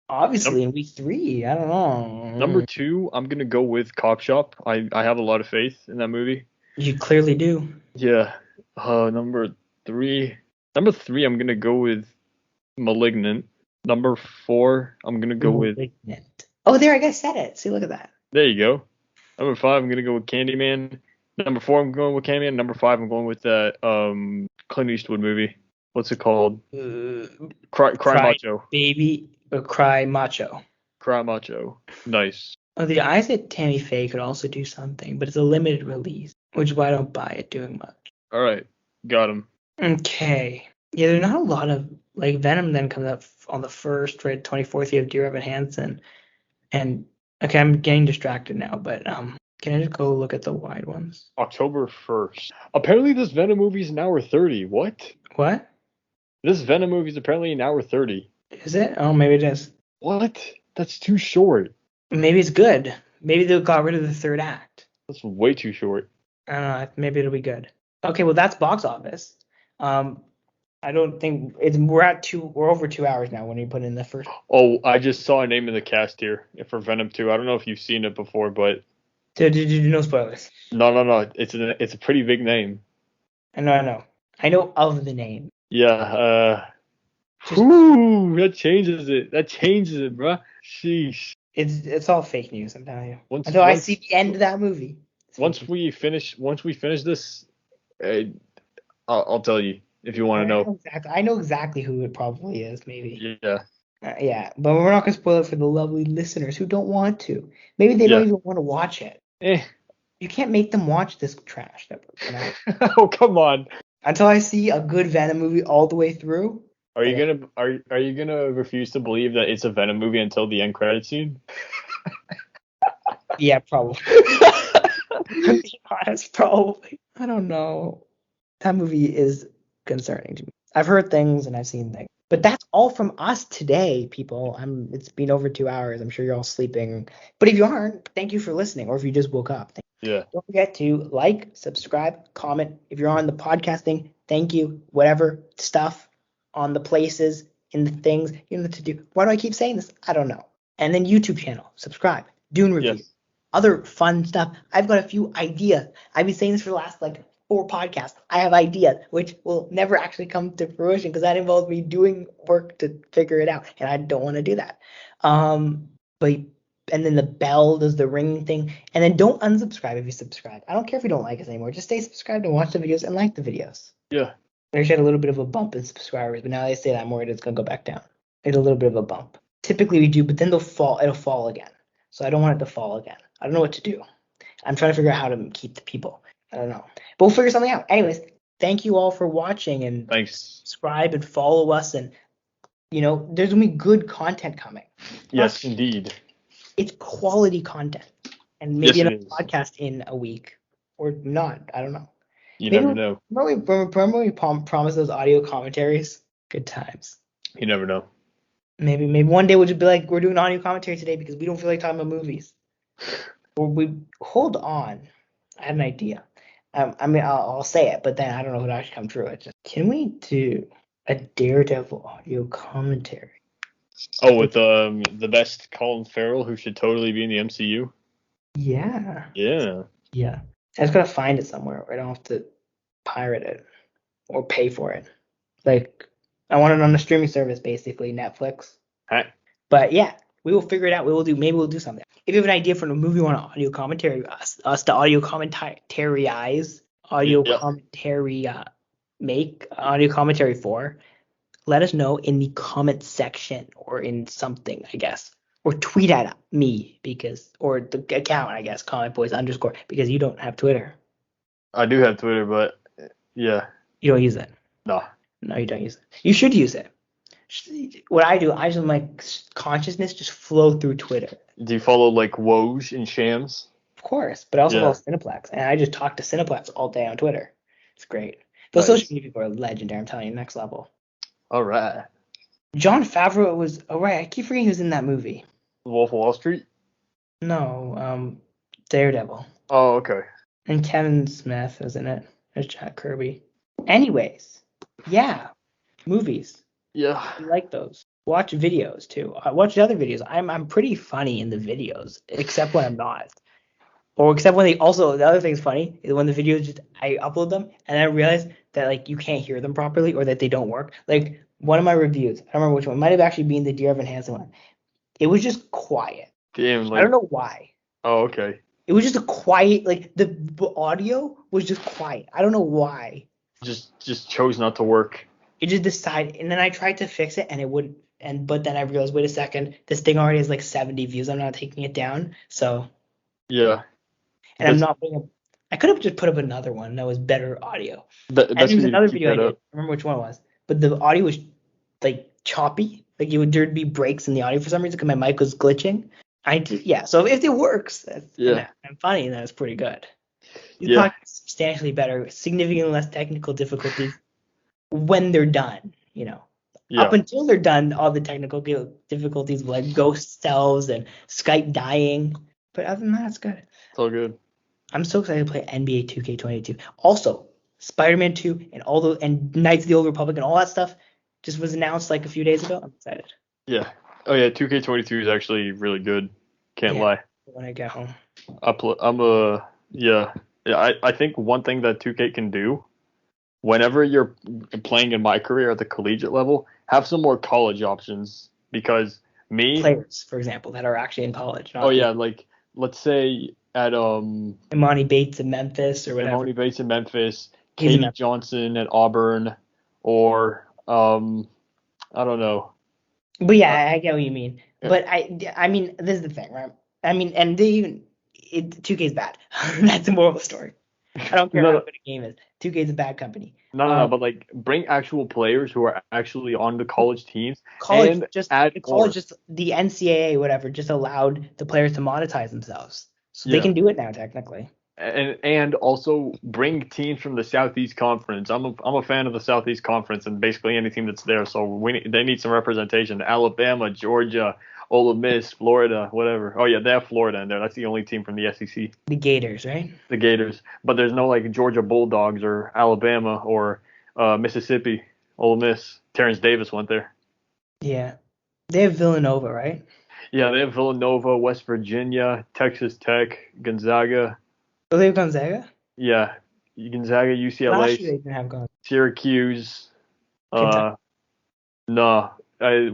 Obviously in week 3, I don't know. Number two, I'm gonna go with Cop Shop. I have a lot of faith in that movie. You clearly do. Yeah. Number three, I'm gonna go with Malignant. Number four, I'm gonna go with. Oh, there, I guess said it. See, look at that. There you go. Number five, I'm gonna go with Candyman. Number four, I'm going with Candyman. Number five, I'm going with that Clint Eastwood movie. What's it called? Cry Macho. Baby, or Cry Macho. Cry Macho. Nice. Oh, the eyes at Tammy Faye could also do something, but it's a limited release, which is why I don't buy it doing much. All right, got him. Okay. Yeah, there's not a lot of, like, Venom then comes up on the 1st, right? 24th, you have Dear Evan Hansen. And, okay, I'm getting distracted now, but can I just go look at the wide ones? October 1st. Apparently this Venom movie is an hour 30. What? What? This Venom movie is apparently an hour 30. Is it? Oh, maybe it is. What? That's too short. Maybe it's good. Maybe they got rid of the third act. That's way too short. I don't know. Maybe it'll be good. Okay, well, that's box office. I don't think we're over 2 hours now when we put in the first. Oh, I just saw a name in the cast here for Venom 2. I don't know if you've seen it before, but no spoilers. No. It's a pretty big name. I know. I know of the name. Yeah. That changes it, bro. Sheesh. It's all fake news, I'm telling you. Until I see the end of that movie. Once we finish this, I'll tell you if you want to know. I know exactly who it probably is, maybe. Yeah. Yeah, but we're not going to spoil it for the lovely listeners who don't want to. Maybe they don't even want to watch it. You can't make them watch this trash. Oh, come on. Until I see a good Venom movie all the way through. Are you gonna refuse to believe that it's a Venom movie until the end credit scene? Yeah, probably. To be honest, probably. I don't know. That movie is concerning to me. I've heard things and I've seen things. But that's all from us today, people. It's been over 2 hours. I'm sure you're all sleeping. But if you aren't, thank you for listening. Or if you just woke up. Yeah. Don't forget to like, subscribe, comment. If you're on the podcasting, thank you. Whatever stuff on the places, in the things, you know what to do. Why do I keep saying this? I don't know. And then YouTube channel, subscribe, Dune review, other fun stuff. I've got a few ideas. I've been saying this for the last 4 podcasts. I have ideas which will never actually come to fruition because that involves me doing work to figure it out, and I don't want to do that. And then the bell does the ring thing, and then don't unsubscribe if you subscribe. I don't care if you don't like us anymore. Just stay subscribed and watch the videos and like the videos. Yeah. I actually had a little bit of a bump in subscribers, but now they say that I'm worried it's gonna go back down. It's a little bit of a bump. Typically we do, but then it'll fall again. So I don't want it to fall again. I don't know what to do. I'm trying to figure out how to keep the people. I don't know. But we'll figure something out. Anyways, thank you all for watching, and thanks. Subscribe and follow us, and there's gonna be good content coming. Yes, indeed. It's quality content. And maybe another podcast in a week. Or not. I don't know. You never know. Remember we promised those audio commentaries? Good times. You never know. Maybe one day we'll just be like, we're doing audio commentary today because we don't feel like talking about movies. Or we hold on. I had an idea. I mean, I'll say it, but then I don't know if it'll actually come true. It's just, can we do a Daredevil audio commentary? Oh, with the best Colin Farrell, who should totally be in the MCU. Yeah. Yeah. Yeah. I just gotta find it somewhere where I don't have to pirate it or pay for it. Like, I want it on a streaming service, basically, Netflix. Huh? But yeah, we will figure it out. Maybe we'll do something. If you have an idea for a movie you want to audio commentary, us to audio commentarize, make audio commentary for, let us know in the comment section or in something, I guess. Or tweet at me or the account, I guess, commentboys_, because you don't have Twitter. I do have Twitter, but yeah. You don't use it. No. No, you don't use it. You should use it. What I do, I just let my consciousness just flow through Twitter. Do you follow like Woj and Shams? Of course, but I also Yeah. follow Cineplex, and I just talk to Cineplex all day on Twitter. It's great. Those Nice. social media people are legendary. I'm telling you, next level. All right. Jon Favreau was. Oh right, I keep forgetting he was in that movie. Wolf of Wall Street? No, Daredevil. Oh, okay. And Kevin Smith was in it. There's Jack Kirby. Anyways, yeah, movies. Yeah. You like those? Watch videos too. Watch the other videos. I'm pretty funny in the videos, except when I'm not. Or except when the other thing's funny is when the videos I upload them and I realize that like you can't hear them properly or that they don't work. Like one of my reviews, I don't remember which one, might have actually been the Dear Evan Hansen one. It was just quiet. Damn. Like, I don't know why. Oh, okay. It was just a quiet, like the audio was just quiet. I don't know why. Just chose not to work. It just decided, and then I tried to fix it, and it wouldn't. But then I realized, wait a second, this thing already has like 70 views. I'm not taking it down, so. Yeah. And I'm not putting up. I could have just put up another one that was better audio. And That's there was when another you keep video I that did. up. I remember which one it was, but the audio was like choppy. Like there'd be breaks in the audio for some reason because my mic was glitching. So if it works, and I'm funny, then it's pretty good. These podcasts substantially better, significantly less technical difficulties when they're done. Yeah. Up until they're done, all the technical difficulties like ghost selves and Skype dying. But other than that, it's good. It's all good. I'm so excited to play NBA 2K22. Also, Spider-Man 2 and Knights of the Old Republic and all that stuff just was announced like a few days ago. I'm excited. Yeah. Oh yeah, 2K22 is actually really good. Can't lie. When I get home. I think one thing that 2K can do, whenever you're playing in my career at the collegiate level, have some more college options because players, for example, that are actually in college. Like let's say at Imani Bates in Memphis or whatever. Imani Bates in Memphis, Katie Johnson at Auburn, or I don't know. But yeah, I get what you mean. Yeah. But I mean, this is the thing, right? I mean, and 2K is bad. That's the moral of the story. I don't care how good a game is. 2K is a bad company. No, but like bring actual players who are actually on the college teams. Just the NCAA, whatever, just allowed the players to monetize themselves, so they can do it now technically. And also bring teams from the Southeast Conference. I'm a fan of the Southeast Conference and basically any team that's there. So they need some representation. Alabama, Georgia, Ole Miss, Florida, whatever. Oh yeah, they have Florida in there. That's the only team from the SEC. The Gators, right? The Gators, but there's no like Georgia Bulldogs or Alabama or Mississippi, Ole Miss. Terrence Davis went there. Yeah, they have Villanova, right? Yeah, they have Villanova, West Virginia, Texas Tech, Gonzaga. Oh, they have Gonzaga? Yeah, Gonzaga, UCLA, Last year they didn't have Gonzaga. Syracuse. Kentucky. No, I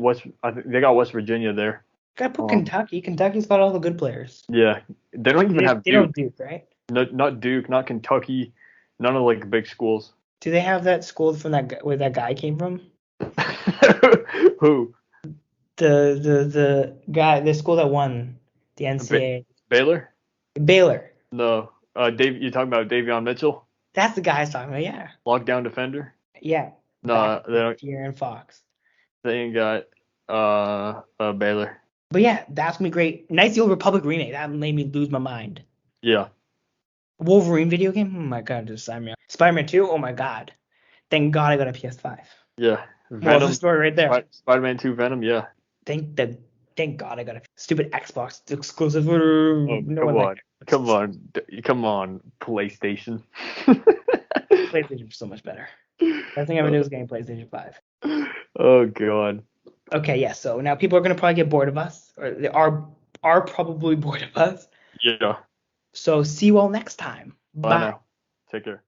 think they got West Virginia there. Gotta put Kentucky. Kentucky's got all the good players. Yeah, they don't even have Duke. They don't Duke, right? No, not Duke, not Kentucky, none of like big schools. Do they have that school from where that guy came from? Who? The guy, the school that won the NCAA. Baylor? Baylor. No. You're talking about Davion Mitchell? That's the guy I was talking about, yeah. Lockdown defender? Yeah. No, they don't. De'Aaron Fox. They ain't got Baylor. But yeah, that's gonna be great. Knights of the Old Republic remake. That made me lose my mind. Yeah. Wolverine video game? Oh my god, just sign me up. Spider-Man 2? Oh my god. Thank God I got a PS5. Yeah. Moral of the story right there. Spider-Man 2 Venom, yeah. Thank God I got a stupid Xbox exclusive. Oh, come on, PlayStation. PlayStation is so much better. Best thing I ever did was getting PlayStation 5. Oh god. Okay, yeah. So now people are gonna probably get bored of us, or they are probably bored of us. Yeah. So see you all next time. Bye now. Take care.